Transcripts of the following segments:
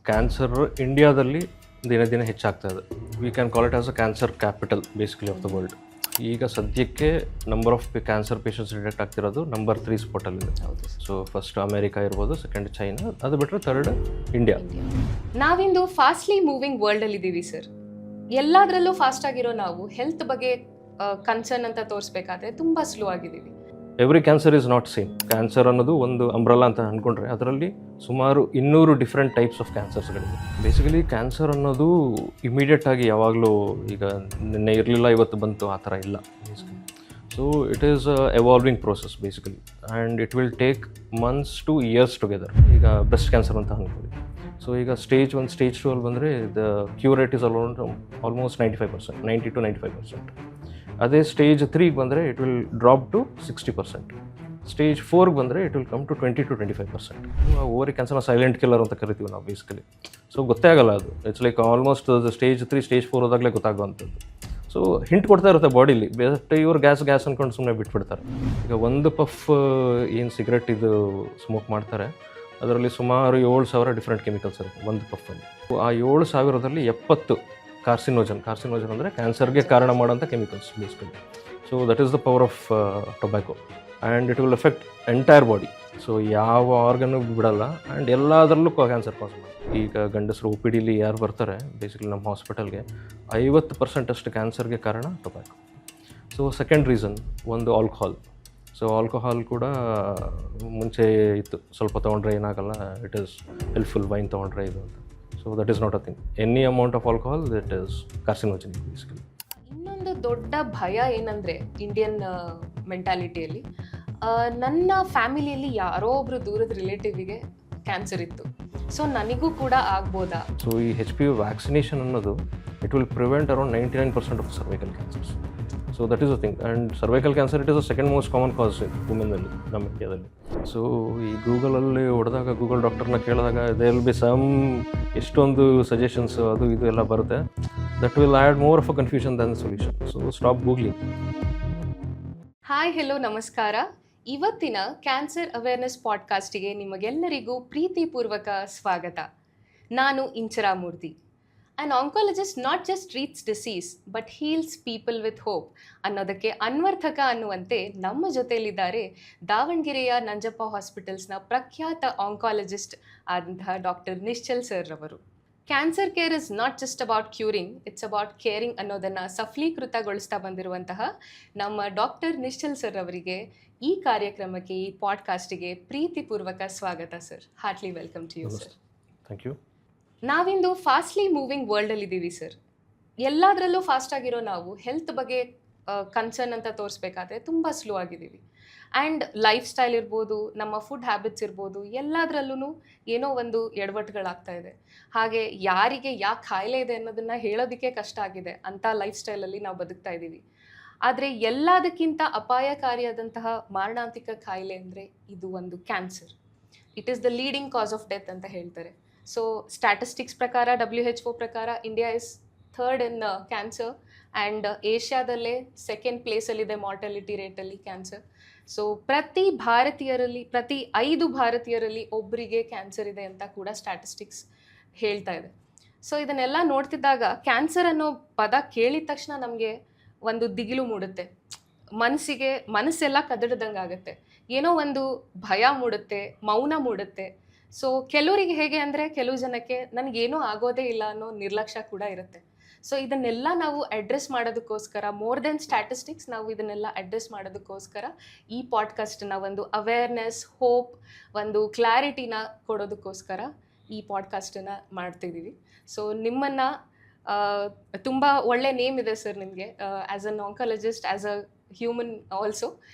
Cancer ಇಂಡಿಯಾದಲ್ಲಿ ದಿನ ದಿನ ಹೆಚ್ಚಾಗ್ತಾ ಇದೆ. We can call it as a cancer capital basically of the world. ಈಗ ಸದ್ಯಕ್ಕೆ number of cancer patients detect ಆಗ್ತಿರೋದು ನಂಬರ್ 3 ಸ್ಪಾಟಲ್ಲಿದೆ. ಸೊ ಫಸ್ಟ್ ಅಮೇರಿಕಾ ಇರ್ಬೋದು, ಸೆಕೆಂಡ್ ಚೈನಾ, ಅದು ಬಿಟ್ಟರೆ ಥರ್ಡ್ ಇಂಡಿಯಾ. ನಾವಿಂದು ಫಾಸ್ಟ್ಲಿ ಮೂವಿಂಗ್ ವರ್ಲ್ಡ್ ಅಲ್ಲಿ ಇದ್ದೀವಿ ಸರ್. ಎಲ್ಲದರಲ್ಲೂ ಫಾಸ್ಟ್ ಆಗಿರೋ ನಾವು ಹೆಲ್ತ್ ಬಗ್ಗೆ ಕನ್ಸರ್ನ್ ಅಂತ ತೋರಿಸ್ಬೇಕಾದ್ರೆ ತುಂಬಾ ಸ್ಲೋ ಆಗಿದ್ದೀವಿ. Every cancer is not same. Cancer ಅನ್ನೋದು ಒಂದು ಅಂಬ್ರಲ್ಲ ಅಂತ ಅಂದ್ಕೊಂಡ್ರೆ ಅದರಲ್ಲಿ ಸುಮಾರು 200 ಡಿಫ್ರೆಂಟ್ ಟೈಪ್ಸ್ ಆಫ್ ಕ್ಯಾನ್ಸರ್ಸ್ಗಳಿವೆ. ಬೇಸಿಕಲಿ ಕ್ಯಾನ್ಸರ್ ಅನ್ನೋದು ಇಮಿಡಿಯೇಟ್ ಆಗಿ ಯಾವಾಗಲೂ ಈಗ ನಿನ್ನೆ ಇರಲಿಲ್ಲ ಇವತ್ತು ಬಂತು ಆ ಥರ ಇಲ್ಲ. So it is a evolving process basically, and it will take months two years together. ಈಗ ಬ್ರೆಸ್ಟ್ ಕ್ಯಾನ್ಸರ್ ಅಂತ ಅಂದ್ಕೊಳ್ಳಿ. ಸೊ ಈಗ ಸ್ಟೇಜ್ 1 ಸ್ಟೇಜ್ 2 ಅಲ್ಲಿ ಬಂದರೆ the cure rate is almost 95%, 90 to 95%. ಅದೇ ಸ್ಟೇಜ್ 3ಗೆ ಬಂದರೆ it will drop to 60%. Stage 4ಗೆ ಬಂದರೆ it will come to 20 to 25%. Ovary ಕ್ಯಾನ್ಸರ್ನ ಸೈಲೆಂಟ್ ಕಿಲ್ಲರ್ ಅಂತ ಕರಿತೀವಿ ನಾವು ಬೇಸಿಕಲಿ. ಸೊ ಗೊತ್ತೇ ಆಗಲ್ಲ ಅದು. It's like almost stage 3 stage 4 ಹೋದಾಗಲೇ ಗೊತ್ತಾಗುವಂಥದ್ದು. ಸೊ ಹಿಂಟ್ ಕೊಡ್ತಾ ಇರುತ್ತೆ ಬಾಡಿಲಿ, ಬೆಸ್ಟ್ ಇವ್ರು ಗ್ಯಾಸ್ ಅಂದ್ಕೊಂಡು ಸುಮ್ಮನೆ ಬಿಟ್ಬಿಡ್ತಾರೆ. ಈಗ ಒಂದು ಪಫ್ ಏನು ಸಿಗರೆಟ್ ಇದು ಸ್ಮೋಕ್ ಮಾಡ್ತಾರೆ, ಅದರಲ್ಲಿ ಸುಮಾರು 7,000 ಡಿಫ್ರೆಂಟ್ ಕೆಮಿಕಲ್ಸ್ ಇರುತ್ತೆ ಒಂದು ಪಫಲ್ಲಿ. ಆ 7,000ರಲ್ಲಿ 70 ಕಾರ್ಸಿನೋಜನ್ ಅಂದರೆ ಕ್ಯಾನ್ಸರ್ಗೆ ಕಾರಣ ಮಾಡೋಂಥ chemicals basically. So that is the power of tobacco, and it will affect entire body. So ಯಾವ ಆರ್ಗನ್ನು ಬಿಡಲ್ಲ, ಆ್ಯಂಡ್ ಎಲ್ಲದರಲ್ಲೂ ಕ್ಯಾನ್ಸರ್ ಕಾಸ್ ಮಾಡಿ. ಈಗ ಗಂಡಸರು ಒ ಪಿ ಡಿಲಿ ಯಾರು ಬರ್ತಾರೆ ಬೇಸಿಕಲಿ ನಮ್ಮ ಹಾಸ್ಪಿಟಲ್ಗೆ, 50% ಅಷ್ಟು ಕ್ಯಾನ್ಸರ್ಗೆ ಕಾರಣ ಟೊಬ್ಯಾಕೊ. ಸೊ ಸೆಕೆಂಡ್ ರೀಸನ್ ಒಂದು ಆಲ್ಕೋಹಾಲ್. ಸೊ ಆಲ್ಕೋಹಾಲ್ ಕೂಡ ಮುಂಚೆ ಇತ್ತು, ಸ್ವಲ್ಪ ತೊಗೊಂಡ್ರೆ ಏನಾಗಲ್ಲ, ಇಟ್ ಈಸ್ ಹೆಲ್ಪ್ಫುಲ್, ವೈನ್ ತೊಗೊಂಡ್ರೆ ಇದು ಅಂತ. So that is not a thing. Any amount of alcohol that is carcinogenic basically. ಇನ್ನೊಂದು ದೊಡ್ಡ ಭಯ ಏನಂದರೆ ಇಂಡಿಯನ್ ಮೆಂಟಾಲಿಟಿಯಲ್ಲಿ, ನನ್ನ ಫ್ಯಾಮಿಲಿಯಲ್ಲಿ ಯಾರೋ ಒಬ್ರು ದೂರದ ರಿಲೇಟಿವಿಗೆ ಕ್ಯಾನ್ಸರ್ ಇತ್ತು, ಸೊ ನನಗೂ ಕೂಡ ಆಗ್ಬೋದಾ? ಸೊ ಈ HPV ವ್ಯಾಕ್ಸಿನೇಷನ್ ಅನ್ನೋದು it will prevent around 99% of cervical cancers. So that is a thing. And cervical cancer it is a second most common cause ವುಮೆನ್ನಲ್ಲಿ ನಮ್ಮ ಇಂಡಿಯಾದಲ್ಲಿ. ಸೊ ಈ ಗೂಗಲಲ್ಲಿ ಹೊಡೆದಾಗ, ಗೂಗಲ್ ಡಾಕ್ಟರ್ನ ಕೇಳಿದಾಗ ದೇ ವಿಲ್ ಬಿ ಸಮ್ ಎಷ್ಟೊಂದು ಸಜೆಷನ್ಸ್ ಅದು ಇದು ಎಲ್ಲ ಬರುತ್ತೆ. That will add more of a confusion than solution. So stop googling. Hi, hello, ನಮಸ್ಕಾರ. ಇವತ್ತಿನ ಕ್ಯಾನ್ಸರ್ ಅವೇರ್ನೆಸ್ ಪಾಡ್ಕಾಸ್ಟಿಗೆ ನಿಮಗೆಲ್ಲರಿಗೂ ಪ್ರೀತಿಪೂರ್ವಕ ಸ್ವಾಗತ. ನಾನು Inchara Murthy. An oncologist not just treats disease but heals people with hope ಅನ್ನೋದಕ್ಕೆ ಅನ್ವರ್ಥಕ ಅನ್ನುವಂತೆ ನಮ್ಮ ಜೊತೆಯಲ್ಲಿದ್ದಾರೆ ದಾವಣಗೆರೆಯ ನಂಜಪ್ಪ ಹಾಸ್ಪಿಟಲ್ಸ್ನ ಪ್ರಖ್ಯಾತ ಆಂಕಾಲಜಿಸ್ಟ್ ಆದಂತಹ ಡಾಕ್ಟರ್ ನಿಶ್ಚಲ್ ಸರ್ ರವರು. Cancer care is not just about curing, it's about caring ಅನ್ನೋದನ್ನು ಸಫಲೀಕೃತಗೊಳಿಸ್ತಾ ಬಂದಿರುವಂತಹ ನಮ್ಮ ಡಾಕ್ಟರ್ ನಿಶ್ಚಲ್ ಸರ್ ಅವರಿಗೆ ಈ ಕಾರ್ಯಕ್ರಮಕ್ಕೆ, ಈ ಪಾಡ್ಕಾಸ್ಟಿಗೆ ಪ್ರೀತಿಪೂರ್ವಕ ಸ್ವಾಗತ sir. Heartly welcome to you sir. Thank you. ನಾವಿಂದು ಫಾಸ್ಟ್ಲಿ ಮೂವಿಂಗ್ ವರ್ಲ್ಡಲ್ಲಿ ಇದ್ದೀವಿ ಸರ್. ಎಲ್ಲದರಲ್ಲೂ ಫಾಸ್ಟ್ ಆಗಿರೋ ನಾವು ಹೆಲ್ತ್ ಬಗ್ಗೆ ಕನ್ಸರ್ನ್ ಅಂತ ತೋರಿಸ್ಬೇಕಾದ್ರೆ ತುಂಬ ಸ್ಲೋ ಆಗಿದ್ದೀವಿ. ಆ್ಯಂಡ್ ಲೈಫ್ ಸ್ಟೈಲ್ ಇರ್ಬೋದು, ನಮ್ಮ ಫುಡ್ ಹ್ಯಾಬಿಟ್ಸ್ ಇರ್ಬೋದು, ಎಲ್ಲದರಲ್ಲೂ ಏನೋ ಒಂದು ಎಡವಟ್ಟುಗಳಾಗ್ತಾ ಇದೆ. ಹಾಗೆ ಯಾರಿಗೆ ಯಾಕೆ ಕಾಯಿಲೆ ಇದೆ ಅನ್ನೋದನ್ನು ಹೇಳೋದಕ್ಕೆ ಕಷ್ಟ ಆಗಿದೆ ಅಂಥ ಲೈಫ್ ಸ್ಟೈಲಲ್ಲಿ ನಾವು ಬದುಕ್ತಾ ಇದ್ದೀವಿ. ಆದರೆ ಎಲ್ಲದಕ್ಕಿಂತ ಅಪಾಯಕಾರಿಯಾದಂತಹ ಮಾರಣಾಂತಿಕ ಕಾಯಿಲೆ ಅಂದರೆ ಇದು ಒಂದು cancer. It is the leading cause of death ಅಂತ ಹೇಳ್ತಾರೆ. ಸೊ ಸ್ಟ್ಯಾಟಿಸ್ಟಿಕ್ಸ್ ಪ್ರಕಾರ, WHO ಪ್ರಕಾರ India is third in cancer, and ಏಷ್ಯಾದಲ್ಲೇ ಸೆಕೆಂಡ್ ಪ್ಲೇಸಲ್ಲಿದೆ ಮಾರ್ಟಾಲಿಟಿ ರೇಟಲ್ಲಿ ಕ್ಯಾನ್ಸರ್. ಸೊ ಪ್ರತಿ 5 ಭಾರತೀಯರಲ್ಲಿ ಒಬ್ಬರಿಗೆ ಕ್ಯಾನ್ಸರ್ ಇದೆ ಅಂತ ಕೂಡ ಸ್ಟ್ಯಾಟಿಸ್ಟಿಕ್ಸ್ ಹೇಳ್ತಾ ಇದೆ. ಸೊ ಇದನ್ನೆಲ್ಲ ನೋಡ್ತಿದ್ದಾಗ ಕ್ಯಾನ್ಸರ್ ಅನ್ನೋ ಪದ ಕೇಳಿದ ತಕ್ಷಣ ನಮಗೆ ಒಂದು ದಿಗಿಲು ಮೂಡುತ್ತೆ, ಮನಸ್ಸೆಲ್ಲ ಕದಡ್ದಂಗೆ ಆಗುತ್ತೆ, ಏನೋ ಒಂದು ಭಯ ಮೂಡುತ್ತೆ, ಮೌನ ಮೂಡುತ್ತೆ. ಸೊ ಕೆಲವರಿಗೆ ಹೇಗೆ ಅಂದರೆ, ಕೆಲವು ಜನಕ್ಕೆ ನನಗೇನೂ ಆಗೋದೇ ಇಲ್ಲ ಅನ್ನೋ ನಿರ್ಲಕ್ಷ್ಯ ಕೂಡ ಇರುತ್ತೆ. ಸೊ ಇದನ್ನೆಲ್ಲ ನಾವು ಅಡ್ರೆಸ್ ಮಾಡೋದಕ್ಕೋಸ್ಕರ, ಮೋರ್ ದೆನ್ ಸ್ಟ್ಯಾಟಿಸ್ಟಿಕ್ಸ್, ನಾವು ಇದನ್ನೆಲ್ಲ ಅಡ್ರೆಸ್ ಮಾಡೋದಕ್ಕೋಸ್ಕರ ಈ ಪಾಡ್ಕಾಸ್ಟನ್ನ ಒಂದು ಅವೇರ್ನೆಸ್, ಹೋಪ್, ಒಂದು ಕ್ಲಾರಿಟಿನ ಕೊಡೋದಕ್ಕೋಸ್ಕರ ಈ ಪಾಡ್ಕಾಸ್ಟನ್ನು ಮಾಡ್ತಿದ್ದೀವಿ. ಸೊ ನಿಮ್ಮನ್ನು ತುಂಬ ಒಳ್ಳೆ ನೇಮ್ ಇದೆ ಸರ್ ನಿಮಗೆ, as an oncologist, as a human also.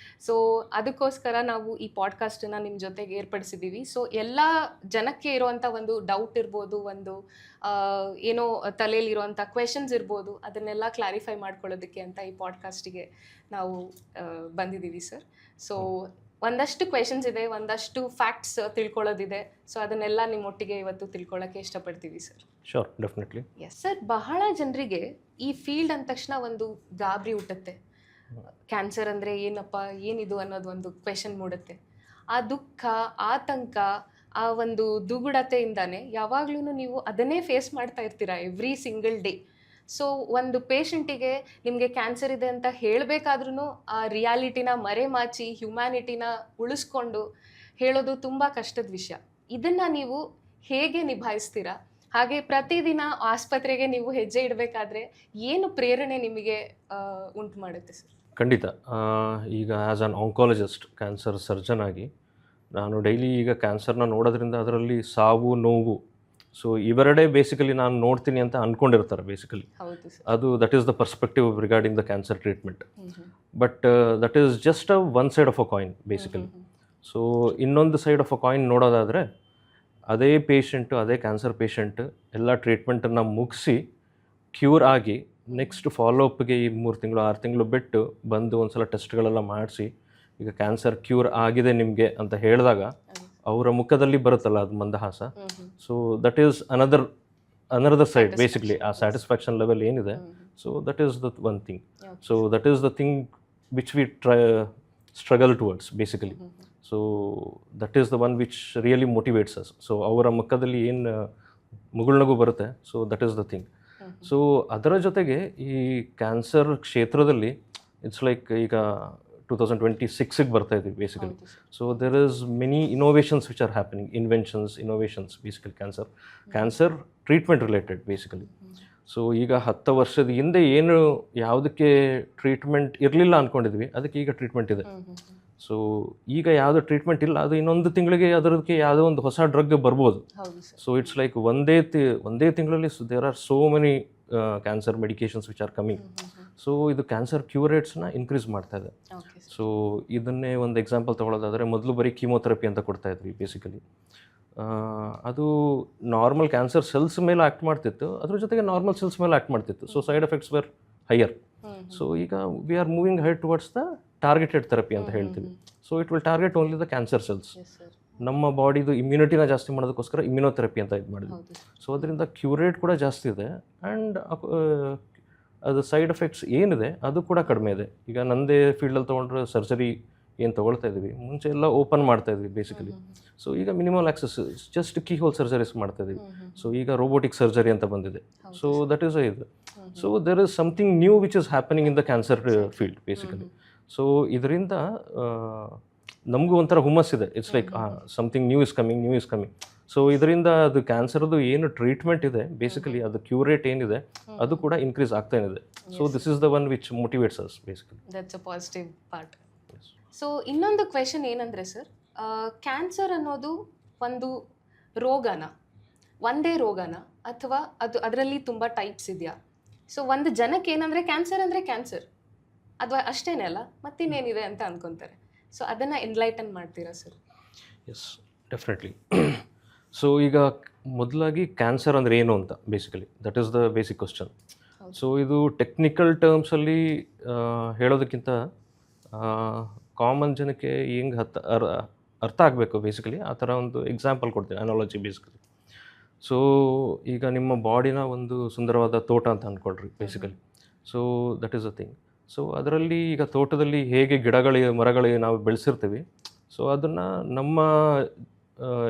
So ಅದಕ್ಕೋಸ್ಕರ ನಾವು ಈ ಪಾಡ್ಕಾಸ್ಟನ್ನು ನಿಮ್ಮ ಜೊತೆಗೆ ಏರ್ಪಡಿಸಿದ್ದೀವಿ. ಸೊ ಎಲ್ಲ ಜನಕ್ಕೆ ಇರುವಂಥ ಒಂದು ಡೌಟ್ ಇರ್ಬೋದು, ಒಂದು ಏನೋ ತಲೆಯಲ್ಲಿರುವಂಥ ಕ್ವೆಶನ್ಸ್ ಇರ್ಬೋದು, ಅದನ್ನೆಲ್ಲ ಕ್ಲಾರಿಫೈ ಮಾಡ್ಕೊಳ್ಳೋದಕ್ಕೆ ಅಂತ ಈ ಪಾಡ್ಕಾಸ್ಟಿಗೆ ನಾವು ಬಂದಿದ್ದೀವಿ ಸರ್. ಸೊ ಒಂದಷ್ಟು ಕ್ವೆಶನ್ಸ್ ಇದೆ, ಒಂದಷ್ಟು ಫ್ಯಾಕ್ಟ್ಸ್ ತಿಳ್ಕೊಳ್ಳೋದಿದೆ. ಸೊ ಅದನ್ನೆಲ್ಲ ನಿಮ್ಮೊಟ್ಟಿಗೆ ಇವತ್ತು ತಿಳ್ಕೊಳ್ಳೋಕ್ಕೆ ಇಷ್ಟಪಡ್ತೀವಿ sir. Sure, definitely. Yes sir. ಬಹಳ ಜನರಿಗೆ ಈ ಫೀಲ್ಡ್ ಅಂದ ತಕ್ಷಣ ಒಂದು ಗಾಬರಿ ಹುಟ್ಟುತ್ತೆ. ಕ್ಯಾನ್ಸರ್ ಅಂದರೆ ಏನಪ್ಪ, ಏನಿದು ಅನ್ನೋದು ಒಂದು ಕ್ವೆಶನ್ ಮೂಡುತ್ತೆ. ಆ ದುಃಖ, ಆತಂಕ, ಆ ಒಂದು ದುಗುಡತೆಯಿಂದಾನೆ ಯಾವಾಗ್ಲೂ ನೀವು ಅದನ್ನೇ ಫೇಸ್ ಮಾಡ್ತಾ ಇರ್ತೀರಾ ಎವ್ರಿ ಸಿಂಗಲ್ ಡೇ. ಸೊ ಒಂದು ಪೇಷಂಟಿಗೆ ನಿಮಗೆ ಕ್ಯಾನ್ಸರ್ ಇದೆ ಅಂತ ಹೇಳಬೇಕಾದ್ರೂ ಆ ರಿಯಾಲಿಟಿನ ಮರೆಮಾಚಿ ಹ್ಯುಮ್ಯಾನಿಟಿನ ಉಳಿಸ್ಕೊಂಡು ಹೇಳೋದು ತುಂಬ ಕಷ್ಟದ ವಿಷಯ. ಇದನ್ನು ನೀವು ಹೇಗೆ ನಿಭಾಯಿಸ್ತೀರಾ? ಹಾಗೆ ಪ್ರತಿದಿನ ಆಸ್ಪತ್ರೆಗೆ ನೀವು ಹೆಜ್ಜೆ ಇಡಬೇಕಾದ್ರೆ ಏನು ಪ್ರೇರಣೆ ನಿಮಗೆ ಉಂಟು ಮಾಡುತ್ತೆ ಸರ್? ಖಂಡಿತ. ಈಗ as on oncologist, cancer surgeon ಆಗಿ ನಾನು ಡೈಲಿ ಈಗ ಕ್ಯಾನ್ಸರ್ನ ನೋಡೋದ್ರಿಂದ ಅದರಲ್ಲಿ ಸಾವು ನೋವು, ಸೊ ಇವೆರಡೇ ಬೇಸಿಕಲಿ ನಾನು ನೋಡ್ತೀನಿ ಅಂತ ಅಂದ್ಕೊಂಡಿರ್ತಾರೆ ಬೇಸಿಕಲಿ. ಹೌದು ಸರ್. ಅದು that is the perspective regarding the cancer treatment. But that is just one side of a coin basically. So ಇನ್ನೊಂದು ಸೈಡ್ ಆಫ್ ಅ ಕಾಯಿನ್ ನೋಡೋದಾದರೆ, ಅದೇ ಪೇಷಂಟು, ಅದೇ ಕ್ಯಾನ್ಸರ್ ಪೇಷಂಟ್ ಎಲ್ಲ ಟ್ರೀಟ್ಮೆಂಟನ್ನು ಮುಗಿಸಿ ಕ್ಯೂರ್ ಆಗಿ ನೆಕ್ಸ್ಟ್ ಫಾಲೋಅಪ್ಗೆ ಈ 3 ತಿಂಗಳು 6 ತಿಂಗಳು ಬಿಟ್ಟು ಬಂದು ಒಂದು ಸಲ ಟೆಸ್ಟ್ಗಳೆಲ್ಲ ಮಾಡಿಸಿ ಈಗ ಕ್ಯಾನ್ಸರ್ ಕ್ಯೂರ್ ಆಗಿದೆ ನಿಮಗೆ ಅಂತ ಹೇಳಿದಾಗ ಅವರ ಮುಖದಲ್ಲಿ ಬರುತ್ತಲ್ಲ ಅದು ಮಂದಹಾಸ. So that is another side basically. ಆ ಸ್ಯಾಟಿಸ್ಫ್ಯಾಕ್ಷನ್ ಲೆವೆಲ್ ಏನಿದೆ, so that is the one thing. So that is the thing which we struggle towards basically. So that is the one which really motivates us. So ಅವರ ಮುಖದಲ್ಲಿ ಏನು ಮುಗುಳ್ನಗು ಬರುತ್ತೆ, so that is the thing. So ಅದರ ಜೊತೆಗೆ ಈ cancer ಕ್ಷೇತ್ರದಲ್ಲಿ it's like ಈಗ 2026ಗೆ ಬರ್ತಾ ಇದ್ದೀವಿ basically. So there is many innovations which are happening, innovations basically cancer treatment related basically. So ಈಗ 10 ವರ್ಷದ ಹಿಂದೆ ಏನು ಯಾವುದಕ್ಕೆ ಟ್ರೀಟ್ಮೆಂಟ್ ಇರಲಿಲ್ಲ ಅಂದ್ಕೊಂಡಿದ್ವಿ, ಅದಕ್ಕೆ ಈಗ ಟ್ರೀಟ್ಮೆಂಟ್ ಇದೆ. ಸೊ ಈಗ ಯಾವುದೋ ಟ್ರೀಟ್ಮೆಂಟ್ ಇಲ್ಲ, ಅದು ಇನ್ನೊಂದು ತಿಂಗಳಿಗೆ ಅದಕ್ಕೆ ಯಾವುದೋ ಒಂದು ಹೊಸ ಡ್ರಗ್ ಬರ್ಬೋದು. ಸೊ ಇಟ್ಸ್ ಲೈಕ್ ಒಂದೇ ತಿಂಗಳಲ್ಲಿ there are so many cancer medications which are coming. So ಇದು ಕ್ಯಾನ್ಸರ್ ಕ್ಯೂರ್ ರೇಟ್ಸ್ನ ಇನ್ಕ್ರೀಸ್ ಮಾಡ್ತಾ ಇದೆ. ಸೊ ಇದನ್ನೇ ಒಂದು ಎಕ್ಸಾಂಪಲ್ ತೊಗೊಳ್ಳೋದಾದರೆ, ಮೊದಲು ಬರೀ ಕೀಮೋಥೆರಪಿ ಅಂತ ಕೊಡ್ತಾ ಇದ್ವಿ ಬೇಸಿಕಲಿ. ಅದು ನಾರ್ಮಲ್ ಕ್ಯಾನ್ಸರ್ ಸೆಲ್ಸ್ ಮೇಲೆ ಆ್ಯಕ್ಟ್ ಮಾಡ್ತಿತ್ತು, ಅದ್ರ ಜೊತೆಗೆ ನಾರ್ಮಲ್ ಸೆಲ್ಸ್ ಮೇಲೆ ಆ್ಯಕ್ಟ್ ಮಾಡ್ತಿತ್ತು. So side effects were higher. So ಈಗ we are moving ahead towards the targeted therapy ಅಂತ ಹೇಳ್ತೀವಿ. So it will target only the cancer cells. ನಮ್ಮ ಬಾಡಿದು ಇಮ್ಯುನಿಟಿನ ಜಾಸ್ತಿ ಮಾಡೋದಕ್ಕೋಸ್ಕರ ಇಮ್ಯುನೋಥೆರಪಿ ಅಂತ ಇದು ಮಾಡಿದ್ವಿ. ಸೊ ಅದರಿಂದ ಕ್ಯೂರೇಟ್ ಕೂಡ ಜಾಸ್ತಿ ಇದೆ, ಆ್ಯಂಡ್ ಅದು ಸೈಡ್ ಎಫೆಕ್ಟ್ಸ್ ಏನಿದೆ ಅದು ಕೂಡ ಕಡಿಮೆ ಇದೆ. ಈಗ ನನ್ನದೇ ಫೀಲ್ಡಲ್ಲಿ ತೊಗೊಂಡ್ರೆ ಸರ್ಜರಿ ಏನು ತೊಗೊಳ್ತಾ ಇದ್ವಿ, ಮುಂಚೆ ಎಲ್ಲ ಓಪನ್ ಮಾಡ್ತಾ ಇದ್ವಿ ಬೇಸಿಕಲಿ. ಸೊ ಈಗ minimal access, just keyhole surgeries ಮಾಡ್ತಾ ಇದ್ವಿ. ಸೊ ಈಗ ರೋಬೋಟಿಕ್ ಸರ್ಜರಿ ಅಂತ ಬಂದಿದೆ. ಸೊ ದಟ್ ಈಸ್ ಇದು. So there is something new which is happening in the cancer field basically. So ಇದರಿಂದ ನಮಗೂ ಒಂಥರ ಹುಮ್ಮಸ್ಸಿದೆ. It's like something new is coming. So ಇದರಿಂದ ಅದು ಕ್ಯಾನ್ಸರ್ದು ಏನು ಟ್ರೀಟ್ಮೆಂಟ್ ಇದೆ ಬೇಸಿಕಲಿ, ಅದು ಕ್ಯೂರೇಟ್ ಏನಿದೆ ಅದು ಕೂಡ ಇನ್ಕ್ರೀಸ್ ಆಗ್ತಾ ಇದೆ. So this is the one which motivates us basically. That's a positive part. So ಇನ್ನೊಂದು ಕ್ವೆಶನ್ ಏನಂದರೆ ಸರ್, ಕ್ಯಾನ್ಸರ್ ಅನ್ನೋದು ಒಂದು ಒಂದೇ ರೋಗನ ಅಥವಾ ಅದರಲ್ಲಿ ತುಂಬ ಟೈಪ್ಸ್ ಇದೆಯಾ? ಸೊ ಒಂದು ಜನಕ್ಕೆ ಏನಂದರೆ ಕ್ಯಾನ್ಸರ್ ಅಂದರೆ ಕ್ಯಾನ್ಸರ್, ಅಥವಾ ಅಷ್ಟೇನೇ ಅಲ್ಲ ಮತ್ತಿನ್ನೇನಿದೆ ಅಂತ ಅಂದ್ಕೊತಾರೆ. ಸೊ ಅದನ್ನು ಎನ್ಲೈಟನ್ ಮಾಡ್ತೀರಾ ಸರ್? Yes, definitely. ಸೊ ಈಗ ಮೊದಲಾಗಿ ಕ್ಯಾನ್ಸರ್ ಅಂದರೆ ಏನು ಅಂತ basically, that is the basic question. So ಇದು ಟೆಕ್ನಿಕಲ್ ಟರ್ಮ್ಸಲ್ಲಿ ಹೇಳೋದಕ್ಕಿಂತ ಕಾಮನ್ ಜನಕ್ಕೆ ಹೆಂಗೆ ಅರ್ಥ ಆಗಬೇಕು ಬೇಸಿಕಲಿ, ಆ ಥರ ಒಂದು ಎಕ್ಸಾಂಪಲ್ ಕೊಡ್ತೀನಿ, ಅನಾಲಜಿ ಬೇಸಿಕಲಿ. ಸೊ ಈಗ ನಿಮ್ಮ ಬಾಡಿನ ಒಂದು ಸುಂದರವಾದ ತೋಟ ಅಂತ ಅಂದ್ಕೊಳ್ರಿ basically. So that is a thing. So ಅದರಲ್ಲಿ ಈಗ ತೋಟದಲ್ಲಿ ಹೇಗೆ ಮರಗಳಿಗೆ ನಾವು ಬೆಳೆಸಿರ್ತೀವಿ, ಸೊ ಅದನ್ನು ನಮ್ಮ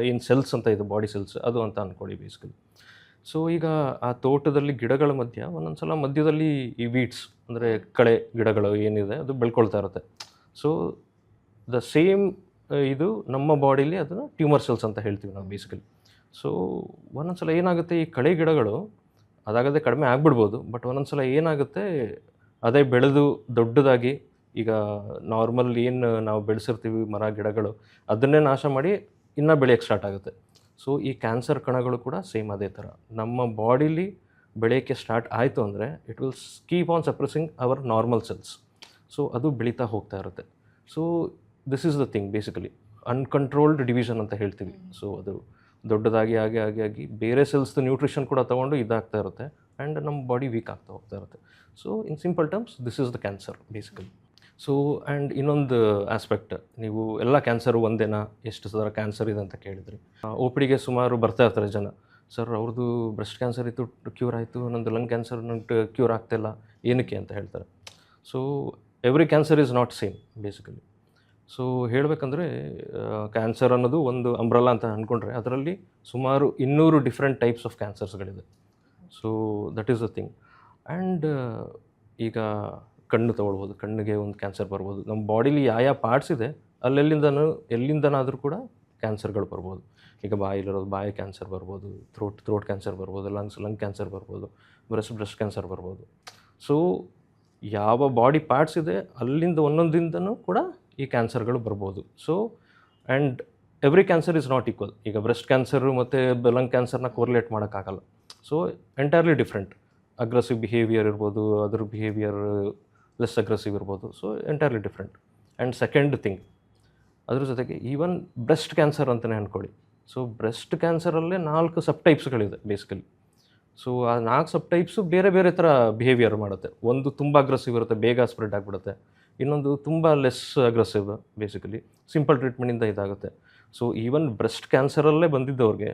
ಏನು ಸೆಲ್ಸ್ ಅಂತ ಇದೆ, ಬಾಡಿ ಸೆಲ್ಸ್ ಅದು ಅಂತ ಅಂದ್ಕೊಳ್ಳಿ ಬೇಸಿಕಲಿ. ಸೊ ಈಗ ಆ ತೋಟದಲ್ಲಿ ಗಿಡಗಳ ಒಂದೊಂದು ಸಲ ಮಧ್ಯದಲ್ಲಿ ಈ ವೀಡ್ಸ್ ಅಂದರೆ ಕಳೆ ಗಿಡಗಳು ಏನಿದೆ ಅದು ಬೆಳ್ಕೊಳ್ತಾ ಇರುತ್ತೆ. ಸೊ ದ ಸೇಮ್ ಇದು ನಮ್ಮ ಬಾಡಿಲಿ ಅದನ್ನು ಟ್ಯೂಮರ್ ಸೆಲ್ಸ್ ಅಂತ ಹೇಳ್ತೀವಿ ನಾವು ಬೇಸಿಕಲಿ. ಸೊ ಒಂದೊಂದು ಸಲ ಏನಾಗುತ್ತೆ, ಈ ಕಳೆ ಗಿಡಗಳು ಅದಾಗದೆ ಕಡಿಮೆ ಆಗಿಬಿಡ್ಬೋದು, ಬಟ್ ಒಂದೊಂದು ಸಲ ಏನಾಗುತ್ತೆ, ಅದೇ ಬೆಳೆದು ದೊಡ್ಡದಾಗಿ ಈಗ ನಾರ್ಮಲ್ ಏನು ನಾವು ಬೆಳೆಸಿರ್ತೀವಿ ಮರ ಗಿಡಗಳು ಅದನ್ನೇ ನಾಶ ಮಾಡಿ ಇನ್ನೂ ಬೆಳೆಯೋಕ್ಕೆ ಸ್ಟಾರ್ಟ್ ಆಗುತ್ತೆ. ಸೊ ಈ ಕ್ಯಾನ್ಸರ್ ಕಣಗಳು ಕೂಡ ಸೇಮ್ ಅದೇ ಥರ ನಮ್ಮ ಬಾಡಿಲಿ ಬೆಳೆಯೋಕ್ಕೆ ಸ್ಟಾರ್ಟ್ ಆಯಿತು ಅಂದರೆ it will keep on suppressing our normal cells. So ಅದು ಬೆಳೀತಾ ಹೋಗ್ತಾ ಇರುತ್ತೆ. So this is the thing basically, uncontrolled division ಅಂತ ಹೇಳ್ತೀವಿ. ಸೊ ಅದು ದೊಡ್ಡದಾಗಿ ಆಗಿ ಬೇರೆ ಸೆಲ್ಸ್ದು ನ್ಯೂಟ್ರಿಷನ್ ಕೂಡ ತೊಗೊಂಡು ಇದಾಗ್ತಾ ಇರುತ್ತೆ, ಆ್ಯಂಡ್ ನಮ್ಮ ಬಾಡಿ ವೀಕ್ ಆಗ್ತಾ ಹೋಗ್ತಾ ಇರುತ್ತೆ. So in simple terms this is the cancer basically. So and ಇನ್ನೊಂದು ಆಸ್ಪೆಕ್ಟ್, ನೀವು ಎಲ್ಲ ಕ್ಯಾನ್ಸರು ಒಂದೇನಾ, ಎಷ್ಟು ಥರ ಕ್ಯಾನ್ಸರ್ ಇದೆ ಅಂತ ಕೇಳಿದ್ರಿ. ಒ ಪಿ ಡಿಗೆ ಸುಮಾರು ಬರ್ತಾ ಇರ್ತಾರೆ ಜನ, ಸರ್ ಅವ್ರದ್ದು ಬ್ರೆಸ್ಟ್ ಕ್ಯಾನ್ಸರ್ ಇತ್ತು ಕ್ಯೂರ್ ಆಯಿತು, ನಂದು ಲಂಗ್ ಕ್ಯಾನ್ಸರ್ ನಂಗೆ ಕ್ಯೂರ್ ಆಗ್ತಾಯಿಲ್ಲ, ಏನಕ್ಕೆ ಅಂತ ಹೇಳ್ತಾರೆ. So every cancer is not same basically. So ಹೇಳಬೇಕಂದ್ರೆ ಕ್ಯಾನ್ಸರ್ ಅನ್ನೋದು ಒಂದು ಅಂಬ್ರಲ್ಲ ಅಂತ ಅಂದ್ಕೊಂಡ್ರೆ ಅದರಲ್ಲಿ ಸುಮಾರು 200 ಡಿಫ್ರೆಂಟ್ ಟೈಪ್ಸ್ ಆಫ್ ಕ್ಯಾನ್ಸರ್ಸ್ಗಳಿದೆ. So that is the thing. And ಈಗ ಕಣ್ಣು ತೊಗೊಳ್ಬೋದು, ಕಣ್ಣಿಗೆ ಒಂದು ಕ್ಯಾನ್ಸರ್ ಬರ್ಬೋದು. ನಮ್ಮ ಬಾಡಿಲಿ ಯಾವ ಪಾರ್ಟ್ಸ್ ಇದೆ ಎಲ್ಲಿಂದನಾದರೂ ಕೂಡ ಕ್ಯಾನ್ಸರ್ಗಳು ಬರ್ಬೋದು. ಈಗ ಬಾಯಿಲಿರೋದು ಬಾಯಿ ಕ್ಯಾನ್ಸರ್ ಬರ್ಬೋದು, ಥ್ರೋಟ್ ಕ್ಯಾನ್ಸರ್ ಬರ್ಬೋದು, ಲಂಗ್ ಕ್ಯಾನ್ಸರ್ ಬರ್ಬೋದು, ಬ್ರೆಸ್ಟ್ ಕ್ಯಾನ್ಸರ್ ಬರ್ಬೋದು. ಸೊ ಯಾವ ಬಾಡಿ ಪಾರ್ಟ್ಸ್ ಇದೆ ಅಲ್ಲಿಂದ ಒಂದೊಂದಿಂದನೂ ಕೂಡ ಈ ಕ್ಯಾನ್ಸರ್ಗಳು ಬರ್ಬೋದು. So and every cancer is not equal. ಈಗ ಬ್ರೆಸ್ಟ್ ಕ್ಯಾನ್ಸರು ಮತ್ತು ಲಂಗ್ ಕ್ಯಾನ್ಸರ್ನ ಕೋರಿಲೇಟ್ ಮಾಡೋಕ್ಕಾಗಲ್ಲ. So entirely different. Aggressive behaviour ಇರ್ಬೋದು, ಅದ್ರ ಬಿಹೇವಿಯರ್ ಲೆಸ್ ಅಗ್ರೆಸಿವ್ ಇರ್ಬೋದು. So entirely different. And second thing, ಅದ್ರ ಜೊತೆಗೆ ಈವನ್ ಬ್ರೆಸ್ಟ್ ಕ್ಯಾನ್ಸರ್ ಅಂತಲೇ ಅಂದ್ಕೊಳ್ಳಿ. ಸೊ ಬ್ರೆಸ್ಟ್ ಕ್ಯಾನ್ಸರಲ್ಲೇ 4 ಸಬ್ ಟೈಪ್ಸ್ಗಳಿದೆ ಬೇಸಿಕಲಿ. ಸೊ ಆ 4 ಸಬ್ ಟೈಪ್ಸು ಬೇರೆ ಬೇರೆ ಥರ ಬಿಹೇವಿಯರ್ ಮಾಡುತ್ತೆ. ಒಂದು ತುಂಬ ಅಗ್ರೆಸಿವ್ ಇರುತ್ತೆ, ಬೇಗ ಸ್ಪ್ರೆಡ್ ಆಗಿಬಿಡುತ್ತೆ. ಇನ್ನೊಂದು ತುಂಬ ಲೆಸ್ ಅಗ್ರೆಸಿವ್, ಬೇಸಿಕಲಿ ಸಿಂಪಲ್ ಟ್ರೀಟ್ಮೆಂಟಿಂದ ಇದಾಗುತ್ತೆ. ಸೊ ಈವನ್ ಬ್ರೆಸ್ಟ್ ಕ್ಯಾನ್ಸರಲ್ಲೇ ಬಂದಿದ್ದವ್ರಿಗೆ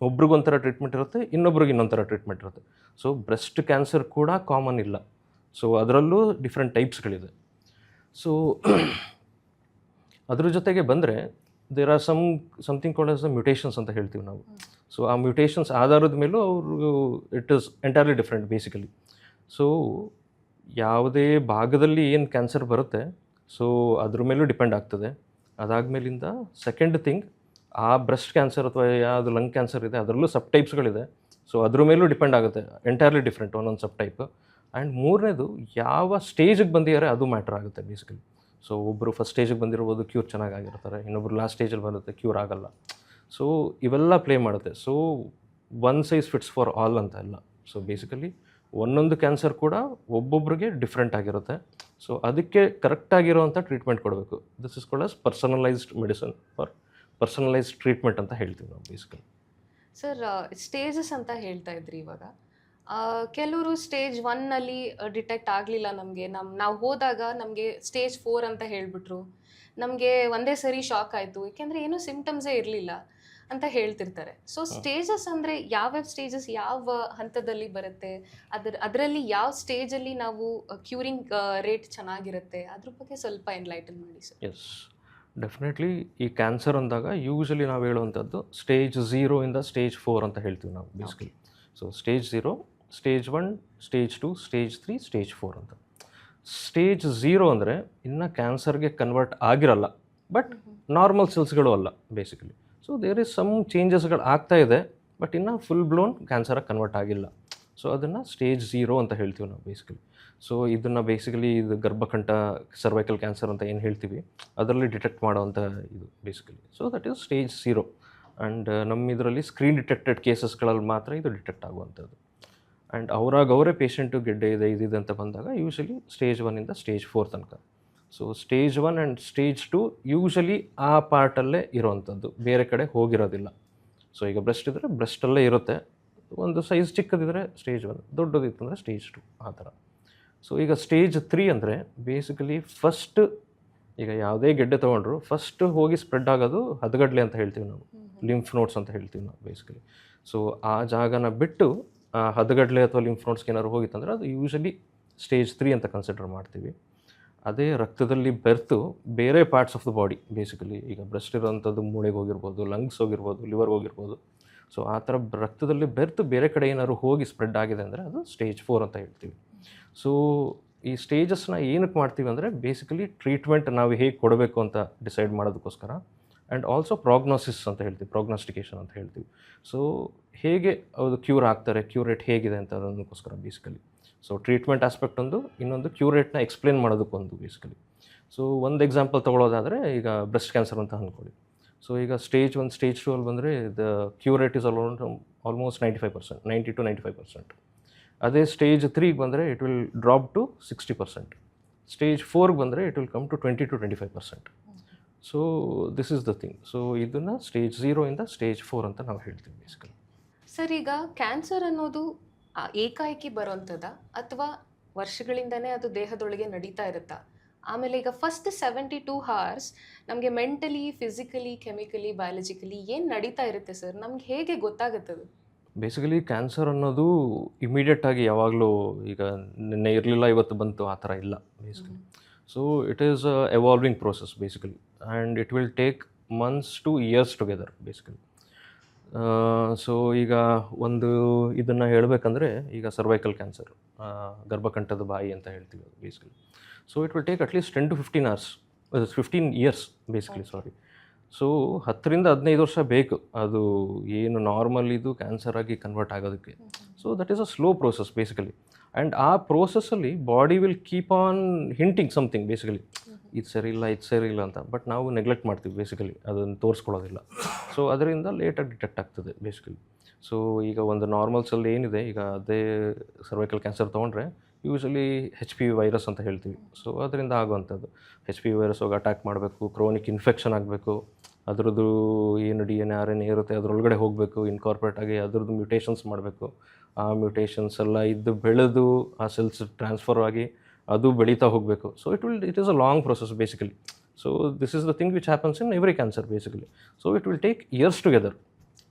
ಒಬ್ರಿಗೊಂಥರ ಟ್ರೀಟ್ಮೆಂಟ್ ಇರುತ್ತೆ, ಇನ್ನೊಬ್ರಿಗೆ ಇನ್ನೊಂಥರ ಟ್ರೀಟ್ಮೆಂಟ್ ಇರುತ್ತೆ. ಸೊ ಬ್ರೆಸ್ಟ್ ಕ್ಯಾನ್ಸರ್ ಕೂಡ ಕಾಮನ್ ಇಲ್ಲ. ಸೊ ಅದರಲ್ಲೂ ಡಿಫ್ರೆಂಟ್ ಟೈಪ್ಸ್ಗಳಿದೆ. ಸೊ ಅದ್ರ ಜೊತೆಗೆ ಬಂದರೆ there are something called as the mutations ಅಂತ ಹೇಳ್ತೀವಿ ನಾವು. ಸೊ ಆ ಮ್ಯೂಟೇಷನ್ಸ್ ಆಧಾರದ ಮೇಲೂ ಅವರು it is entirely different basically. So ಯಾವುದೇ ಭಾಗದಲ್ಲಿ ಏನು ಕ್ಯಾನ್ಸರ್ ಬರುತ್ತೆ, ಸೊ ಅದ್ರ ಮೇಲೂ ಡಿಪೆಂಡ್ ಆಗ್ತದೆ. ಅದಾದಮೇಲಿಂದ ಸೆಕೆಂಡ್ ಥಿಂಗ್, ಆ ಬ್ರೆಸ್ಟ್ ಕ್ಯಾನ್ಸರ್ ಅಥವಾ ಯಾವುದು ಲಂಗ್ ಕ್ಯಾನ್ಸರ್ ಇದೆ ಅದರಲ್ಲೂ ಸಬ್ ಟೈಪ್ಸ್ಗಳಿದೆ. ಸೊ ಅದ್ರ ಮೇಲೂ ಡಿಪೆಂಡ್ ಆಗುತ್ತೆ, ಎಂಟೈರ್ಲಿ ಡಿಫ್ರೆಂಟ್ ಒಂದೊಂದು ಸಬ್ ಟೈಪ್. ಆ್ಯಂಡ್ ಮೂರನೇದು, ಯಾವ ಸ್ಟೇಜಿಗೆ ಬಂದಿದ್ದಾರೆ ಅದು ಮ್ಯಾಟ್ರ್ ಆಗುತ್ತೆ ಬೇಸಿಕಲಿ. ಸೊ ಒಬ್ಬರು ಫಸ್ಟ್ ಸ್ಟೇಜಿಗೆ ಬಂದಿರ್ಬೋದು, ಕ್ಯೂರ್ ಚೆನ್ನಾಗಿರ್ತಾರೆ. ಇನ್ನೊಬ್ರು ಲಾಸ್ಟ್ ಸ್ಟೇಜಲ್ಲಿ ಬರುತ್ತೆ, ಕ್ಯೂರ್ ಆಗಲ್ಲ. ಸೊ ಇವೆಲ್ಲ ಪ್ಲೇ ಮಾಡುತ್ತೆ. So one size fits for all ಅಂತ ಇಲ್ಲ. ಸೊ ಬೇಸಿಕಲಿ ಒಂದೊಂದು ಕ್ಯಾನ್ಸರ್ ಕೂಡ ಒಬ್ಬೊಬ್ರಿಗೆ ಡಿಫ್ರೆಂಟ್ ಆಗಿರುತ್ತೆ. ಸೊ ಅದಕ್ಕೆ ಕರೆಕ್ಟಾಗಿರೋವಂಥ ಟ್ರೀಟ್ಮೆಂಟ್ ಕೊಡಬೇಕು. This is called as personalised medicine R personalised treatment ಅಂತ ಹೇಳ್ತೀವಿ ನಾವು ಬೇಸಿಕಲಿ. ಸರ್, ಸ್ಟೇಜಸ್ ಅಂತ ಹೇಳ್ತಾ ಇದ್ರಿ ಇವಾಗ. ಕೆಲವರು ಸ್ಟೇಜ್ 1 ಡಿಟೆಕ್ಟ್ ಆಗಲಿಲ್ಲ ನಮಗೆ. ನಾವು ಹೋದಾಗ ನಮಗೆ ಸ್ಟೇಜ್ 4 ಅಂತ ಹೇಳಿಬಿಟ್ರು. ನಮಗೆ ಒಂದೇ ಸರಿ ಶಾಕ್ ಆಯಿತು, ಏಕೆಂದರೆ ಏನೂ ಸಿಮ್ಟಮ್ಸೇ ಇರಲಿಲ್ಲ ಅಂತ ಹೇಳ್ತಿರ್ತಾರೆ. ಸೊ ಸ್ಟೇಜಸ್ ಅಂದರೆ ಯಾವ್ಯಾವ ಸ್ಟೇಜಸ್ ಯಾವ ಹಂತದಲ್ಲಿ ಬರುತ್ತೆ, ಅದರಲ್ಲಿ ಯಾವ ಸ್ಟೇಜಲ್ಲಿ ನಾವು ಕ್ಯೂರಿಂಗ್ ರೇಟ್ ಚೆನ್ನಾಗಿರುತ್ತೆ, ಅದ್ರ ಬಗ್ಗೆ ಸ್ವಲ್ಪ ಎನ್ಲೈಟನ್ ಮಾಡಿ ಸರ್. Yes, definitely. ಈ ಕ್ಯಾನ್ಸರ್ ಅಂದಾಗ ಯೂಶಲಿ ನಾವು ಹೇಳುವಂಥದ್ದು ಸ್ಟೇಜ್ 0 ಇಂದ ಸ್ಟೇಜ್ 4 ಅಂತ ಹೇಳ್ತೀವಿ ನಾವು basically. So stage 0, stage 1, stage 2, stage 3, stage 4 ಅಂತ. ಸ್ಟೇಜ್ 0 ಅಂದರೆ ಇನ್ನು ಕ್ಯಾನ್ಸರ್ಗೆ ಕನ್ವರ್ಟ್ ಆಗಿರಲ್ಲ, ಬಟ್ ನಾರ್ಮಲ್ ಸೆಲ್ಸ್ಗಳು ಅಲ್ಲ basically. So there is some ಚೇಂಜಸ್ಗಳು ಆಗ್ತಾ ಇದೆ, ಬಟ್ ಇನ್ನು ಫುಲ್ ಬ್ಲೋನ್ ಕ್ಯಾನ್ಸರಾಗಿ ಕನ್ವರ್ಟ್ ಆಗಿಲ್ಲ. ಸೊ ಅದನ್ನು ಸ್ಟೇಜ್ 0 ಅಂತ ಹೇಳ್ತೀವಿ ನಾವು ಬೇಸಿಕಲಿ. ಸೊ ಇದನ್ನು ಬೇಸಿಕಲಿ ಇದು ಗರ್ಭಕಂಠ ಸರ್ವೈಕಲ್ ಕ್ಯಾನ್ಸರ್ ಅಂತ ಏನು ಹೇಳ್ತೀವಿ ಅದರಲ್ಲಿ ಡಿಟೆಕ್ಟ್ ಮಾಡೋವಂಥ ಇದು basically. So that is stage 0. And ನಮ್ಮ ಇದರಲ್ಲಿ ಸ್ಕ್ರೀನ್ ಡಿಟೆಕ್ಟೆಡ್ ಕೇಸಸ್ಗಳಲ್ಲಿ ಮಾತ್ರ ಇದು ಡಿಟೆಕ್ಟ್ ಆಗುವಂಥದ್ದು. ಆ್ಯಂಡ್ ಅವರೇ ಪೇಷಂಟು ಗೆಡ್ಡೆ ಇದೆ ಅಂತ ಬಂದಾಗ ಯೂಶಲಿ ಸ್ಟೇಜ್ 1 ಇಂದ ಸ್ಟೇಜ್ 4 ತನಕ. So stage 1 and stage 2 usually ಆ ಪಾರ್ಟಲ್ಲೇ ಇರೋವಂಥದ್ದು, ಬೇರೆ ಕಡೆ ಹೋಗಿರೋದಿಲ್ಲ. ಸೊ ಈಗ ಬ್ರೆಸ್ಟ್ ಇದ್ದರೆ ಬ್ರೆಸ್ಟಲ್ಲೇ ಇರುತ್ತೆ. ಒಂದು ಸೈಜ್ ಚಿಕ್ಕದಿದ್ದರೆ ಸ್ಟೇಜ್ 1, ದೊಡ್ಡದಿತ್ತಂದರೆ ಸ್ಟೇಜ್ 2, ಆ ಥರ. ಸೊ ಈಗ ಸ್ಟೇಜ್ 3 ಅಂದರೆ ಬೇಸಿಕಲಿ ಫಸ್ಟ್, ಈಗ ಯಾವುದೇ ಗೆಡ್ಡೆ ತೊಗೊಂಡ್ರು ಫಸ್ಟ್ ಹೋಗಿ ಸ್ಪ್ರೆಡ್ ಆಗೋದು ಹದಗಡ್ಲೆ ಅಂತ ಹೇಳ್ತೀವಿ ನಾವು, ಲಿಂಫ್ ನೋಟ್ಸ್ ಅಂತ ಹೇಳ್ತೀವಿ ನಾವು ಬೇಸಿಕಲಿ. ಸೊ ಆ ಜಾಗನ ಬಿಟ್ಟು ಹದಗಡ್ಲೆ ಅಥವಾ ಲಿಂಫ್ ನೋಟ್ಸ್ಗೆ ಏನಾದ್ರು ಹೋಗಿತ್ತಂದರೆ ಅದು ಯೂಶಲಿ ಸ್ಟೇಜ್ 3 ಅಂತ ಕನ್ಸಿಡರ್ ಮಾಡ್ತೀವಿ. ಅದೇ ರಕ್ತದಲ್ಲಿ ಬೆರೆತು ಬೇರೆ parts of the body, basically ಈಗ ಬ್ರೆಸ್ಟ್ ಇರೋವಂಥದ್ದು ಮೂಳೆಗೆ ಹೋಗಿರ್ಬೋದು, ಲಂಗ್ಸ್ ಹೋಗಿರ್ಬೋದು, ಲಿವರ್ ಹೋಗಿರ್ಬೋದು. ಸೊ ಆ ಥರ ರಕ್ತದಲ್ಲಿ ಬೆರೆತು ಬೇರೆ ಕಡೆ ಏನಾದ್ರು ಹೋಗಿ ಸ್ಪ್ರೆಡ್ ಆಗಿದೆ ಅಂದರೆ ಅದು ಸ್ಟೇಜ್ 4 ಅಂತ ಹೇಳ್ತೀವಿ. ಸೊ ಈ ಸ್ಟೇಜಸ್ನ ಏನಕ್ಕೆ ಮಾಡ್ತೀವಿ ಅಂದರೆ ಬೇಸಿಕಲಿ ಟ್ರೀಟ್ಮೆಂಟ್ ನಾವು ಹೇಗೆ ಕೊಡಬೇಕು ಅಂತ ಡಿಸೈಡ್ ಮಾಡೋದಕ್ಕೋಸ್ಕರ. ಆ್ಯಂಡ್ ಆಲ್ಸೋ ಪ್ರಾಗ್ನೋಸಿಸ್ ಅಂತ ಹೇಳ್ತೀವಿ, ಪ್ರಾಗ್ನಾಸ್ಟಿಕೇಷನ್ ಅಂತ ಹೇಳ್ತೀವಿ. ಸೊ ಹೇಗೆ ಅದು ಕ್ಯೂರ್ ಆಗ್ತಾರೆ, ಕ್ಯೂರ್ ರೇಟ್ ಹೇಗಿದೆ ಅಂತ ಅದಕ್ಕೋಸ್ಕರ ಬೇಸಿಕಲಿ. ಸೊ ಟ್ರೀಟ್ಮೆಂಟ್ ಆಸ್ಪೆಕ್ಟ್ ಒಂದು, ಇನ್ನೊಂದು ಕ್ಯೂರ್ ರೇಟ್ನ ಎಕ್ಸ್ಪ್ಲೇನ್ ಮಾಡೋದಕ್ಕೊಂದು ಬೇಸಿಕಲಿ. ಸೊ ಒಂದು ಎಕ್ಸಾಂಪಲ್ ತೊಗೊಳೋದಾದರೆ ಈಗ ಬ್ರೆಸ್ಟ್ ಕ್ಯಾನ್ಸರ್ ಅಂತ ಅಂದ್ಕೊಳ್ಳಿ. ಸೊ ಈಗ ಸ್ಟೇಜ್ 1, ಸ್ಟೇಜ್ 2 ಅಲ್ಲಿ ಬಂದರೆ the cure rate is almost 95%, 90 to 95%. ಅದೇ ಸ್ಟೇಜ್ 3ಗೆ ಬಂದರೆ it will drop to 60%. Stage 4ಗೆ ಬಂದರೆ it will come to 20 to 25%. So this is the thing. So ಇದನ್ನು ಸ್ಟೇಜ್ 0 ಇಂದ ಸ್ಟೇಜ್ 4 ಅಂತ ನಾವು ಹೇಳ್ತೀವಿ ಬೇಸಿಕಲಿ. ಸರ್, ಈಗ ಕ್ಯಾನ್ಸರ್ ಅನ್ನೋದು ಏಕಾಏಕಿ ಬರೋಂಥದ್ದ ಅಥವಾ ವರ್ಷಗಳಿಂದನೇ ಅದು ದೇಹದೊಳಗೆ ನಡೀತಾ ಇರುತ್ತಾ? ಆಮೇಲೆ ಈಗ ಫಸ್ಟ್ 72 hours ನಮಗೆ ಮೆಂಟಲಿ, ಫಿಸಿಕಲಿ, ಕೆಮಿಕಲಿ, ಬಯಾಲಜಿಕಲಿ ಏನು ನಡೀತಾ ಇರುತ್ತೆ ಸರ್? ನಮ್ಗೆ ಹೇಗೆ ಗೊತ್ತಾಗುತ್ತದು? ಬೇಸಿಕಲಿ ಕ್ಯಾನ್ಸರ್ ಅನ್ನೋದು ಇಮಿಡಿಯೇಟಾಗಿ ಯಾವಾಗಲೂ ಈಗ ನಿನ್ನೆ ಇರಲಿಲ್ಲ ಇವತ್ತು ಬಂತು ಆ ಥರ ಇಲ್ಲ basically. So it is a evolving process basically, and it will take months two years together basically. So ಈಗ ಒಂದು ಇದನ್ನು ಹೇಳಬೇಕಂದ್ರೆ, ಈಗ ಸರ್ವೈಕಲ್ ಕ್ಯಾನ್ಸರ್, ಗರ್ಭಕಂಠದ ಬಾಯಿ ಅಂತ ಹೇಳ್ತೀವಿ ಅದು basically. So it will take at least 10 to 15 hours, 15 years basically, sorry. So 10 ರಿಂದ 15 ವರ್ಷ ಬೇಕು ಅದು ಏನು ನಾರ್ಮಲ್ ಇದು ಕ್ಯಾನ್ಸರ್ ಆಗಿ ಕನ್ವರ್ಟ್ ಆಗೋದಕ್ಕೆ. So that is a slow process basically, and ಆ ಪ್ರೋಸೆಸ್ಸಲ್ಲಿ body will keep on hinting something basically, ಇದು ಸರಿ ಇಲ್ಲ, ಇದು ಸರಿ ಇಲ್ಲ ಅಂತ. ಬಟ್ ನಾವು ನೆಗ್ಲೆಕ್ಟ್ ಮಾಡ್ತೀವಿ ಬೇಸಿಕಲಿ, ಅದನ್ನು ತೋರಿಸ್ಕೊಳ್ಳೋದಿಲ್ಲ. ಸೊ ಅದರಿಂದ ಲೇಟಾಗಿ ಡಿಟೆಕ್ಟ್ ಆಗ್ತದೆ ಬೇಸಿಕಲಿ. ಸೊ ಈಗ ಒಂದು ನಾರ್ಮಲ್ಸಲ್ಲಿ ಏನಿದೆ, ಈಗ ಅದೇ ಸರ್ವೈಕಲ್ ಕ್ಯಾನ್ಸರ್ ತೊಗೊಂಡ್ರೆ ಯೂಶಲಿ HPV ವೈರಸ್ ಅಂತ ಹೇಳ್ತೀವಿ. ಸೊ ಅದರಿಂದ ಆಗುವಂಥದ್ದು HPV ವೈರಸ್ ಹೋಗಿ ಅಟ್ಯಾಕ್ ಮಾಡಬೇಕು, ಕ್ರೋನಿಕ್ ಇನ್ಫೆಕ್ಷನ್ ಆಗಬೇಕು, ಅದರದ್ದು ಏನು DNA RNA ಇರುತ್ತೆ ಅದರೊಳಗಡೆ ಹೋಗಬೇಕು, ಇನ್ಕಾರ್ಪೊರೇಟ್ ಆಗಿ ಅದರದ್ದು ಮ್ಯೂಟೇಷನ್ಸ್ ಮಾಡಬೇಕು. ಆ ಮ್ಯೂಟೇಷನ್ಸ್ ಎಲ್ಲ ಇದ್ದು ಬೆಳೆದು ಆ ಸೆಲ್ಸ್ ಟ್ರಾನ್ಸ್ಫರ್ ಆಗಿ ಅದು ಬೆಳೀತಾ ಹೋಗಬೇಕು. So it is a long process basically. So this is the thing which happens in every cancer basically. So it will take years together.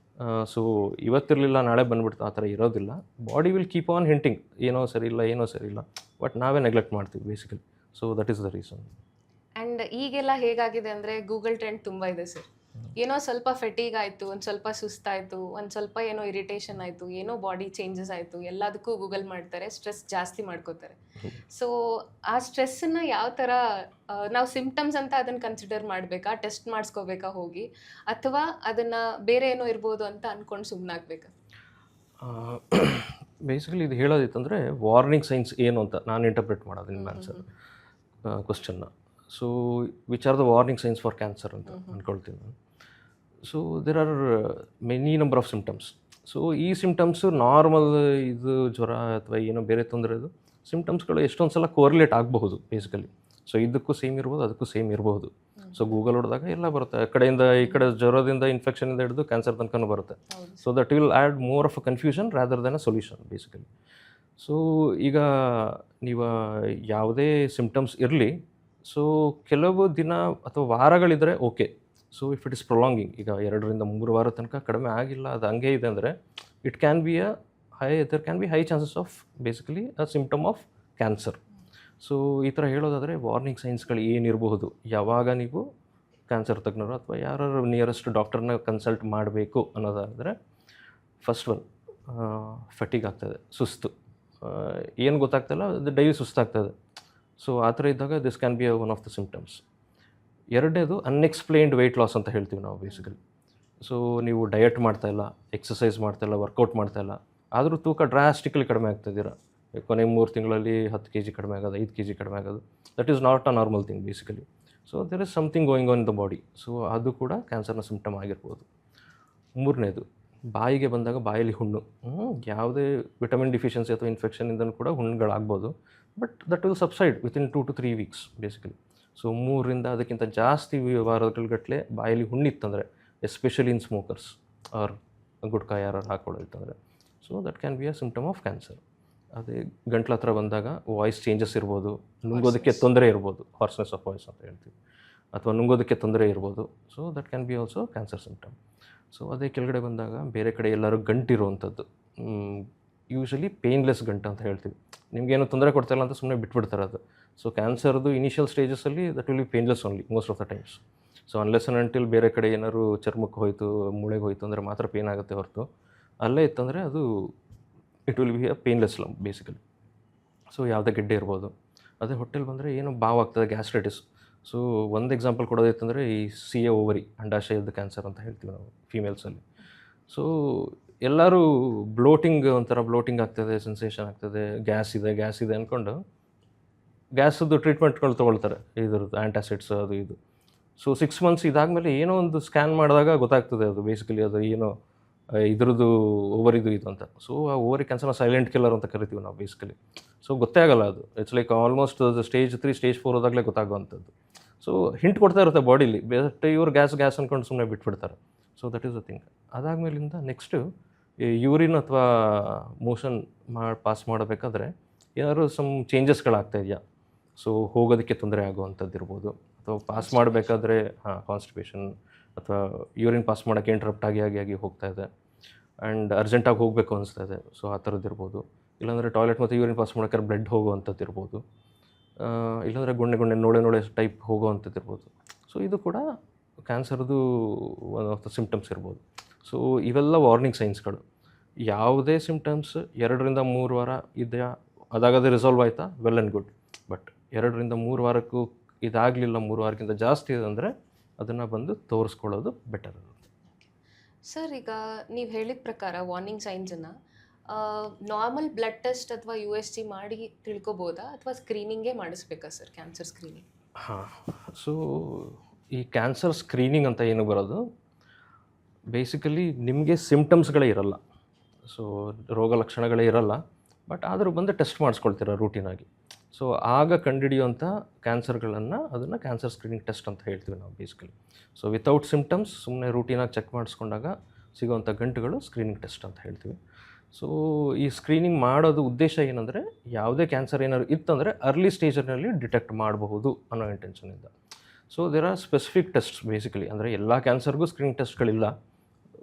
So ಇವತ್ತಿರಲಿಲ್ಲ ನಾಳೆ ಬಂದುಬಿಡ್ತು ಆ ಥರ ಇರೋದಿಲ್ಲ. Body will keep on hinting, ಏನೋ ಸರಿ ಇಲ್ಲ, ಏನೋ ಸರಿ ಇಲ್ಲ, ಬಟ್ ನಾವೇ ನೆಗ್ಲೆಕ್ಟ್ ಮಾಡ್ತೀವಿ basically. So that is the reason. And ಈಗೆಲ್ಲ ಹೇಗಾಗಿದೆ ಅಂದರೆ ಗೂಗಲ್ ಟ್ರೆಂಡ್ ತುಂಬ ಇದೆ ಸರ್. ಏನೋ ಸ್ವಲ್ಪ ಫೆಟೀಗ್ ಆಯಿತು, ಒಂದು ಸ್ವಲ್ಪ ಸುಸ್ತಾಯಿತು, ಒಂದು ಸ್ವಲ್ಪ ಏನೋ ಇರಿಟೇಷನ್ ಆಯಿತು, ಏನೋ ಬಾಡಿ ಚೇಂಜಸ್ ಆಯಿತು, ಎಲ್ಲದಕ್ಕೂ ಗೂಗಲ್ ಮಾಡ್ತಾರೆ, ಸ್ಟ್ರೆಸ್ ಜಾಸ್ತಿ ಮಾಡ್ಕೋತಾರೆ. ಸೊ ಆ ಸ್ಟ್ರೆಸ್ಸನ್ನು ಯಾವ ಥರ ನಾವು ಸಿಂಪ್ಟಮ್ಸ್ ಅಂತ ಅದನ್ನು ಕನ್ಸಿಡರ್ ಮಾಡಬೇಕಾ, ಟೆಸ್ಟ್ ಮಾಡಿಸ್ಕೋಬೇಕಾ ಹೋಗಿ, ಅಥವಾ ಅದನ್ನು ಬೇರೆ ಏನೋ ಇರ್ಬೋದು ಅಂತ ಅಂದ್ಕೊಂಡು ಸುಮ್ಮನಾಗಬೇಕಾ? ಬೇಸಿಕಲಿ ಇದು ಹೇಳೋದಿತ್ತಂದರೆ ವಾರ್ನಿಂಗ್ ಸೈನ್ಸ್ ಏನು ಅಂತ ನಾನು ಇಂಟರ್ಪ್ರಿಟ್ ಮಾಡೋದು ನಿಮ್ಮ ಆನ್ಸರ್ ಕ್ವಶನ್ನ. So which are the warning signs for cancer ಅಂತ ಅಂದ್ಕೊಳ್ತೀನಿ ನಾನು. So there are many number of symptoms. So ಈ ಸಿಮ್ಟಮ್ಸು ನಾರ್ಮಲ್ ಇದು ಜ್ವರ ಅಥವಾ ಏನೋ ಬೇರೆ ತೊಂದರೆದು ಸಿಮ್ಟಮ್ಸ್ಗಳು ಎಷ್ಟೊಂದು ಸಲ ಕೋರಿಲೇಟ್ ಆಗಬಹುದು ಬೇಸಿಕಲಿ. ಸೊ ಇದಕ್ಕೂ ಸೇಮ್ ಇರ್ಬೋದು, ಅದಕ್ಕೂ ಸೇಮ್ ಇರಬಹುದು. ಸೊ ಗೂಗಲ್ ಹೊಡೆದಾಗ ಎಲ್ಲ ಬರುತ್ತೆ, ಆ ಕಡೆಯಿಂದ ಈ ಕಡೆ ಜ್ವರದಿಂದ ಇನ್ಫೆಕ್ಷನಿಂದ ಹಿಡಿದು ಕ್ಯಾನ್ಸರ್ ತನಕನೂ ಬರುತ್ತೆ. So that will add more of a confusion rather than a solution basically. So ಈಗ ನೀವು ಯಾವುದೇ ಸಿಮ್ಟಮ್ಸ್ ಇರಲಿ, ಸೊ ಕೆಲವು ದಿನ ಅಥವಾ ವಾರಗಳಿದ್ದರೆ okay. So if it is prolonging, ಈಗ 2 ರಿಂದ 3 ವಾರ ತನಕ ಕಡಿಮೆ ಆಗಿಲ್ಲ, ಅದು ಹಂಗೆ ಇದೆ ಅಂದರೆ it can B there can be high chances of basically a symptom of cancer. So ಈ ಥರ ಹೇಳೋದಾದರೆ ವಾರ್ನಿಂಗ್ ಸೈನ್ಸ್ಗಳು ಏನಿರಬಹುದು, ಯಾವಾಗ ನೀವು ಕ್ಯಾನ್ಸರ್ ತಜ್ಞರು ಅಥವಾ ಯಾರು ನಿಯರೆಸ್ಟ್ ಡಾಕ್ಟರ್ನ ಕನ್ಸಲ್ಟ್ ಮಾಡಬೇಕು ಅನ್ನೋದಾದರೆ, ಫಸ್ಟ್ ಒನ್ ಫಟಿಗ್ ಆಗ್ತದೆ, ಸುಸ್ತು. ಏನು ಗೊತ್ತಾಗ್ತಾಯಿಲ್ಲ, ಅದು ಡೈಲಿ ಸುಸ್ತಾಗ್ತದೆ. ಸೊ ಆ ಥರ ಇದ್ದಾಗ this can be one of the symptoms. ಎರಡನೇದು ಅನ್ಎಕ್ಸ್ಪ್ಲೇನ್ಡ್ ವೆಯ್ಟ್ ಲಾಸ್ ಅಂತ ಹೇಳ್ತೀವಿ ನಾವು ಬೇಸಿಕಲಿ. ಸೊ ನೀವು ಡಯಟ್ ಮಾಡ್ತಾಯಿಲ್ಲ, ಎಕ್ಸಸೈಸ್ ಮಾಡ್ತಾಯಿಲ್ಲ, ವರ್ಕೌಟ್ ಮಾಡ್ತಾಯಿಲ್ಲ, ಆದರೂ ತೂಕ ಡ್ರಾಸ್ಟಿಕಲಿ ಕಡಿಮೆ ಆಗ್ತಾಯಿದ್ದೀರಾ. ಕೊನೆ 3 ತಿಂಗಳಲ್ಲಿ 10 kg ಕಡಿಮೆ ಆಗೋದು, 5 kg ಕಡಿಮೆ ಆಗೋದು, that is not a normal thing basically. So there is something going on in the body. So ಅದು ಕೂಡ ಕ್ಯಾನ್ಸರ್ನ ಸಿಮ್ಟಮ್ ಆಗಿರ್ಬೋದು. ಮೂರನೇದು ಬಾಯಿಗೆ ಬಂದಾಗ ಬಾಯಲ್ಲಿ ಹುಣ್ಣು. ಯಾವುದೇ ವಿಟಮಿನ್ ಡಿಫಿಷಿಯನ್ಸಿ ಅಥವಾ ಇನ್ಫೆಕ್ಷನಿಂದನೂ ಕೂಡ ಹುಣ್ಣುಗಳಾಗ್ಬೋದು, but that will subside within 2 to 3 weeks basically. So 3 ರಿಂದ ಅದಕ್ಕಿಂತ ಜಾಸ್ತಿ ವಾರಗಟ್ಟಲೆ ಬಾಯಲ್ಲಿ ಹುಣ್ಣಿತ್ತಂದರೆ, especially in smokers or gutka ಯಾರು ಹಾಕೊಳ್ಳೋದಿತ್ತಂದರೆ, so that can be a symptom of cancer. ಅದೇ ಗಂಟ್ಲ ಹತ್ರ ಬಂದಾಗ ವಾಯ್ಸ್ ಚೇಂಜಸ್ ಇರ್ಬೋದು, ನುಂಗೋದಕ್ಕೆ ತೊಂದರೆ ಇರ್ಬೋದು, ಹಾರ್ಸ್ನೆಸ್ ಆಫ್ ವಾಯ್ಸ್ ಅಂತ ಹೇಳ್ತೀವಿ, ಅಥವಾ ನುಂಗೋದಕ್ಕೆ ತೊಂದರೆ ಇರ್ಬೋದು. So that can be also cancer symptom. So ಅದೇ ಕೆಳಗಡೆ ಬಂದಾಗ ಬೇರೆ ಕಡೆ ಎಲ್ಲರೂ ಗಂಟಿರುವಂಥದ್ದು, ಯೂಶಲಿ ಪೇನ್ಲೆಸ್ ಗಂಟು ಅಂತ ಹೇಳ್ತೀವಿ. ನಿಮಗೇನು ತೊಂದರೆ ಕೊಡ್ತಾಯಿಲ್ಲ ಅಂತ ಸುಮ್ಮನೆ ಬಿಟ್ಬಿಡ್ತಾರೆ ಅದು. ಸೊ ಕ್ಯಾನ್ಸರ್ದು ಇನಿಷಿಯಲ್ ಸ್ಟೇಜಸಲ್ಲಿ that will be painless only most of the times. So unless and until ಬೇರೆ ಕಡೆ ಏನಾದ್ರು ಚರ್ಮಕ್ಕೆ ಹೋಯಿತು, ಮೂಳೆಗೆ ಹೋಯಿತು ಅಂದರೆ ಮಾತ್ರ ಪೇನ್ ಆಗುತ್ತೆ ಹೊರತು, ಅಲ್ಲೇ ಇತ್ತಂದರೆ ಅದು it will be a painless lump basically. So ಯಾವುದೇ ಗೆಡ್ಡೆ ಇರ್ಬೋದು. ಅದೇ ಹೊಟ್ಟೆಲಿ ಬಂದರೆ ಏನೋ ಬಾವಾಗ್ತದೆ, ಗ್ಯಾಸ್ಟ್ರೈಟಿಸ್. ಸೊ ಒಂದು ಎಕ್ಸಾಂಪಲ್ ಕೊಡೋದೈತಂದರೆ ಈ CA ಓವರಿ, ಅಂಡಾಶಯದ ಕ್ಯಾನ್ಸರ್ ಅಂತ ಹೇಳ್ತೀವಿ ನಾವು ಫೀಮೇಲ್ಸಲ್ಲಿ. ಸೊ ಎಲ್ಲರೂ ಬ್ಲೋಟಿಂಗ್, ಒಂಥರ ಬ್ಲೋಟಿಂಗ್ ಆಗ್ತದೆ, ಸೆನ್ಸೇಷನ್ ಆಗ್ತದೆ, ಗ್ಯಾಸ್ ಇದೆ ಅಂದ್ಕೊಂಡು ಗ್ಯಾಸದ್ದು ಟ್ರೀಟ್ಮೆಂಟ್ಗಳು ತೊಗೊಳ್ತಾರೆ, ಇದ್ರದ್ದು ಆ್ಯಂಟಾಸಿಡ್ಸ್ ಅದು ಇದು. ಸೊ 6 months ಇದಾದಮೇಲೆ ಏನೋ ಒಂದು ಸ್ಕ್ಯಾನ್ ಮಾಡಿದಾಗ ಗೊತ್ತಾಗ್ತದೆ ಅದು ಬೇಸಿಕಲಿ ಅದು ಏನೋ ಇದ್ರದ್ದು ಓವರಿದು ಇದು ಅಂತ. ಸೊ ಆ ಓವರಿ ಕ್ಯಾನ್ಸರ್ನ ಸೈಲೆಂಟ್ ಕಿಲ್ಲರ್ ಅಂತ ಕರಿತೀವಿ ನಾವು ಬೇಸಿಕಲಿ. ಸೊ ಗೊತ್ತೇ ಆಗಲ್ಲ ಅದು. It's like almost stage 3 stage 4 ಹೋದಾಗಲೇ ಗೊತ್ತಾಗುವಂಥದ್ದು. ಸೊ ಹಿಂಟ್ ಕೊಡ್ತಾ ಇರುತ್ತೆ ಬಾಡಿಲಿ, ಬಟ್ ಇವ್ರು ಗ್ಯಾಸ್ ಅಂದ್ಕೊಂಡು ಸುಮ್ಮನೆ ಬಿಟ್ಬಿಡ್ತಾರೆ. So that is the thing. ಅದಾದಮೇಲಿಂದ ನೆಕ್ಸ್ಟು ಯೂರಿನ್ ಅಥವಾ ಮೋಷನ್ ಪಾಸ್ ಮಾಡಬೇಕಾದ್ರೆ ಏನಾದ್ರು ಸಮ್ ಚೇಂಜಸ್ಗಳಾಗ್ತಾಯಿದೆಯಾ. ಸೊ ಹೋಗೋದಕ್ಕೆ ತೊಂದರೆ ಆಗುವಂಥದ್ದು ಇರ್ಬೋದು, ಅಥವಾ ಪಾಸ್ ಮಾಡಬೇಕಾದ್ರೆ ಕಾನ್ಸ್ಟಿಪೇಷನ್ ಅಥವಾ ಯೂರಿನ್ ಪಾಸ್ ಮಾಡೋಕ್ಕೆ ಇಂಟ್ರಪ್ಟ್ ಆಗಿ ಹೋಗ್ತಾ ಇದೆ, ಆ್ಯಂಡ್ ಅರ್ಜೆಂಟಾಗಿ ಹೋಗಬೇಕು ಅನಿಸ್ತಾ ಇದೆ. ಸೊ ಆ ಥರದ್ದು ಇರ್ಬೋದು. ಇಲ್ಲಾಂದರೆ ಟಾಯ್ಲೆಟ್ ಮತ್ತು ಯೂರಿನ್ ಪಾಸ್ ಮಾಡೋಕ್ಕೆ ಬ್ಲಡ್ ಹೋಗುವಂಥದ್ದು ಇರ್ಬೋದು. ಇಲ್ಲಾಂದರೆ ಗೊಣ್ಣೆ ನೋಳೆ ಟೈಪ್ ಹೋಗೋವಂಥದ್ದು ಇರ್ಬೋದು. ಸೊ ಇದು ಕೂಡ ಕ್ಯಾನ್ಸರ್ದು ಒನ್ ಆಫ್ ದ ಸಿಮ್ಟಮ್ಸ್ ಇರ್ಬೋದು. ಸೊ ಇವೆಲ್ಲ ವಾರ್ನಿಂಗ್ ಸೈನ್ಸ್ಗಳು. ಯಾವುದೇ ಸಿಮ್ಟಮ್ಸ್ 2-3 ವಾರ ಇದೆಯಾ, ಅದಾಗದೇ ರಿಸಾಲ್ವ್ ಆಯಿತಾ, ವೆಲ್ ಆ್ಯಂಡ್ ಗುಡ್. ಬಟ್ 2-3 ವಾರಕ್ಕೂ ಇದಾಗಲಿಲ್ಲ, 3 ವಾರಕ್ಕಿಂತ ಜಾಸ್ತಿ ಇದೆ ಅಂದರೆ ಅದನ್ನು ಬಂದು ತೋರಿಸ್ಕೊಳ್ಳೋದು ಬೆಟರ್. ಸರ್, ಈಗ ನೀವು ಹೇಳಿದ ಪ್ರಕಾರ ವಾರ್ನಿಂಗ್ ಸೈನ್ಸನ್ನು ನಾರ್ಮಲ್ ಬ್ಲಡ್ ಟೆಸ್ಟ್ ಅಥವಾ USG ಮಾಡಿ ತಿಳ್ಕೊಬೋದಾ, ಅಥವಾ ಸ್ಕ್ರೀನಿಂಗೇ ಮಾಡಿಸ್ಬೇಕಾ ಸರ್, ಕ್ಯಾನ್ಸರ್ ಸ್ಕ್ರೀನಿಂಗ್? ಹಾಂ, ಸೊ ಈ ಕ್ಯಾನ್ಸರ್ ಸ್ಕ್ರೀನಿಂಗ್ ಅಂತ ಏನು ಬರೋದು, ಬೇಸಿಕಲಿ ನಿಮಗೆ ಸಿಮ್ಟಮ್ಸ್ಗಳೇ ಇರಲ್ಲ, ಸೊ ರೋಗ ಲಕ್ಷಣಗಳೇ ಇರಲ್ಲ, ಬಟ್ ಆದರೂ ಬಂದು ಟೆಸ್ಟ್ ಮಾಡಿಸ್ಕೊಳ್ತೀರ ರೂಟೀನಾಗಿ. ಸೊ ಆಗ ಕಂಡುಹಿಡಿಯುವಂಥ ಕ್ಯಾನ್ಸರ್ಗಳನ್ನು ಅದನ್ನು ಕ್ಯಾನ್ಸರ್ ಸ್ಕ್ರೀನಿಂಗ್ ಟೆಸ್ಟ್ ಅಂತ ಹೇಳ್ತೀವಿ ನಾವು ಬೇಸಿಕಲಿ. ಸೊ ವಿತೌಟ್ ಸಿಮ್ಟಮ್ಸ್ ಸುಮ್ಮನೆ ರೂಟೀನಾಗಿ ಚೆಕ್ ಮಾಡಿಸ್ಕೊಂಡಾಗ ಸಿಗೋವಂಥ ಗಂಟುಗಳು ಸ್ಕ್ರೀನಿಂಗ್ ಟೆಸ್ಟ್ ಅಂತ ಹೇಳ್ತೀವಿ. ಸೊ ಈ ಸ್ಕ್ರೀನಿಂಗ್ ಮಾಡೋದು ಉದ್ದೇಶ ಏನಂದರೆ, ಯಾವುದೇ ಕ್ಯಾನ್ಸರ್ ಏನಾದ್ರು ಇತ್ತಂದರೆ ಅರ್ಲಿ ಸ್ಟೇಜಲ್ಲಿ ಡಿಟೆಕ್ಟ್ ಮಾಡಬಹುದು ಅನ್ನೋ ಇಂಟೆನ್ಷನಿಂದ. So there are specific tests basically, ಅಂದರೆ ಎಲ್ಲ ಕ್ಯಾನ್ಸರ್ಗೂ ಸ್ಕ್ರೀನಿಂಗ್ ಟೆಸ್ಟ್ಗಳಿಲ್ಲ.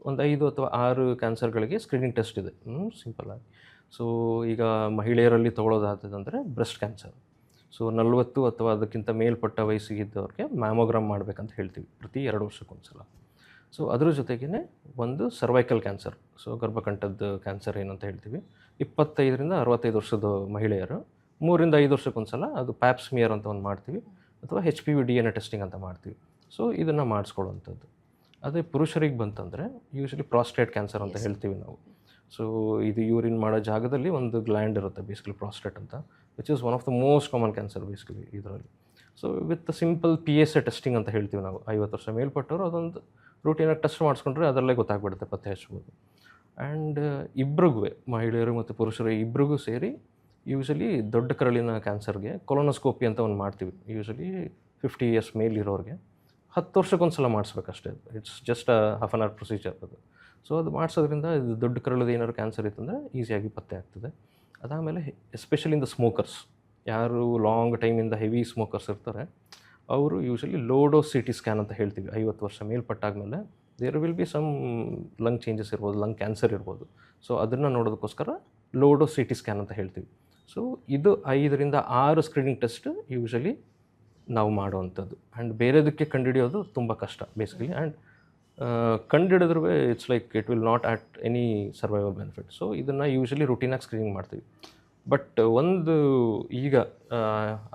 ಒಂದು 5 ಅಥವಾ 6 ಕ್ಯಾನ್ಸರ್ಗಳಿಗೆ ಸ್ಕ್ರೀನಿಂಗ್ ಟೆಸ್ಟ್ ಇದೆ, ಸಿಂಪಲ್ಲಾಗಿ. ಸೊ ಈಗ ಮಹಿಳೆಯರಲ್ಲಿ ತೊಗೊಳೋದಾದಂದರೆ ಬ್ರೆಸ್ಟ್ ಕ್ಯಾನ್ಸರ್. ಸೊ 40 ಅಥವಾ ಅದಕ್ಕಿಂತ ಮೇಲ್ಪಟ್ಟ ವಯಸ್ಸಿಗಿದ್ದವ್ರಿಗೆ ಮ್ಯಾಮೋಗ್ರಾಮ್ ಮಾಡಬೇಕಂತ ಹೇಳ್ತೀವಿ ಪ್ರತಿ 2 ವರ್ಷಕ್ಕೊಂದ್ಸಲ. ಸೊ ಅದ್ರ ಜೊತೆಗೇ ಒಂದು ಸರ್ವೈಕಲ್ ಕ್ಯಾನ್ಸರ್, ಸೊ ಗರ್ಭಕಂಠದ ಕ್ಯಾನ್ಸರ್ ಏನಂತ ಹೇಳ್ತೀವಿ. 25-65 ವರ್ಷದ ಮಹಿಳೆಯರು 3-5 ವರ್ಷಕ್ಕೊಂದ್ಸಲ ಅದು ಪ್ಯಾಪ್ಸ್ಮಿಯರ್ ಅಂತ ಒಂದು ಮಾಡ್ತೀವಿ, ಅಥವಾ HPV DNA ಟೆಸ್ಟಿಂಗ್ ಅಂತ ಮಾಡ್ತೀವಿ. ಸೊ ಇದನ್ನು ಮಾಡಿಸ್ಕೊಳ್ಳುವಂಥದ್ದು. ಅದೇ ಪುರುಷರಿಗೆ ಬಂತಂದರೆ ಯೂಶಲಿ ಪ್ರಾಸ್ಟೇಟ್ ಕ್ಯಾನ್ಸರ್ ಅಂತ ಹೇಳ್ತೀವಿ ನಾವು. ಸೊ ಇದು ಯೂರಿನ್ ಮಾಡೋ ಜಾಗದಲ್ಲಿ ಒಂದು ಗ್ಲ್ಯಾಂಡ್ ಇರುತ್ತೆ ಬೇಸಿಕಲಿ, ಪ್ರಾಸ್ಟೇಟ್ ಅಂತ, which is one of the most common cancer basically ಇದರಲ್ಲಿ. So with simple PSA testing ಅಂತ ಹೇಳ್ತೀವಿ ನಾವು. 50 ವರ್ಷ ಮೇಲ್ಪಟ್ಟವರು ಅದೊಂದು ರೂಟೀನಾಗಿ ಟೆಸ್ಟ್ ಮಾಡಿಸ್ಕೊಂಡ್ರೆ ಅದರಲ್ಲೇ ಗೊತ್ತಾಗ್ಬಿಡುತ್ತೆ, ಪತ್ತೆ ಹಚ್ಬೋದು. ಆ್ಯಂಡ್ ಇಬ್ರಿಗೂ, ಮಹಿಳೆಯರು ಮತ್ತು ಪುರುಷರು ಇಬ್ರಿಗೂ ಸೇರಿ ಯೂಶಲಿ ದೊಡ್ಡ ಕರಳಿನ ಕ್ಯಾನ್ಸರ್ಗೆ ಕೊಲೊನೋಸ್ಕೋಪಿ ಅಂತ ಒಂದು ಮಾಡ್ತೀವಿ. ಯೂಶಲಿ 50 ಇಯರ್ಸ್ ಮೇಲಿರೋರಿಗೆ 10 ವರ್ಷಕ್ಕೊಂದ್ಸಲ ಮಾಡಿಸ್ಬೇಕಷ್ಟೇ. It's just half an hour procedure ಅದು. ಸೊ ಅದು ಮಾಡಿಸೋದ್ರಿಂದ ಇದು ದೊಡ್ಡ ಕರಳದ ಏನಾದ್ರು ಕ್ಯಾನ್ಸರ್ ಇತ್ತಂದರೆ ಈಸಿಯಾಗಿ ಪತ್ತೆ ಆಗ್ತದೆ. ಅದಾದಮೇಲೆ ಎಸ್ಪೆಷಲಿ ಇನ್ ದ ಸ್ಮೋಕರ್ಸ್, ಯಾರು ಲಾಂಗ್ ಟೈಮಿಂದ ಹೆವಿ ಸ್ಮೋಕರ್ಸ್ ಇರ್ತಾರೆ, ಅವರು usually low dose CT scan ಅಂತ ಹೇಳ್ತೀವಿ. 50 ವರ್ಷ ಮೇಲ್ಪಟ್ಟಾಗಮೇಲೆ there will be some lung changes ಇರ್ಬೋದು, ಲಂಗ್ ಕ್ಯಾನ್ಸರ್ ಇರ್ಬೋದು. ಸೊ ಅದನ್ನು ನೋಡೋದಕ್ಕೋಸ್ಕರ ಲೋ ಡೋಸ್ CT ಸ್ಕ್ಯಾನ್ ಅಂತ ಹೇಳ್ತೀವಿ. ಸೊ ಇದು 5-6 ಸ್ಕ್ರೀನಿಂಗ್ ಟೆಸ್ಟ್ ಯೂಶಲಿ ನಾವು ಮಾಡುವಂಥದ್ದು. ಆ್ಯಂಡ್ ಬೇರೆದಕ್ಕೆ ಕಂಡುಹಿಡಿಯೋದು ತುಂಬ ಕಷ್ಟ ಬೇಸಿಕಲಿ. ಆ್ಯಂಡ್ ಕಂಡುಹಿಡಿದ್ರೂ it's like it will not at any survival benefit. So ಇದನ್ನು ಯೂಶಲಿ ರೂಟೀನಾಗಿ ಸ್ಕ್ರೀನಿಂಗ್ ಮಾಡ್ತೀವಿ. ಬಟ್ ಒಂದು ಈಗ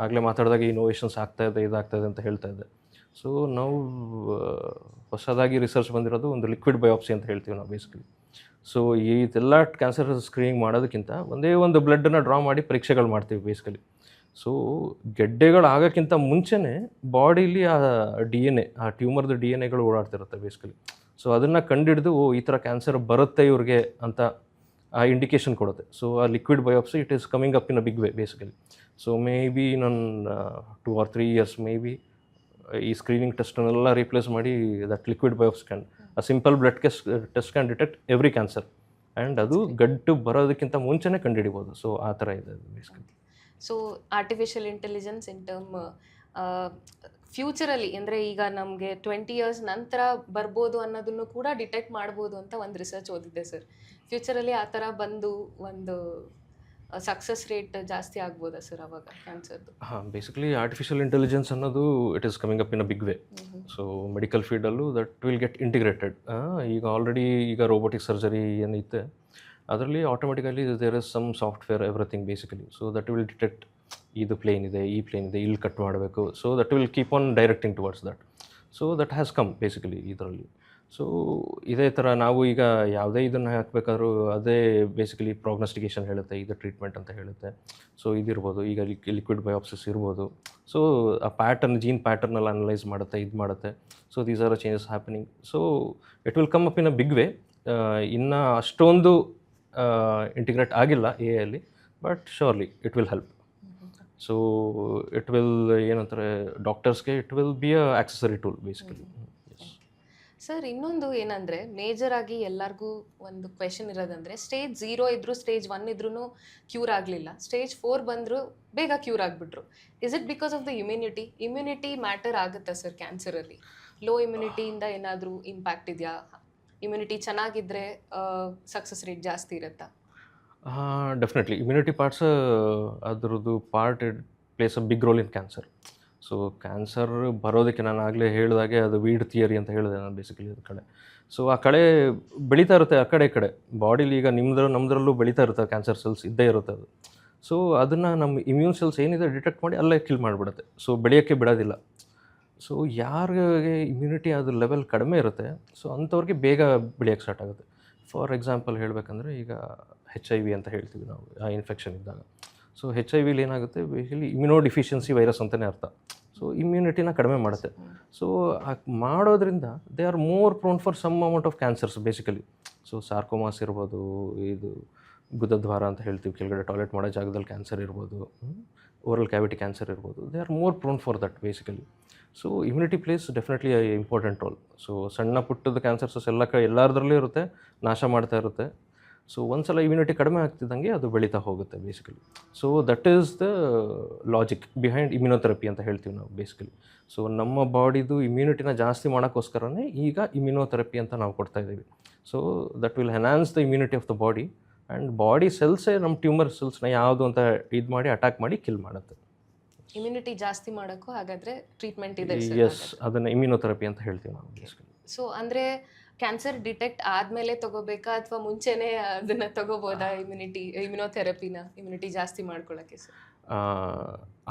ಆಗಲೇ ಮಾತಾಡಿದಾಗ ಇನೋವೇಷನ್ಸ್ ಆಗ್ತಾಯಿದೆ, ಇದಾಗ್ತಾಯಿದೆ ಅಂತ ಹೇಳ್ತಾ ಇದ್ದೆ. ಸೊ ನಾವು ಹೊಸದಾಗಿ ರಿಸರ್ಚ್ ಬಂದಿರೋದು ಒಂದು ಲಿಕ್ವಿಡ್ ಬಯಾಪ್ಸಿ ಅಂತ ಹೇಳ್ತೀವಿ ನಾವು ಬೇಸಿಕಲಿ. ಸೊ ಇದೆಲ್ಲ ಕ್ಯಾನ್ಸರ್ ಸ್ಕ್ರೀನಿಂಗ್ ಮಾಡೋದಕ್ಕಿಂತ ಒಂದೇ ಒಂದು ಬ್ಲಡ್ಡನ್ನು ಡ್ರಾ ಮಾಡಿ ಪರೀಕ್ಷೆಗಳು ಮಾಡ್ತೀವಿ ಬೇಸಿಕಲಿ. ಸೊ ಗೆಡ್ಡೆಗಳಾಗೋಕ್ಕಿಂತ ಮುಂಚೆನೇ ಬಾಡೀಲಿ ಆ DNA, ಆ ಟ್ಯೂಮರ್ದು DNAಗಳು ಓಡಾಡ್ತಿರುತ್ತೆ ಬೇಸಿಕಲಿ. ಸೊ ಅದನ್ನು ಕಂಡುಹಿಡಿದು ಈ ಥರ ಕ್ಯಾನ್ಸರ್ ಬರುತ್ತೆ ಇವ್ರಿಗೆ ಅಂತ ಆ ಇಂಡಿಕೇಶನ್ ಕೊಡುತ್ತೆ. ಸೊ ಆ liquid biopsy it is coming up in a big way basically. So may be ನನ್ನ 2 or 3 years ಮೇ ಬಿ ಈ ಸ್ಕ್ರೀನಿಂಗ್ ಟೆಸ್ಟನ್ನೆಲ್ಲ ರೀಪ್ಲೇಸ್ ಮಾಡಿ ದಟ್ ಲಿಕ್ವಿಡ್ ಬಯಾಪ್ಸಿ ಕ್ಯಾನ್, ಆ simple blood test can detect every cancer. And ಅದು ಗಡ್ಡು ಬರೋದಕ್ಕಿಂತ ಮುಂಚೆನೇ ಕಂಡುಹಿಡಿಬೋದು. ಸೊ ಆ ಥರ ಇದೆ ಅದು ಬೇಸಿಕಲಿ. ಸೊ ಆರ್ಟಿಫಿಷಿಯಲ್ ಇಂಟೆಲಿಜೆನ್ಸ್ ಇನ್ ಟರ್ಮ್ ಫ್ಯೂಚರಲ್ಲಿ, ಅಂದರೆ ಈಗ ನಮಗೆ 20 years ನಂತರ ಬರ್ಬೋದು ಅನ್ನೋದನ್ನು ಕೂಡ ಡಿಟೆಕ್ಟ್ ಮಾಡ್ಬೋದು ಅಂತ ಒಂದು ರಿಸರ್ಚ್ ಓದಿದ್ದೆ ಸರ್. ಫ್ಯೂಚರಲ್ಲಿ ಆ ಥರ ಬಂದು ಒಂದು ಸಕ್ಸಸ್ ರೇಟ್ ಜಾಸ್ತಿ ಆಗ್ಬೋದಾ ಸರ್ ಅವಾಗ ಕ್ಯಾನ್ಸರ್ದು? ಹಾಂ, ಬೇಸಿಕಲಿ ಆರ್ಟಿಫಿಷಿಯಲ್ ಇಂಟೆಲಿಜೆನ್ಸ್ ಅನ್ನೋದು it is coming up in a big way. So medical ಫೀಲ್ಡಲ್ಲೂ ದಟ್ ವಿಲ್ ಗೆಟ್ ಇಂಟಿಗ್ರೇಟೆಡ್. ಈಗ ಆಲ್ರೆಡಿ ಈಗ ರೋಬೋಟಿಕ್ ಸರ್ಜರಿ ಏನೈತೆ ಅದರಲ್ಲಿ automatically there is some software everything basically. So that will detect ಇದು plane ಇದೆ, ಈ plane ಇದೆ, ಇಲ್ಲಿ ಕಟ್ ಮಾಡಬೇಕು. So that will keep on directing towards that. So that has come basically ಇದರಲ್ಲಿ. ಸೊ ಇದೇ ಥರ ನಾವು ಈಗ ಯಾವುದೇ ಇದನ್ನು ಹಾಕಬೇಕಾದ್ರೂ ಅದೇ ಬೇಸಿಕಲಿ ಪ್ರಾಗ್ನಸ್ಟಿಕೇಷನ್ ಹೇಳುತ್ತೆ, ಇದು ಟ್ರೀಟ್ಮೆಂಟ್ ಅಂತ ಹೇಳುತ್ತೆ. ಸೊ ಇದಿರ್ಬೋದು, ಈಗ ಲಿಕ್ವಿಡ್ ಬಯಾಪ್ಸಿಸ್ ಇರ್ಬೋದು. ಸೊ ಆ ಪ್ಯಾಟರ್ನ್, ಜೀನ್ ಪ್ಯಾಟರ್ನಲ್ಲಿ ಅನಲೈಸ್ ಮಾಡುತ್ತೆ, ಇದು ಮಾಡುತ್ತೆ. So these are changes happening. So it will come up in a big way. ಇನ್ನು ಅಷ್ಟೊಂದು ಇಂಟಿಗ್ರೇಟ್ ಆಗಿಲ್ಲ AI, but surely it will help. So it will ಏನಂತಾರೆ, ಡಾಕ್ಟರ್ಸ್ಗೆ it will be a accessory tool basically. Sir, ಇನ್ನೊಂದು ಏನಂದರೆ, major ಆಗಿ ಎಲ್ಲರಿಗೂ ಒಂದು ಕ್ವೆಶನ್ ಇರೋದಂದರೆ, ಸ್ಟೇಜ್ 0 ಇದ್ದರೂ ಸ್ಟೇಜ್ 1 ಇದ್ರೂ ಕ್ಯೂರ್ ಆಗಲಿಲ್ಲ, ಸ್ಟೇಜ್ 4 ಬಂದರೂ ಬೇಗ ಕ್ಯೂರ್ ಆಗಿಬಿಟ್ರು. Is it because of the immunity matter ಆಗುತ್ತಾ ಸರ್ ಕ್ಯಾನ್ಸರಲ್ಲಿ? ಲೋ ಇಮ್ಯುನಿಟಿಯಿಂದ ಏನಾದರೂ ಇಂಪ್ಯಾಕ್ಟ್ ಇದೆಯಾ? ಇಮ್ಯುನಿಟಿ ಚೆನ್ನಾಗಿದ್ದರೆ ಸಕ್ಸಸ್ ರೇಟ್ ಜಾಸ್ತಿ ಇರುತ್ತಾ? ಡೆಫಿನೆಟ್ಲಿ ಇಮ್ಯುನಿಟಿ ಪಾರ್ಟ್ಸ್ ಅದರದ್ದು part plays a big role in cancer. So cancer ಬರೋದಕ್ಕೆ ನಾನು ಆಗಲೇ ಹೇಳಿದಾಗೆ ಅದು ವೀಡ್ ಥಿಯರಿ ಅಂತ ಹೇಳಿದೆ ನಾನು ಬೇಸಿಕಲಿ ಅದು ಕಡೆ. ಸೊ ಆ ಕಡೆ ಬೆಳೀತಾ ಇರುತ್ತೆ ಆ ಕಡೆ ಈ ಕಡೆ ಬಾಡಿಲಿ. ಈಗ ನಮ್ಮದ್ರಲ್ಲೂ ಬೆಳೀತಾ ಇರುತ್ತೆ ಕ್ಯಾನ್ಸರ್ ಸೆಲ್ಸ್ ಇದ್ದೇ ಇರುತ್ತೆ ಅದು. ಸೊ ಅದನ್ನು ನಮ್ಮ ಇಮ್ಯೂನ್ ಸೆಲ್ಸ್ ಏನಿದೆ ಡಿಟೆಕ್ಟ್ ಮಾಡಿ ಅಲ್ಲೇ ಕಿಲ್ ಮಾಡಿಬಿಡುತ್ತೆ. ಸೊ ಬೆಳೆಯೋಕ್ಕೆ ಬಿಡೋದಿಲ್ಲ. ಸೊ ಯಾರಿಗೆ ಇಮ್ಯುನಿಟಿ ಅದು ಲೆವೆಲ್ ಕಡಿಮೆ ಇರುತ್ತೆ ಸೊ ಅಂಥವ್ರಿಗೆ ಬೇಗ ಬೆಳೆಯೋಕ್ಕೆ ಸ್ಟಾರ್ಟ್ ಆಗುತ್ತೆ. ಫಾರ್ ಎಕ್ಸಾಂಪಲ್ ಹೇಳಬೇಕಂದ್ರೆ ಈಗ HIV ಅಂತ ಹೇಳ್ತೀವಿ ನಾವು ಆ ಇನ್ಫೆಕ್ಷನ್ ಇದ್ದಾಗ. ಸೊ HIV ಏನಾಗುತ್ತೆ ಬೇಸಿಕಲಿ ಇಮ್ಯುನೋ ಡಿಫಿಷಿಯನ್ಸಿ ವೈರಸ್ ಅಂತಲೇ ಅರ್ಥ. ಸೊ ಇಮ್ಯುನಿಟಿನ ಕಡಿಮೆ ಮಾಡುತ್ತೆ. ಸೊ ಮಾಡೋದ್ರಿಂದ they are more prone for some amount of cancers basically. So sarcomas ಇರ್ಬೋದು, ಇದು ಗುದದ್ವಾರ ಅಂತ ಹೇಳ್ತೀವಿ, ಕೆಳಗಡೆ ಟಾಯ್ಲೆಟ್ ಮಾಡೋ ಜಾಗದಲ್ಲಿ ಕ್ಯಾನ್ಸರ್ ಇರ್ಬೋದು, ಓರಲ್ ಕ್ಯಾವಿಟಿ ಕ್ಯಾನ್ಸರ್ ಇರ್ಬೋದು, they are more prone for that basically. So immunity place definitely important role. So ಸಣ್ಣ ಪುಟ್ಟದ ಕ್ಯಾನ್ಸರ್ಸಸ್ ಎಲ್ಲರದ್ರಲ್ಲೂ ಇರುತ್ತೆ, ನಾಶ ಮಾಡ್ತಾ ಇರುತ್ತೆ. ಸೊ ಒಂದ್ಸಲ ಇಮ್ಯುನಿಟಿ ಕಡಿಮೆ ಆಗ್ತಿದ್ದಂಗೆ ಅದು ಬೆಳೀತಾ ಹೋಗುತ್ತೆ basically. So that is the logic behind immunotherapy ಅಂತ ಹೇಳ್ತೀವಿ ನಾವು ಬೇಸಿಕಲಿ. ಸೊ ನಮ್ಮ ಬಾಡಿದು ಇಮ್ಯುನಿಟಿನ ಜಾಸ್ತಿ ಮಾಡೋಕ್ಕೋಸ್ಕರನೇ ಈಗ ಇಮ್ಯುನೋಥೆರಪಿ ಅಂತ ನಾವು ಕೊಡ್ತಾ ಇದ್ದೀವಿ. So that will enhance the immunity of the body and body ಸೆಲ್ಸೇ ನಮ್ಮ ಟ್ಯೂಮರ್ ಸೆಲ್ಸ್ನ ಯಾವುದು ಅಂತ ಇದು ಮಾಡಿ ಅಟ್ಯಾಕ್ ಮಾಡಿ ಕಿಲ್ ಮಾಡುತ್ತೆ. ಇಮ್ಯುನಿಟಿ ಜಾಸ್ತಿ ಮಾಡೋಕ್ಕೂ ಹಾಗಾದರೆ ಟ್ರೀಟ್ಮೆಂಟ್ ಇದೆ? ಎಸ್, ಅದನ್ನು ಇಮ್ಯುನೋಥೆರಪಿ ಅಂತ ಹೇಳ್ತೀವಿ ನಾವು ಬೇಸಿಕಲಿ. ಸೊ ಅಂದರೆ ಕ್ಯಾನ್ಸರ್ ಡಿಟೆಕ್ಟ್ ಆದಮೇಲೆ ತಗೋಬೇಕಾ ಅಥವಾ ಮುಂಚೆನೇ ಅದನ್ನು ತಗೋಬೋದಾ ಇಮ್ಯುನೋಥೆರಪಿನ ಇಮ್ಯುನಿಟಿ ಜಾಸ್ತಿ ಮಾಡ್ಕೊಳ್ಳೋಕ್ಕೆ? ಸರ್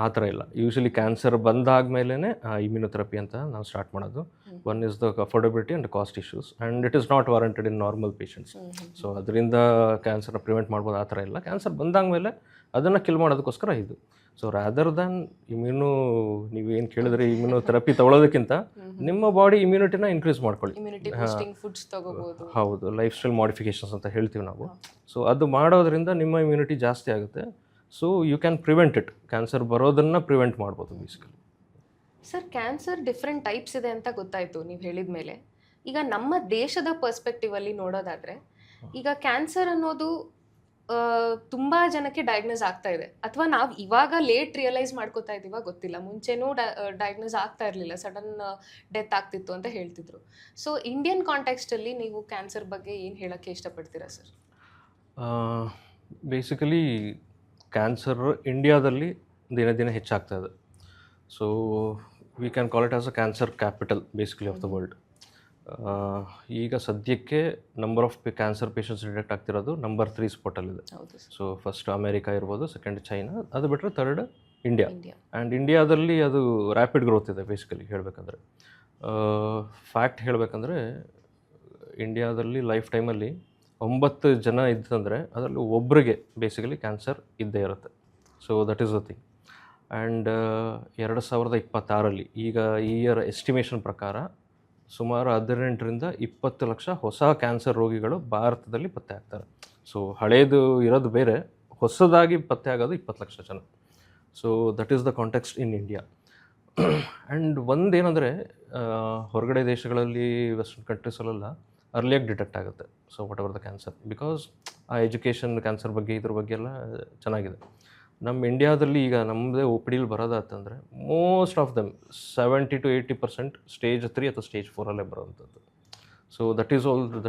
ಆ ಥರ ಇಲ್ಲ. ಯೂಶಲಿ ಕ್ಯಾನ್ಸರ್ ಬಂದಾದ್ಮೇಲೆ ಇಮ್ಯುನೋಥೆರಪಿ ಅಂತ ನಾವು ಸ್ಟಾರ್ಟ್ ಮಾಡೋದು. One is the affordability and cost issues and it is not warranted in normal patients. So ಅದರಿಂದ ಕ್ಯಾನ್ಸರ್ನ ಪ್ರಿವೆಂಟ್ ಮಾಡ್ಬೋದು ಆ ಥರ ಇಲ್ಲ. ಕ್ಯಾನ್ಸರ್ ಬಂದಾದ್ಮೇಲೆ ಅದನ್ನು ಕಿಲ್ ಮಾಡೋದಕ್ಕೋಸ್ಕರ ಇದು. ಸೊ ರಾದರ್ ದ್ಯಾನ್ ನೀವೇನು ಕೇಳಿದ್ರೆ ಇಮ್ಯುನೋಥೆರಪಿ ತಗೊಳ್ಳೋದಕ್ಕಿಂತ ನಿಮ್ಮ ಬಾಡಿ ಇಮ್ಯುನಿಟಿನ ಇನ್ಕ್ರೀಸ್ ಮಾಡ್ಕೊಳ್ಳಿ. ಹೌದು, ಲೈಫ್ ಸ್ಟೈಲ್ ಮಾಡಿಫಿಕೇಶನ್ಸ್ ಅಂತ ಹೇಳ್ತೀವಿ ನಾವು. ಸೊ ಅದು ಮಾಡೋದ್ರಿಂದ ನಿಮ್ಮ ಇಮ್ಯುನಿಟಿ ಜಾಸ್ತಿ ಆಗುತ್ತೆ. So you can prevent it. Cancer ಬರೋದನ್ನು ಪ್ರಿವೆಂಟ್ ಮಾಡ್ಬೋದು basically. Sir cancer different types ಇದೆ ಅಂತ ಗೊತ್ತಾಯಿತು ನೀವು ಹೇಳಿದ ಮೇಲೆ. ಈಗ ನಮ್ಮ ದೇಶದ ಪರ್ಸ್ಪೆಕ್ಟಿವಲ್ಲಿ ನೋಡೋದಾದರೆ ಈಗ ಕ್ಯಾನ್ಸರ್ ಅನ್ನೋದು ತುಂಬ ಜನಕ್ಕೆ ಡಯಾಗ್ನೋಸ್ ಆಗ್ತಾ ಇದೆ, ಅಥವಾ ನಾವು ಇವಾಗ ಲೇಟ್ ರಿಯಲೈಸ್ ಮಾಡ್ಕೋತಾ ಇದ್ದೀವ ಗೊತ್ತಿಲ್ಲ. ಮುಂಚೆನೂ ಡಯಾಗ್ನೋಸ್ ಆಗ್ತಾ ಇರಲಿಲ್ಲ, ಸಡನ್ ಡೆತ್ ಆಗ್ತಿತ್ತು ಅಂತ ಹೇಳ್ತಿದ್ರು. ಸೊ ಇಂಡಿಯನ್ ಕಾಂಟೆಕ್ಸ್ಟಲ್ಲಿ ನೀವು ಕ್ಯಾನ್ಸರ್ ಬಗ್ಗೆ ಏನು ಹೇಳೋಕ್ಕೆ ಇಷ್ಟಪಡ್ತೀರಾ ಸರ್? ಬೇಸಿಕಲಿ ಕ್ಯಾನ್ಸರ್ ಇಂಡಿಯಾದಲ್ಲಿ ದಿನ ದಿನ ಹೆಚ್ಚಾಗ್ತಾ ಇದೆ. So we can call it as a cancer capital basically of the world. ಈಗ ಸದ್ಯಕ್ಕೆ number of cancer patients detect ಆಗ್ತಿರೋದು ನಂಬರ್ 3 ಸ್ಪಾಟಲ್ಲಿದೆ. ಸೊ ಫಸ್ಟ್ ಅಮೇರಿಕಾ ಇರ್ಬೋದು, ಸೆಕೆಂಡ್ ಚೈನಾ, ಅದು ಬಿಟ್ಟರೆ ಥರ್ಡ್ ಇಂಡಿಯಾ. ಆ್ಯಂಡ್ ಇಂಡಿಯಾದಲ್ಲಿ ಅದು ರ್ಯಾಪಿಡ್ ಗ್ರೋತ್ ಇದೆ ಬೇಸಿಕಲಿ ಹೇಳಬೇಕಂದ್ರೆ. ಫ್ಯಾಕ್ಟ್ ಹೇಳಬೇಕಂದ್ರೆ ಇಂಡಿಯಾದಲ್ಲಿ ಲೈಫ್ ಟೈಮಲ್ಲಿ 9 ಜನ ಇದ್ದಂದರೆ ಅದರಲ್ಲಿ ಒಬ್ಬರಿಗೆ ಬೇಸಿಕಲಿ ಕ್ಯಾನ್ಸರ್ ಇದ್ದೇ ಇರುತ್ತೆ. So that is the thing. And 2026 ಈಗ ಈ ಇಯರ್ ಎಸ್ಟಿಮೇಷನ್ ಪ್ರಕಾರ ಸುಮಾರು 18ರಿಂದ 20 ಲಕ್ಷ ಹೊಸ ಕ್ಯಾನ್ಸರ್ ರೋಗಿಗಳು ಭಾರತದಲ್ಲಿ ಪತ್ತೆ ಆಗ್ತಾರೆ. ಸೊ ಹಳೇದು ಇರೋದು ಬೇರೆ, ಹೊಸದಾಗಿ ಪತ್ತೆ ಆಗೋದು 20 ಲಕ್ಷ ಜನ. So that is the context in India. And ಒಂದೇನೆಂದರೆ ಹೊರಗಡೆ ದೇಶಗಳಲ್ಲಿ ವೆಸ್ಟರ್ನ್ ಕಂಟ್ರೀಸಲ್ಲೆಲ್ಲ ಅರ್ಲಿಯಾಗಿ ಡಿಟೆಕ್ಟ್ ಆಗುತ್ತೆ. So whatever the cancer, because ಆ ಎಜುಕೇಷನ್ ಕ್ಯಾನ್ಸರ್ ಬಗ್ಗೆ ಇದ್ರ ಬಗ್ಗೆ ಎಲ್ಲ ಚೆನ್ನಾಗಿದೆ. ನಮ್ಮ ಇಂಡಿಯಾದಲ್ಲಿ ಈಗ ನಮ್ಮದೇ OPDಲಿ ಬರೋದಾತಂದರೆ most of them 70 to 80% stage 3 ಅಥವಾ ಸ್ಟೇಜ್ 4 ಬರೋವಂಥದ್ದು. So that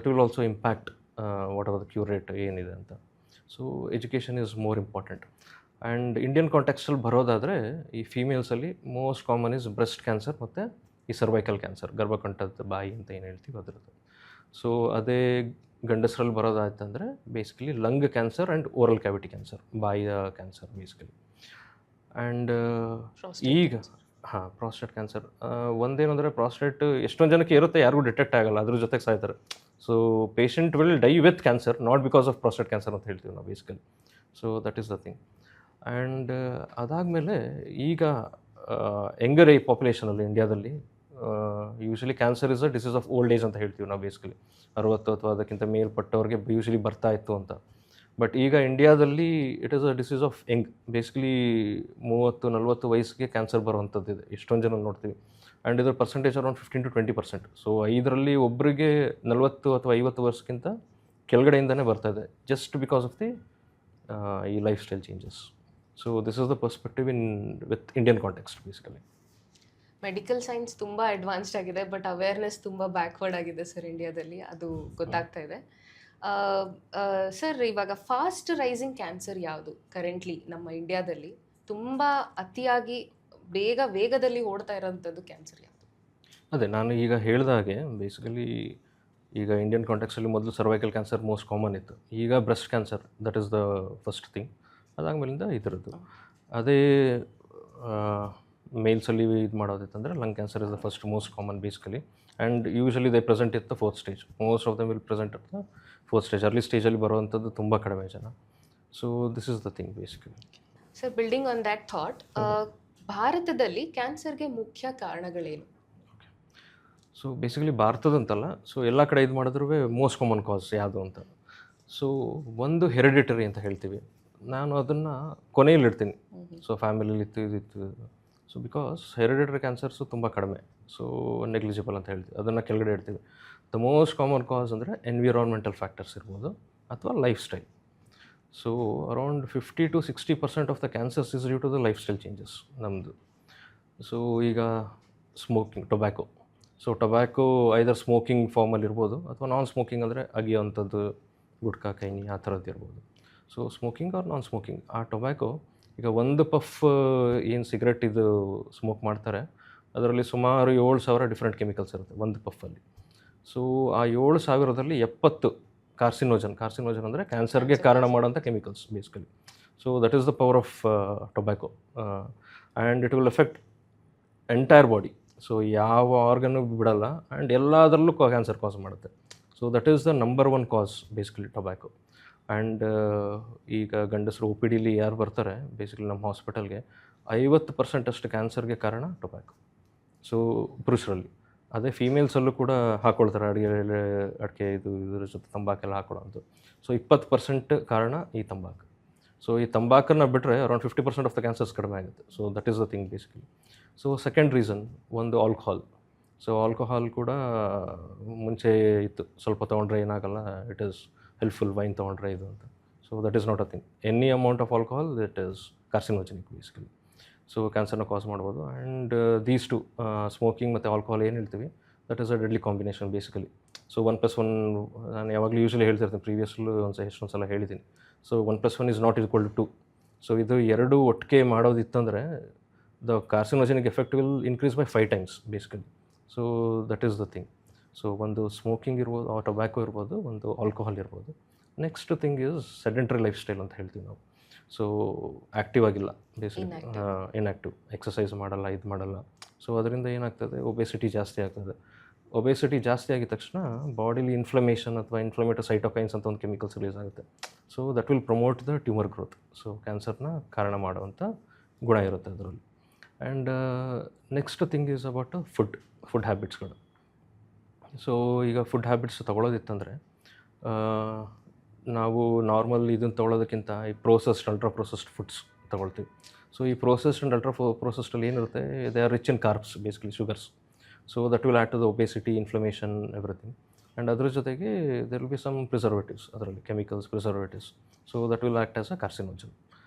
will also impact whatever the cure rate ಏನಿದೆ ಅಂತ. So education is more important. And Indian ಕಾಂಟೆಕ್ಸ್ಟಲ್ಲಿ ಬರೋದಾದರೆ ಈ ಫೀಮೇಲ್ಸಲ್ಲಿ most common is breast cancer ಮತ್ತು ಈ ಸರ್ವೈಕಲ್ ಕ್ಯಾನ್ಸರ್, ಗರ್ಭಕಂಠದ ಬಾಯಿ ಅಂತ ಏನು ಹೇಳ್ತೀವಿ ಅದರದ್ದು. ಸೊ ಅದೇ ಗಂಡಸರಲ್ಲಿ ಬರೋದಾಯ್ತಂದರೆ basically lung cancer and oral cavity cancer, ಬಾಯಿಯ ಕ್ಯಾನ್ಸರ್ ಬೇಸಿಕಲಿ. ಆ್ಯಂಡ್ ಈಗ ಪ್ರಾಸ್ಟೇಟ್ ಕ್ಯಾನ್ಸರ್ ಒಂದೇನೆಂದರೆ ಪ್ರಾಸ್ಟೇಟ್ ಎಷ್ಟೊಂದು ಜನಕ್ಕೆ ಇರುತ್ತೆ, ಯಾರಿಗೂ ಡಿಟೆಕ್ಟ್ ಆಗಲ್ಲ, ಅದ್ರ ಜೊತೆಗೆ ಸಾಯ್ತಾರೆ. So patient will die with cancer, not because of prostate cancer ಅಂತ ಹೇಳ್ತೀವಿ ನಾವು basically. So that is the thing. And ಅದಾದಮೇಲೆ ಈಗ ಯಂಗರ್ ಏಜ್ ಪಾಪ್ಯುಲೇಷನಲ್ಲಿ ಇಂಡಿಯಾದಲ್ಲಿ usually cancer is a disease of old age ಅಂತ ಹೇಳ್ತೀವಿ ನಾವು ಬೇಸಿಕಲಿ. 60 ಅಥವಾ ಅದಕ್ಕಿಂತ ಮೇಲ್ಪಟ್ಟವ್ರಿಗೆ ಯೂಶಲಿ ಬರ್ತಾ ಇತ್ತು ಅಂತ. ಬಟ್ ಈಗ ಇಂಡಿಯಾದಲ್ಲಿ it is a disease of Young. Basically 30-40 ವಯಸ್ಸಿಗೆ ಕ್ಯಾನ್ಸರ್ ಬರುವಂಥದ್ದಿದೆ, ಎಷ್ಟೊಂದು ಜನ ನೋಡ್ತೀವಿ. ಆ್ಯಂಡ್ ಇದರ ಪರ್ಸೆಂಟೇಜ್ ಅರೌಂಡ್ 15 to 20%. ಸೊ 5ರಲ್ಲಿ ಒಬ್ಬರಿಗೆ 40 ಅಥವಾ 50 ವರ್ಷಕ್ಕಿಂತ ಕೆಳಗಡೆಯಿಂದನೇ ಬರ್ತಾಯಿದೆ, ಜಸ್ಟ್ ಬಿಕಾಸ್ ಆಫ್ ದಿ ಈ life style changes. So this is the perspective with Indian context basically. Medical science ತುಂಬ ಅಡ್ವಾನ್ಸ್ಡ್ ಆಗಿದೆ, ಬಟ್ ಅವೇರ್ನೆಸ್ ತುಂಬ ಬ್ಯಾಕ್ವರ್ಡ್ ಆಗಿದೆ ಸರ್ ಇಂಡಿಯಾದಲ್ಲಿ, ಅದು ಗೊತ್ತಾಗ್ತಾ ಇದೆ. ಸರ್ ಇವಾಗ ಫಾಸ್ಟ್ ರೈಸಿಂಗ್ ಕ್ಯಾನ್ಸರ್ ಯಾವುದು ಕರೆಂಟ್ಲಿ ನಮ್ಮ ಇಂಡಿಯಾದಲ್ಲಿ? ತುಂಬ ಅತಿಯಾಗಿ ವೇಗದಲ್ಲಿ ಓಡ್ತಾ ಇರೋಂಥದ್ದು ಕ್ಯಾನ್ಸರ್ ಯಾವುದು? ಅದೇ ನಾನು ಈಗ ಹೇಳಿದಾಗೆ ಬೇಸಿಕಲಿ ಈಗ ಇಂಡಿಯನ್ ಕಾಂಟೆಕ್ಸಲ್ಲಿ ಮೊದಲು ಸರ್ವೈಕಲ್ ಕ್ಯಾನ್ಸರ್ ಮೋಸ್ಟ್ ಕಾಮನ್ ಇತ್ತು. ಈಗ breast cancer that is the first thing. ಅದಾದಮೇಲಿಂದ ಇದರದ್ದು. ಅದೇ ಮೇಲ್ಸಲ್ಲಿ ಇದು ಮಾಡೋದಿತ್ತಂದರೆ lung cancer is the first most common basically. And usually they present ಇತ್ತು fourth stage. Most of them will present ಇತ್ತು ಫೋರ್ತ್ ಸ್ಟೇಜ್. ಅರ್ಲಿ ಸ್ಟೇಜಲ್ಲಿ ಬರುವಂಥದ್ದು ತುಂಬ ಕಡಿಮೆ ಜನ. So this is the thing basically. Sir, building on that thought, ಭಾರತದಲ್ಲಿ ಕ್ಯಾನ್ಸರ್ಗೆ ಮುಖ್ಯ ಕಾರಣಗಳೇನು? ಸೊ ಬೇಸಿಕಲಿ ಭಾರತದಂತಲ್ಲ, ಸೊ ಎಲ್ಲ ಕಡೆ ಇದು ಮಾಡಿದ್ರೂ ಮೋಸ್ಟ್ ಕಾಮನ್ ಕಾಸ್ ಯಾವುದು ಅಂತ. ಸೊ ಒಂದು ಹೆರಿಡಿಟರಿ ಅಂತ ಹೇಳ್ತೀವಿ, ನಾನು ಅದನ್ನು ಕೊನೆಯಲ್ಲಿಡ್ತೀನಿ. ಸೊ ಫ್ಯಾಮಿಲಿಲಿ ಇತ್ತು ಇದಿತ್ತು. ಸೊ ಬಿಕಾಸ್ ಹೆರಿಡಿಟರಿ ಕ್ಯಾನ್ಸರ್ಸು ತುಂಬ ಕಡಿಮೆ, ಸೊ ನೆಗ್ಲಿಜಿಬಲ್ ಅಂತ ಹೇಳ್ತೀವಿ, ಅದನ್ನು ಕೆಳಗಡೆ ಇಡ್ತೀವಿ. ದ ಮೋಸ್ಟ್ ಕಾಮನ್ ಕಾಸ್ ಅಂದರೆ ಎನ್ವಿರಾನ್ಮೆಂಟಲ್ ಫ್ಯಾಕ್ಟರ್ಸ್ ಇರ್ಬೋದು ಅಥವಾ life style. So around 50 to 60% of the cancers is due to the life style changes ನಮ್ಮದು. ಸೊ ಈಗ smoking, tobacco. So tobacco either smoking ಫಾರ್ಮಲ್ಲಿ ಇರ್ಬೋದು ಅಥವಾ ನಾನ್ ಸ್ಮೋಕಿಂಗ್ ಅಂದರೆ ಅಗಿಯೋವಂಥದ್ದು, ಗುಟ್ಕಾ, ಕೈನಿ ಆ ಥರದ್ದು ಇರ್ಬೋದು. ಸೊ ಸ್ಮೋಕಿಂಗ್ ಆರ್ ನಾನ್ ಸ್ಮೋಕಿಂಗ್. ಆ ಟೊಬ್ಯಾಕೊ ಈಗ ಒಂದು ಪಫ್ ಏನು ಸಿಗರೆಟ್ ಇದು ಸ್ಮೋಕ್ ಮಾಡ್ತಾರೆ, ಅದರಲ್ಲಿ ಸುಮಾರು 7,000 ಡಿಫ್ರೆಂಟ್ ಕೆಮಿಕಲ್ಸ್ ಇರುತ್ತೆ ಒಂದು ಪಫಲ್ಲಿ. ಸೊ ಆ 7,000ರಲ್ಲಿ 70 ಕಾರ್ಸಿನೋಜನ್ ಅಂದರೆ ಕ್ಯಾನ್ಸರ್ಗೆ ಕಾರಣ ಮಾಡೋಂಥ chemicals basically. So that is the power of tobacco. And it will affect entire body. So ಯಾವ ಆರ್ಗನ್ನು ಬಿಡಲ್ಲ ಆ್ಯಂಡ್ ಎಲ್ಲದರಲ್ಲೂ ಕ್ಯಾನ್ಸರ್ ಕಾಸ್ ಮಾಡುತ್ತೆ. So that is the number 1 cause basically tobacco. And ಈಗ ಗಂಡಸರು ಒ ಪಿ ಡಿಲಿ ಯಾರು ಬರ್ತಾರೆ ಬೇಸಿಕಲಿ ನಮ್ಮ ಹಾಸ್ಪಿಟಲ್ಗೆ, 50% ಅಷ್ಟು ಕ್ಯಾನ್ಸರ್ಗೆ ಕಾರಣ ಟೊಬ್ಯಾಕೊ. ಸೊ ಪುರುಷರಲ್ಲಿ. ಅದೇ ಫೀಮೇಲ್ಸಲ್ಲೂ ಕೂಡ ಹಾಕ್ಕೊಳ್ತಾರೆ, ಅಡಿಕೆ ಇದ್ರ ಜೊತೆ ತಂಬಾಕೆಲ್ಲ ಹಾಕೊಳ್ಳೋದು. ಸೊ 20% ಕಾರಣ ಈ ತಂಬಾಕು. ಸೊ ಈ ತಂಬಾಕನ್ನು ಬಿಟ್ಟರೆ ಅರೌಂಡ್ 50% ಆಫ್ ದ ಕ್ಯಾನ್ಸರ್ಸ್ ಕಡಿಮೆ ಆಗುತ್ತೆ. So that is the thing basically. So second reason ಒಂದು ಆಲ್ಕೋಹಾಲ್. ಸೊ ಆಲ್ಕೋಹಾಲ್ ಕೂಡ ಮುಂಚೆ ಇತ್ತು, ಸ್ವಲ್ಪ ತೊಗೊಂಡ್ರೆ ಏನಾಗಲ್ಲ, ಇಟ್ ಈಸ್ ಹೆಲ್ಪ್ಫುಲ್, ವೈನ್ ತೊಗೊಂಡ್ರೆ ಇದು ಅಂತ. So that is not a thing. Any amount of alcohol it is carcinogenic basically. So ಕ್ಯಾನ್ಸರ್ನ ಕಾಸ್ ಮಾಡ್ಬೋದು. ಆ್ಯಂಡ್ ದೀಸ್ ಟು ಸ್ಮೋಕಿಂಗ್ ಮತ್ತು ಆಲ್ಕೋಹಾಲ್ ಏನು ಹೇಳ್ತೀವಿ, that is a deadly combination basically. So 1+1 ನಾನು ಯಾವಾಗಲೂ ಯೂಶಲಿ ಹೇಳ್ತಿರ್ತೀನಿ, ಪ್ರೀವಿಯಸ್ಲೂ ಎಷ್ಟೊಂದು ಸಲ ಹೇಳಿದ್ದೀನಿ. So 1+1 is not equal to 2. So ಇದು ಎರಡು ಒಟ್ಟಿಗೆ ಮಾಡೋದಿತ್ತಂದರೆ the carcinogenic effect will increase by 5 times basically. So that is the thing. So ಒಂದು ಸ್ಮೋಕಿಂಗ್ ಇರ್ಬೋದು, ಟೊಬ್ಯಾಕೊ ಇರ್ಬೋದು, ಒಂದು ಆಲ್ಕೋಹಾಲ್ ಇರ್ಬೋದು. Next thing is sedentary life style ಅಂತ ಹೇಳ್ತೀವಿ ನಾವು. ಸೊ ಆ್ಯಕ್ಟಿವ್ ಆಗಿಲ್ಲ ಬೇಸಿಕಲಿ, ಇನ್ಆ್ಯಕ್ಟಿವ್, ಎಕ್ಸಸೈಸ್ ಮಾಡಲ್ಲ, ಇದು ಮಾಡಲ್ಲ. ಸೊ ಅದರಿಂದ ಏನಾಗ್ತದೆ, ಒಬೆಸಿಟಿ ಜಾಸ್ತಿ ಆಗ್ತದೆ. ಒಬೆಸಿಟಿ ಜಾಸ್ತಿ ಆಗಿದ ತಕ್ಷಣ ಬಾಡಿಲಿ ಇನ್ಫ್ಲಮೇಷನ್ ಅಥವಾ ಇನ್ಫ್ಲಮೇಟರಿ ಸೈಟೋಕೈನ್ಸ್ ಅಂತ ಒಂದು ಕೆಮಿಕಲ್ಸ್ ರಿಲೀಸ್ ಆಗುತ್ತೆ. So that will promote the tumour growth. So ಕ್ಯಾನ್ಸರ್ನ ಕಾರಣ ಮಾಡುವಂಥ ಗುಣ ಇರುತ್ತೆ ಅದರಲ್ಲಿ. And next thing is about food ಹ್ಯಾಬಿಟ್ಸ್ಗಳು. ಸೊ ಈಗ ಫುಡ್ ಹ್ಯಾಬಿಟ್ಸ್ ತೊಗೊಳೋದಿತ್ತಂದರೆ ನಾವು ನಾರ್ಮಲ್ ಇದನ್ನು ತೊಗೊಳೋದಕ್ಕಿಂತ ಈ ಅಲ್ಟ್ರಾ ಪ್ರೊಸೆಸ್ಡ್ ಫುಡ್ಸ್ ತೊಗೊಳ್ತೀವಿ. ಸೊ ಈ ಪ್ರೊಸೆಸ್ಡ್ ಆ್ಯಂಡ್ ಅಲ್ಟ್ರಾ ಪ್ರೊಸೆಸ್ಡಲ್ಲಿ ಏನಿರುತ್ತೆ, they are rich in carbs basically, sugars. So that will add to the obesity, inflammation, everything. And ಅದ್ರ ಜೊತೆಗೆ there will be some preservatives, ಅದರಲ್ಲಿ chemicals, preservatives. So that will act as a carcinogen.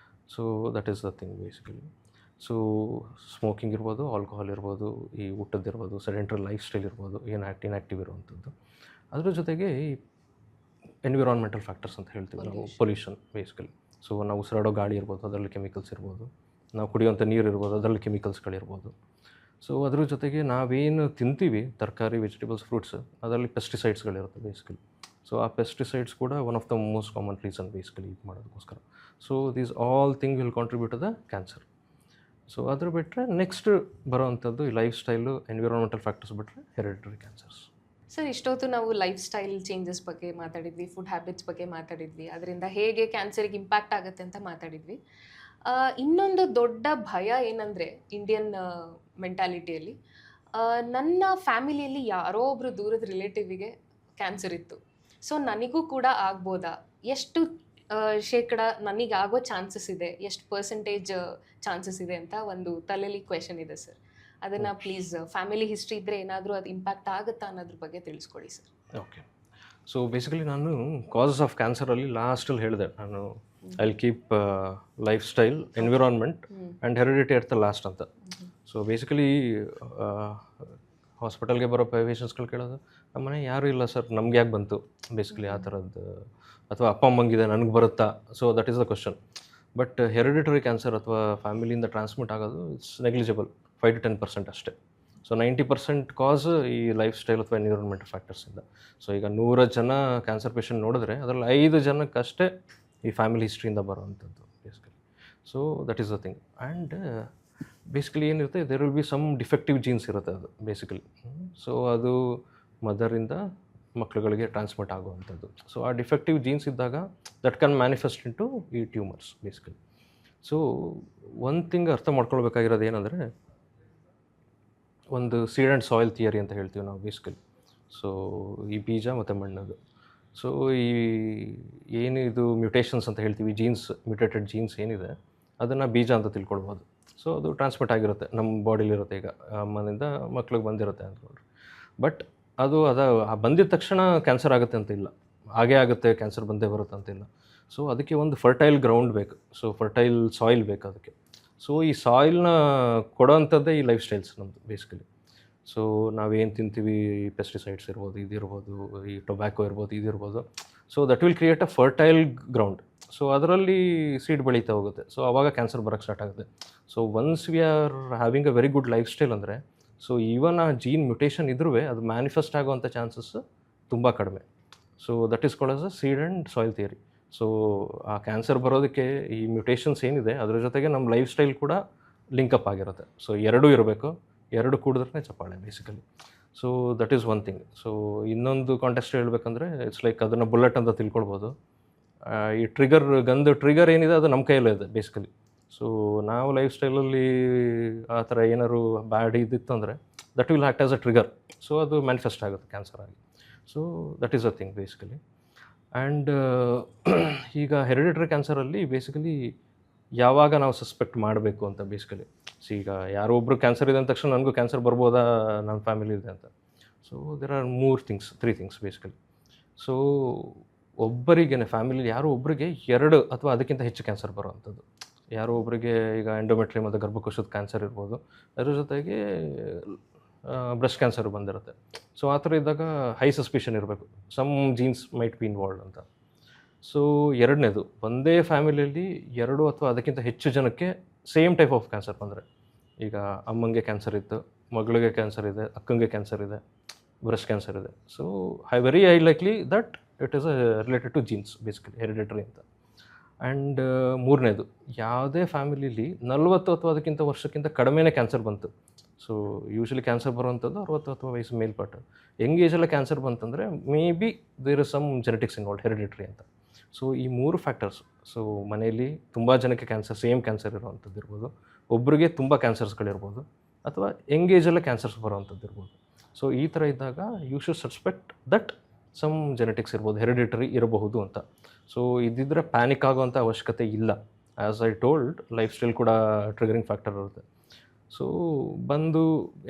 So that is the thing basically. So smoking ಇರ್ಬೋದು, alcohol ಇರ್ಬೋದು, ಈ ಊಟದ್ದಿರ್ಬೋದು, sedentary life style ಇರ್ಬೋದು, inactive ಇರುವಂಥದ್ದು. ಅದ್ರ ಜೊತೆಗೆ ಈ ಎನ್ವಿರಾನ್ಮೆಂಟಲ್ ಫ್ಯಾಕ್ಟರ್ಸ್ ಅಂತ ಹೇಳ್ತೀವಿ ನಾವು, ಪೊಲ್ಯೂಷನ್ ಬೇಸಿಕಲಿ. ಸೊ ನಾವು ಉಸಿರಾಡೋ ಗಾಳಿ ಇರ್ಬೋದು, ಅದರಲ್ಲಿ ಕೆಮಿಕಲ್ಸ್ ಇರ್ಬೋದು. ನಾವು ಕುಡಿಯುವಂಥ ನೀರು ಇರ್ಬೋದು, ಅದರಲ್ಲಿ ಕೆಮಿಕಲ್ಸ್ಗಳಿರ್ಬೋದು. ಸೊ ಅದ್ರ ಜೊತೆಗೆ ನಾವೇನು ತಿಂತೀವಿ, ತರಕಾರಿ, ವೆಜಿಟೇಬಲ್ಸ್, ಫ್ರೂಟ್ಸ್, ಅದರಲ್ಲಿ ಪೆಸ್ಟಿಸೈಡ್ಸ್ಗಳಿರುತ್ತೆ ಬೇಸಿಕಲಿ. ಸೊ ಆ ಪೆಸ್ಟಿಸೈಡ್ಸ್ ಕೂಡ one of the most common reason basically ಇದು ಮಾಡೋದಕ್ಕೋಸ್ಕರ. So these all thing will contribute to the cancer. So ಅದ್ರ ಬಿಟ್ಟರೆ ನೆಕ್ಸ್ಟ್ ಬರೋವಂಥದ್ದು ಈ ಲೈಫ್ ಸ್ಟೈಲು, ಎನ್ವಿರಾನ್ಮೆಂಟಲ್ ಫ್ಯಾಕ್ಟರ್ಸ್ ಬಿಟ್ಟರೆ ಹೆರಿಡಿಟರಿ ಕ್ಯಾನ್ಸರ್ಸ್. ಸರ್, ಇಷ್ಟೊತ್ತು ನಾವು ಲೈಫ್ ಸ್ಟೈಲ್ ಚೇಂಜಸ್ ಬಗ್ಗೆ ಮಾತಾಡಿದ್ವಿ, ಫುಡ್ ಹ್ಯಾಬಿಟ್ಸ್ ಬಗ್ಗೆ ಮಾತಾಡಿದ್ವಿ, ಅದರಿಂದ ಹೇಗೆ ಕ್ಯಾನ್ಸರಿಗೆ ಇಂಪ್ಯಾಕ್ಟ್ ಆಗುತ್ತೆ ಅಂತ ಮಾತಾಡಿದ್ವಿ. ಇನ್ನೊಂದು ದೊಡ್ಡ ಭಯ ಏನಂದರೆ ಇಂಡಿಯನ್ ಮೆಂಟಾಲಿಟಿಯಲ್ಲಿ, ನನ್ನ ಫ್ಯಾಮಿಲಿಯಲ್ಲಿ ಯಾರೋ ಒಬ್ಬರು ದೂರದ ರಿಲೇಟಿವಿಗೆ ಕ್ಯಾನ್ಸರ್ ಇತ್ತು, ಸೊ ನನಗೂ ಕೂಡ ಆಗ್ಬೋದಾ, ಎಷ್ಟು ಶೇಕಡ ನನಗಾಗೋ ಚಾನ್ಸಸ್ ಇದೆ, ಎಷ್ಟು ಪರ್ಸೆಂಟೇಜ್ ಚಾನ್ಸಸ್ ಇದೆ ಅಂತ ಒಂದು ತಲೆಯಲ್ಲಿ ಕ್ವೆಶನ್ ಇದೆ ಸರ್. ಅದನ್ನು ಪ್ಲೀಸ್, ಫ್ಯಾಮಿಲಿ ಹಿಸ್ಟ್ರಿ ಇದ್ದರೆ ಏನಾದರೂ ಅದು ಇಂಪ್ಯಾಕ್ಟ್ ಆಗುತ್ತಾ ಅನ್ನೋದ್ರ ಬಗ್ಗೆ ತಿಳಿಸ್ಕೊಡಿ ಸರ್. ಓಕೆ. ಸೊ ಬೇಸಿಕಲಿ ನಾನು ಕಾಸಸ್ ಆಫ್ ಕ್ಯಾನ್ಸರಲ್ಲಿ ಲಾಸ್ಟಲ್ಲಿ ಹೇಳಿದೆ, ನಾನು I will keep life style, environment and heredity at the last ಅಂತ. ಸೊ ಬೇಸಿಕಲಿ ಹಾಸ್ಪಿಟಲ್ಗೆ ಬರೋ ಪೇಷಂಟ್ಸ್ಗಳು ಕೇಳೋದು, ನಮ್ಮನೆ ಯಾರೂ ಇಲ್ಲ ಸರ್, ನಮ್ಗೆ ಯಾಕೆ ಬಂತು ಬೇಸಿಕಲಿ ಆ ಥರದ್ದು, ಅಥವಾ ಅಪ್ಪ ಅಮ್ಮಂಗಿದೆ ನನಗೆ ಬರುತ್ತಾ. So that is the question. But hereditary cancer ಅಥವಾ ಫ್ಯಾಮಿಲಿಯಿಂದ ಟ್ರಾನ್ಸ್ಮಿಟ್ ಆಗೋದು ಇಟ್ಸ್ ನೆಗ್ಲಿಜಿಬಲ್, 5 to 10% ಅಷ್ಟೇ. ಸೊ 90% ಕಾಸ್ ಈ ಲೈಫ್ ಸ್ಟೈಲ್ ಅಥವಾ ಎನ್ವಿರಾನ್ಮೆಂಟ್ ಫ್ಯಾಕ್ಟರ್ಸಿಂದ. ಸೊ ಈಗ 100 ಜನ ಕ್ಯಾನ್ಸರ್ ಪೇಷಂಟ್ ನೋಡಿದ್ರೆ ಅದರಲ್ಲಿ 5 ಜನಕ್ಕಷ್ಟೇ ಈ ಫ್ಯಾಮಿಲಿ ಹಿಸ್ಟ್ರಿಯಿಂದ ಬರೋವಂಥದ್ದು basically. So that is the thing. And basically ಏನಿರುತ್ತೆ, there will be some defective genes ಇರುತ್ತೆ ಅದು ಬೇಸಿಕಲಿ. ಸೊ ಅದು ಮದರಿಂದ ಮಕ್ಕಳುಗಳಿಗೆ ಟ್ರಾನ್ಸ್ಮಿಟ್ ಆಗುವಂಥದ್ದು. ಸೊ ಆ ಡಿಫೆಕ್ಟಿವ್ ಜೀನ್ಸ್ ಇದ್ದಾಗ ದಟ್ ಕ್ಯಾನ್ ಮ್ಯಾನಿಫೆಸ್ಟ್ ಇಂಟು ಈ ಟ್ಯೂಮರ್ಸ್ ಬೇಸಿಕಲಿ. ಸೊ ಒಂದು ಥಿಂಗ್ ಅರ್ಥ ಮಾಡ್ಕೊಳ್ಬೇಕಾಗಿರೋದು ಏನಂದರೆ, ಒಂದು ಸೀಡ್ ಆ್ಯಂಡ್ ಸಾಯಿಲ್ ಥಿಯರಿ ಅಂತ ಹೇಳ್ತೀವಿ ನಾವು ಬೇಸಿಕಲಿ. ಸೊ ಈ ಬೀಜ ಮತ್ತು ಮಣ್ಣದು. ಸೊ ಈ ಏನಿದು ಮ್ಯೂಟೇಷನ್ಸ್ ಅಂತ ಹೇಳ್ತೀವಿ, ಜೀನ್ಸ್, ಮ್ಯೂಟೇಟೆಡ್ ಜೀನ್ಸ್ ಏನಿದೆ ಅದನ್ನು ಬೀಜ ಅಂತ ತಿಳ್ಕೊಳ್ಬೋದು. ಸೊ ಅದು ಟ್ರಾನ್ಸ್ಮಿಟ್ ಆಗಿರುತ್ತೆ, ನಮ್ಮ ಬಾಡಿಲಿರುತ್ತೆ. ಈಗ ಅಮ್ಮನಿಂದ ಮಕ್ಳಿಗೆ ಬಂದಿರುತ್ತೆ ಅಂದ್ಕೊಂಡ್ರೆ. ಬಟ್ ಅದು ಬಂದಿದ ತಕ್ಷಣ ಕ್ಯಾನ್ಸರ್ ಆಗುತ್ತೆ ಅಂತ ಇಲ್ಲ, ಹಾಗೇ ಆಗುತ್ತೆ, ಕ್ಯಾನ್ಸರ್ ಬಂದೇ ಬರುತ್ತೆ ಅಂತಿಲ್ಲ. ಸೊ ಅದಕ್ಕೆ ಒಂದು ಫರ್ಟೈಲ್ ಗ್ರೌಂಡ್ ಬೇಕು, ಸೊ ಫರ್ಟೈಲ್ ಸಾಯಿಲ್ ಬೇಕು ಅದಕ್ಕೆ. ಸೊ ಈ ಸಾಯಿಲ್ನ ಕೊಡೋವಂಥದ್ದೇ ಈ ಲೈಫ್ ಸ್ಟೈಲ್ಸ್ ನಮ್ಮದು ಬೇಸಿಕಲಿ. ಸೊ ನಾವೇನು ತಿಂತೀವಿ, ಪೆಸ್ಟಿಸೈಡ್ಸ್ ಇರ್ಬೋದು, ಇದಿರ್ಬೋದು, ಈ ಟೊಬ್ಯಾಕೊ ಇರ್ಬೋದು, ಇದಿರ್ಬೋದು. So that will create a fertile ground. So ಅದರಲ್ಲಿ ಸೀಡ್ ಬೆಳೀತಾ ಹೋಗುತ್ತೆ. ಸೊ ಆವಾಗ ಕ್ಯಾನ್ಸರ್ ಬರೋಕ್ಕೆ ಸ್ಟಾರ್ಟ್ ಆಗುತ್ತೆ. So once we are having a very good life style ಅಂದರೆ, ಸೊ ಈವನ್ ಆ ಜೀನ್ ಮ್ಯೂಟೇಷನ್ ಇದ್ರೂ ಅದು ಮ್ಯಾನಿಫೆಸ್ಟ್ ಆಗುವಂಥ ಚಾನ್ಸಸ್ ತುಂಬ ಕಡಿಮೆ. So that is called as a seed and soil theory. So ಆ ಕ್ಯಾನ್ಸರ್ ಬರೋದಕ್ಕೆ ಈ ಮ್ಯೂಟೇಷನ್ಸ್ ಏನಿದೆ ಅದ್ರ ಜೊತೆಗೆ ನಮ್ಮ ಲೈಫ್ ಸ್ಟೈಲ್ ಕೂಡ ಲಿಂಕಪ್ ಆಗಿರುತ್ತೆ. ಸೊ ಎರಡೂ ಇರಬೇಕು, ಎರಡು ಕೂಡಿದ್ರೆ ಚಪ್ಪಾಳೆ basically. So that is one thing. So ಇನ್ನೊಂದು ಕಾಂಟೆಕ್ಸ್ಟ್ ಹೇಳ್ಬೇಕಂದ್ರೆ, ಇಟ್ಸ್ ಲೈಕ್ ಅದನ್ನು ಬುಲೆಟ್ ಅಂತ ತಿಳ್ಕೊಳ್ಬೋದು. ಈ ಗಂದು ಟ್ರಿಗರ್ ಏನಿದೆ ಅದು ನಮ್ಮ ಕೈಯಲ್ಲೇ ಇದೆ ಬೇಸಿಕಲಿ. ಸೊ ನಾವು ಲೈಫ್ ಸ್ಟೈಲಲ್ಲಿ ಆ ಥರ ಏನಾದ್ರು ಬ್ಯಾಡ್ ಇದ್ದಿತ್ತು ಅಂದರೆ that will act as a trigger. So ಅದು ಮ್ಯಾನಿಫೆಸ್ಟ್ ಆಗುತ್ತೆ ಕ್ಯಾನ್ಸರ್ ಆಗಿ. So that is a thing basically. And ಈಗ ಹೆರಿಡಿಟರಿ ಕ್ಯಾನ್ಸರಲ್ಲಿ ಬೇಸಿಕಲಿ ಯಾವಾಗ ನಾವು ಸಸ್ಪೆಕ್ಟ್ ಮಾಡಬೇಕು ಅಂತ ಬೇಸಿಕಲಿ. ಸೊ ಈಗ ಯಾರೋ ಒಬ್ಬರು ಕ್ಯಾನ್ಸರ್ ಇದೆ ಅಂದ ತಕ್ಷಣ ನನಗೂ ಕ್ಯಾನ್ಸರ್ ಬರ್ಬೋದಾ, ನನ್ನ ಫ್ಯಾಮಿಲಿ ಇದೆ ಅಂತ. So there are 3 things basically. So ಒಬ್ಬರಿಗೇ ಫ್ಯಾಮಿಲಿ ಯಾರೋ ಒಬ್ಬರಿಗೆ 2 ಅಥವಾ ಅದಕ್ಕಿಂತ ಹೆಚ್ಚು ಕ್ಯಾನ್ಸರ್ ಬರುವಂಥದ್ದು. ಯಾರೋ ಒಬ್ಬರಿಗೆ ಈಗ ಎಂಡೋಮೆಟ್ರಿಯಮ್ ಮತ್ತು ಗರ್ಭಕೋಶದ ಕ್ಯಾನ್ಸರ್ ಇರ್ಬೋದು, ಅದ್ರ ಜೊತೆಗೆ ಬ್ರೆಸ್ಟ್ ಕ್ಯಾನ್ಸರ್ ಬಂದಿರುತ್ತೆ. ಸೊ ಆ ಥರ ಇದ್ದಾಗ ಹೈ ಸಸ್ಪಿಷನ್ ಇರಬೇಕು, some genes might be involved ಅಂತ. ಸೊ ಎರಡನೇದು, ಒಂದೇ ಫ್ಯಾಮಿಲಿಯಲ್ಲಿ 2 ಅಥವಾ ಅದಕ್ಕಿಂತ ಹೆಚ್ಚು ಜನಕ್ಕೆ ಸೇಮ್ ಟೈಪ್ ಆಫ್ ಕ್ಯಾನ್ಸರ್ ಬಂದರೆ, ಈಗ ಅಮ್ಮಂಗೆ ಕ್ಯಾನ್ಸರ್ ಇತ್ತು, ಮಗಳಿಗೆ ಕ್ಯಾನ್ಸರ್ ಇದೆ, ಅಕ್ಕಂಗೆ ಕ್ಯಾನ್ಸರ್ ಇದೆ, ಬ್ರೆಸ್ಟ್ ಕ್ಯಾನ್ಸರ್ ಇದೆ. So very high likely that it is related to genes basically, hereditary ಅಂತ. ಆ್ಯಂಡ್ ಮೂರನೇದು, ಯಾವುದೇ ಫ್ಯಾಮಿಲಿಲಿ 40 ಅಥವಾ ಅದಕ್ಕಿಂತ ವರ್ಷಕ್ಕಿಂತ ಕಡಿಮೆನೇ ಕ್ಯಾನ್ಸರ್ ಬಂತು. ಸೊ ಯೂಶ್ವಲಿ ಕ್ಯಾನ್ಸರ್ ಬರುವಂಥದ್ದು 60 ಅಥವಾ ವಯಸ್ಸು ಮೇಲ್ಪಟ್ಟು. ಯಂಗ್ ಏಜೆಲ್ಲ ಕ್ಯಾನ್ಸರ್ ಬಂತಂದರೆ may be there is some genetics involved, hereditary ಅಂತ. ಸೊ ಈ 3 ಫ್ಯಾಕ್ಟರ್ಸ್. ಸೊ ಮನೆಯಲ್ಲಿ ತುಂಬ ಜನಕ್ಕೆ ಕ್ಯಾನ್ಸರ್, ಸೇಮ್ ಕ್ಯಾನ್ಸರ್ ಇರುವಂಥದ್ದು ಇರ್ಬೋದು, ಒಬ್ರಿಗೆ ತುಂಬ ಕ್ಯಾನ್ಸರ್ಸ್ಗಳಿರ್ಬೋದು, ಅಥವಾ ಯಂಗ್ ಏಜಲ್ಲೇ ಕ್ಯಾನ್ಸರ್ಸ್ ಬರುವಂಥದ್ದು ಇರ್ಬೋದು. ಸೊ ಈ ಥರ ಇದ್ದಾಗ you should suspect that some genetics ಇರ್ಬೋದು, ಹೆರಿಡಿಟರಿ ಇರಬಹುದು ಅಂತ. ಸೊ ಇದ್ದಿದ್ರೆ ಪ್ಯಾನಿಕ್ ಆಗೋವಂಥ ಅವಶ್ಯಕತೆ ಇಲ್ಲ. As I told, life style ಕೂಡ ಟ್ರಿಗರಿಂಗ್ ಫ್ಯಾಕ್ಟರ್ ಇರುತ್ತೆ. ಸೊ ಬಂದು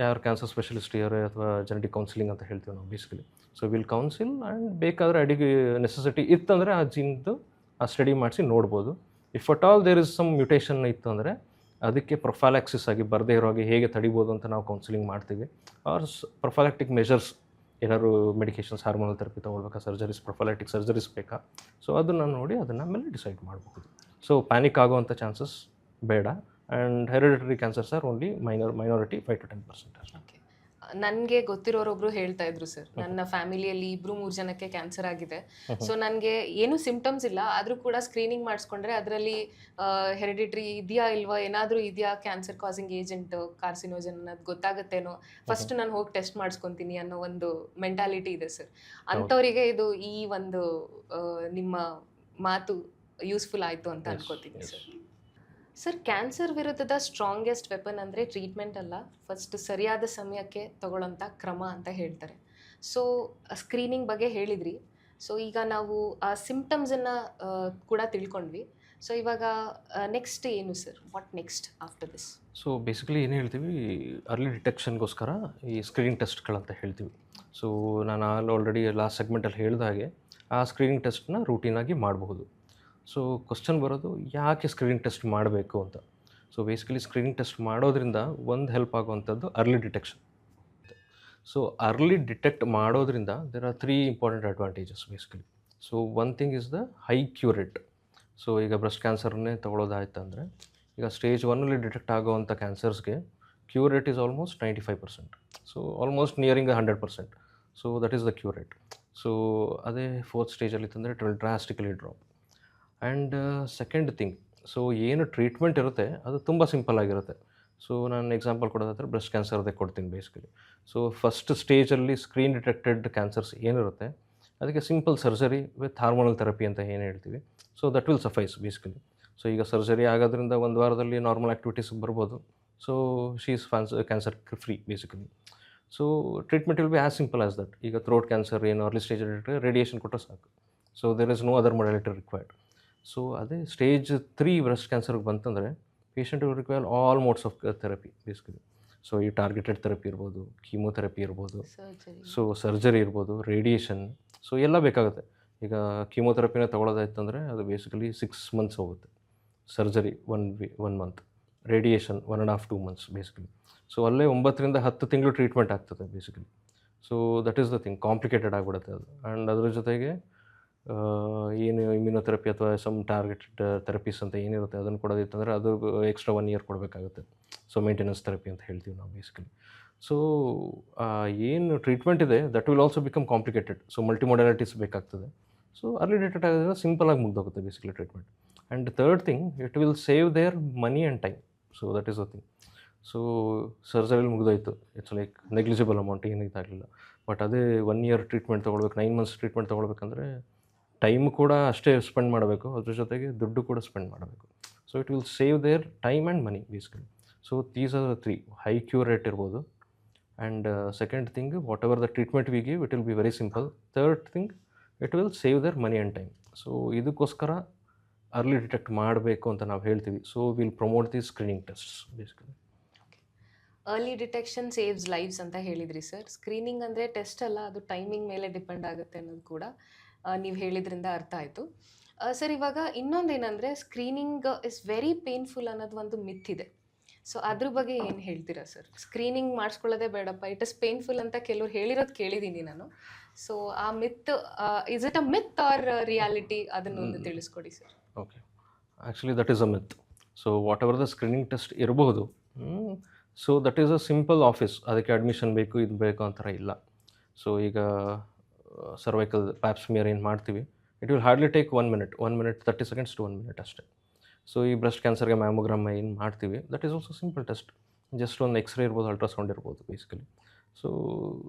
ಯಾರು ಕ್ಯಾನ್ಸರ್ ಸ್ಪೆಷಲಿಸ್ಟ್ ಇದ್ದಾರೆ ಅಥವಾ ಜೆನೆಟಿಕ್ ಕೌನ್ಸಿಲಿಂಗ್ ಅಂತ ಹೇಳ್ತೀವಿ ನಾವು basically. So will counsel and ಬೇಕಾದರೆ ಅಡಿಗೆ ನೆಸೆಸಿಟಿ ಇತ್ತಂದರೆ ಆ ಜೀನ್ದು ಆ ಸ್ಟಡಿ ಮಾಡಿಸಿ ನೋಡ್ಬೋದು. If at all there is some mutation ಇತ್ತು ಅಂದರೆ ಅದಕ್ಕೆ ಪ್ರೊಫೈಲಾಕ್ಸಿಸ್ ಆಗಿ ಬರದೇ ಇರೋ ಹಾಗೆ ಹೇಗೆ ತಡಿಬೋದು ಅಂತ ನಾವು ಕೌನ್ಸಿಲಿಂಗ್ ಮಾಡ್ತೀವಿ. ಆರ್ ಪ್ರೊಫೈಲಾಕ್ಟಿಕ್ ಮೆಷರ್ಸ್ ಏನಾದ್ರು ಮೆಡಿಕೇಷನ್ಸ್, ಹಾರ್ಮೋನಲ್ ಥೆರಪಿ ತೊಗೊಳ್ಬೇಕಾ, ಸರ್ಜರೀಸ್, ಪ್ರೊಫೈಲಾಕ್ಟಿಕ್ ಸರ್ಜರೀಸ್ ಬೇಕಾ, ಸೊ ಅದನ್ನು ನೋಡಿ ಅದನ್ನು ಆಮೇಲೆ ಡಿಸೈಡ್ ಮಾಡಬಹುದು. ಸೊ ಪ್ಯಾನಿಕ್ ಆಗೋವಂಥ ಚಾನ್ಸಸ್ ಬೇಡ. And hereditary cancers are only minority, 5 to 10%. Okay. ನನಗೆ ಗೊತ್ತಿರೋರೊಬ್ರು ಹೇಳ್ತಾ ಇದ್ರು ಸರ್, ನನ್ನ ಫ್ಯಾಮಿಲಿಯಲ್ಲಿ 2-3 ಜನಕ್ಕೆ ಕ್ಯಾನ್ಸರ್ ಆಗಿದೆ. ಸೊ ನನಗೆ ಏನು ಸಿಂಪ್ಟಮ್ಸ್ ಇಲ್ಲ, ಆದರೂ ಕೂಡ ಸ್ಕ್ರೀನಿಂಗ್ ಮಾಡಿಸ್ಕೊಂಡ್ರೆ ಅದರಲ್ಲಿ ಹೆರಿಡಿಟ್ರಿ ಇದೆಯಾ ಇಲ್ವಾ, ಏನಾದರೂ ಇದೆಯಾ ಕ್ಯಾನ್ಸರ್ ಕಾಸಿಂಗ್ ಏಜೆಂಟ್, ಕಾರ್ಸಿನೋಜನ್ ಅನ್ನೋದು ಗೊತ್ತಾಗುತ್ತೇನೋ, ಫಸ್ಟ್ ನಾನು ಹೋಗಿ ಟೆಸ್ಟ್ ಮಾಡಿಸ್ಕೊತೀನಿ ಅನ್ನೋ ಒಂದು ಮೆಂಟಾಲಿಟಿ ಇದೆ ಸರ್. ಅಂಥವರಿಗೆ ಇದು ಈ ಒಂದು ನಿಮ್ಮ ಮಾತು ಯೂಸ್ಫುಲ್ ಆಯಿತು ಅಂತ ಅನ್ಕೋತೀನಿ ಸರ್. ಸರ್, ಕ್ಯಾನ್ಸರ್ ವಿರುದ್ಧದ ಸ್ಟ್ರಾಂಗೆಸ್ಟ್ ವೆಪನ್ ಅಂದರೆ ಟ್ರೀಟ್ಮೆಂಟ್ ಅಲ್ಲ, ಫಸ್ಟ್ ಸರಿಯಾದ ಸಮಯಕ್ಕೆ ತಗೊಳ್ಳೋಂಥ ಕ್ರಮ ಅಂತ ಹೇಳ್ತಾರೆ. ಸೊ ಸ್ಕ್ರೀನಿಂಗ್ ಬಗ್ಗೆ ಹೇಳಿದ್ರಿ. ಸೊ ಈಗ ನಾವು ಆ ಸಿಂಪ್ಟಮ್ಸನ್ನು ಕೂಡ ತಿಳ್ಕೊಂಡ್ವಿ. ಸೊ ಇವಾಗ ನೆಕ್ಸ್ಟ್ ಏನು sir, what next after this? So basically ಏನು ಹೇಳ್ತೀವಿ, ಅರ್ಲಿ ಡಿಟೆಕ್ಷನ್ಗೋಸ್ಕರ ಈ ಸ್ಕ್ರೀನಿಂಗ್ ಟೆಸ್ಟ್ಗಳಂತ ಹೇಳ್ತೀವಿ. ಸೊ ನಾನು ಆಲ್ರೆಡಿ ಲಾಸ್ಟ್ ಸೆಗ್ಮೆಂಟಲ್ಲಿ ಹೇಳಿದ ಹಾಗೆ ಆ ಸ್ಕ್ರೀನಿಂಗ್ ಟೆಸ್ಟ್ನ ರೂಟೀನಾಗಿ ಮಾಡಬಹುದು. ಸೊ ಕ್ವಶನ್ ಬರೋದು, ಯಾಕೆ ಸ್ಕ್ರೀನಿಂಗ್ ಟೆಸ್ಟ್ ಮಾಡಬೇಕು ಅಂತ. ಸೊ ಬೇಸಿಕಲಿ ಸ್ಕ್ರೀನಿಂಗ್ ಟೆಸ್ಟ್ ಮಾಡೋದ್ರಿಂದ ಒಂದು ಹೆಲ್ಪ್ ಆಗುವಂಥದ್ದು early detection. So early detect ಮಾಡೋದ್ರಿಂದ there are 3 important advantages basically. So one thing is the high cure rate. So ಈಗ ಬ್ರೆಸ್ಟ್ ಕ್ಯಾನ್ಸರ್ನೇ ತೊಗೊಳೋದಾಯ್ತಂದರೆ ಈಗ ಸ್ಟೇಜ್ 1ಅಲ್ಲಿ ಡಿಟೆಕ್ಟ್ ಆಗೋವಂಥ ಕ್ಯಾನ್ಸರ್ಸ್ಗೆ cure rate is almost 95%. So almost nearing 100%. So that is the cure rate. So ಅದೇ 4th ಸ್ಟೇಜಲ್ಲಿ ಇತ್ತಂದರೆ it will drastically drop. And second thing, so ಏನು ಟ್ರೀಟ್ಮೆಂಟ್ ಇರುತ್ತೆ ಅದು ತುಂಬ ಸಿಂಪಲ್ ಆಗಿರುತ್ತೆ. ಸೊ ನಾನು ಎಕ್ಸಾಂಪಲ್ ಕೊಡೋದಾದರೆ ಬ್ರೆಸ್ಟ್ ಕ್ಯಾನ್ಸರ್ದೇ ಕೊಡ್ತೀನಿ ಬೇಸಿಕಲಿ. ಸೊ ಫಸ್ಟ್ ಸ್ಟೇಜಲ್ಲಿ ಸ್ಕ್ರೀನ್ ಡಿಟೆಕ್ಟೆಡ್ ಕ್ಯಾನ್ಸರ್ಸ್ ಏನಿರುತ್ತೆ ಅದಕ್ಕೆ simple surgery with hormonal therapy ಅಂತ ಏನು ಹೇಳ್ತೀವಿ. So that will suffice basically. So ಈಗ ಸರ್ಜರಿ ಆಗೋದ್ರಿಂದ ಒಂದು ವಾರದಲ್ಲಿ ನಾರ್ಮಲ್ ಆ್ಯಕ್ಟಿವಿಟೀಸ್ಗೆ ಬರ್ಬೋದು. So she is cancer free basically. So treatment will be as simple as that. ಈಗ ಥ್ರೋಟ್ ಕ್ಯಾನ್ಸರ್ ಏನು ಅರ್ಲಿ ಸ್ಟೇಜ್ ರೇಡಿಯೇಷನ್ ಕೊಟ್ಟರೆ ಸಾಕು. So there is no other modality required. So ಅದೇ ಸ್ಟೇಜ್ 3 ಬ್ರೆಸ್ಟ್ ಕ್ಯಾನ್ಸರ್ಗೆ ಬಂತಂದರೆ patient will require all modes of therapy basically. So ಈ targeted therapy ಇರ್ಬೋದು, chemotherapy ಇರ್ಬೋದು, ಸೊ ಸರ್ಜರಿ ಇರ್ಬೋದು, ರೇಡಿಯೇಷನ್, ಸೊ ಎಲ್ಲ ಬೇಕಾಗುತ್ತೆ. ಈಗ ಕೀಮೋಥೆರಪಿನ ತೊಗೊಳೋದಾಯ್ತಂದರೆ ಅದು ಬೇಸಿಕಲಿ 6 months ಹೋಗುತ್ತೆ. Surgery 1 month, radiation 1.5-2 months basically. So ಅಲ್ಲೇ 9ರಿಂದ 10 ತಿಂಗಳು ಟ್ರೀಟ್ಮೆಂಟ್ ಆಗ್ತದೆ basically. So that is the thing, complicated ಆಗಿಬಿಡುತ್ತೆ ಅದು. ಆ್ಯಂಡ್ ಅದ್ರ ಜೊತೆಗೆ ಏನು ಇಮ್ಯುನೊಥೆರಪಿ ಅಥವಾ ಸಮ್ ಟಾರ್ಗೆಟೆಡ್ ಥೆರಪೀಸ್ ಅಂತ ಏನಿರುತ್ತೆ ಅದನ್ನು ಕೊಡೋದಿತ್ತಂದರೆ ಅದು ಎಕ್ಸ್ಟ್ರಾ 1 year ಕೊಡಬೇಕಾಗುತ್ತೆ. ಸೊ ಮೇಂಟೆನೆನ್ಸ್ ಥೆರಪಿ ಅಂತ ಹೇಳ್ತೀವಿ ನಾವು ಬೇಸಿಕಲಿ. ಸೊ ಏನು ಟ್ರೀಟ್ಮೆಂಟ್ ಇದೆ that will also become complicated. So multimodalities ಬೇಕಾಗ್ತದೆ. ಸೊ ಅರ್ಲಿ ಡಿಟೆಕ್ಟ್ ಆಗೋದ್ರಿಂದ ಸಿಂಪಲಾಗಿ ಮುಗ್ದೋಗುತ್ತೆ basically treatment. And third thing, it will save their money and time. So that is the thing. So ಸರ್ಜರಿಲಿ ಮುಗಿದೋಯ್ತು, it's like negligible amount, ಏನೂ ಇದಾಗಲಿಲ್ಲ. But ಅದೇ 1 year treatment ತೊಗೊಳ್ಬೇಕು, 9 months treatment ತೊಗೊಳ್ಬೇಕಂದ್ರೆ time ಕೂಡ ಅಷ್ಟೇ ಸ್ಪೆಂಡ್ ಮಾಡಬೇಕು, ಅದ್ರ ಜೊತೆಗೆ ದುಡ್ಡು ಕೂಡ ಸ್ಪೆಂಡ್ ಮಾಡಬೇಕು. So it will save their time and money basically. So these are the 3. High cure rate ಇರ್ಬೋದು. And second thing, whatever the treatment we give it will be very simple. Third thing, it will save their money and time. So ಇದಕ್ಕೋಸ್ಕರ early detect ಮಾಡಬೇಕು ಅಂತ ನಾವು ಹೇಳ್ತೀವಿ. So will promote the screening tests basically. Early detection saves lives ಅಂತ ಹೇಳಿದ್ರಿ sir. Screening ಅಂದರೆ test ಅಲ್ಲ, ಅದು ಟೈಮಿಂಗ್ ಮೇಲೆ ಡಿಪೆಂಡ್ ಆಗುತ್ತೆ ಅನ್ನೋದು ಕೂಡ ನೀವು ಹೇಳಿದ್ರಿಂದ ಅರ್ಥ ಆಯಿತು. ಸರ್, ಇವಾಗ ಇನ್ನೊಂದೇನೆಂದರೆ ಸ್ಕ್ರೀನಿಂಗ್ ಇಸ್ ವೆರಿ ಪೇನ್ಫುಲ್ ಅನ್ನೋದು ಒಂದು ಮಿತ್ ಇದೆ. ಸೊ ಅದ್ರ ಬಗ್ಗೆ ಏನು ಹೇಳ್ತೀರಾ ಸರ್? ಸ್ಕ್ರೀನಿಂಗ್ ಮಾಡಿಸ್ಕೊಳ್ಳೋದೇ ಬೇಡಪ್ಪ, ಇಟ್ ಇಸ್ ಪೇನ್ಫುಲ್ ಅಂತ ಕೆಲವ್ರು ಹೇಳಿರೋದು ಕೇಳಿದ್ದೀನಿ ನಾನು. ಸೊ ಆ myth, is it a myth or reality, ಅದನ್ನೊಂದು ತಿಳಿಸ್ಕೊಡಿ sir. Okay, actually that is a myth. So whatever the screening test ಇರಬಹುದು. So that is a simple office, ಅದಕ್ಕೆ ಅಡ್ಮಿಷನ್ ಬೇಕು ಇದು ಬೇಕು ಆ ಥರ ಇಲ್ಲ. ಸೊ ಈಗ ಸರ್ವೈಕಲ್ ಪ್ಯಾಪ್ಸ್ಮಿಯರ್ ಏನು ಮಾಡ್ತೀವಿ, it will hardly take 1 minute, 30 seconds to 1 minute ಅಷ್ಟೇ. ಸೊ ಈ ಬ್ರೆಸ್ಟ್ ಕ್ಯಾನ್ಸರ್ಗೆ ಮ್ಯಾಮೋಗ್ರಾಮ್ ಏನು ಮಾಡ್ತೀವಿ, that is also simple test. Just ಒಂದು ಎಕ್ಸ್ರೇ ಇರ್ಬೋದು, ಅಲ್ಟ್ರಾಸೌಂಡ್ ಇರ್ಬೋದು basically. So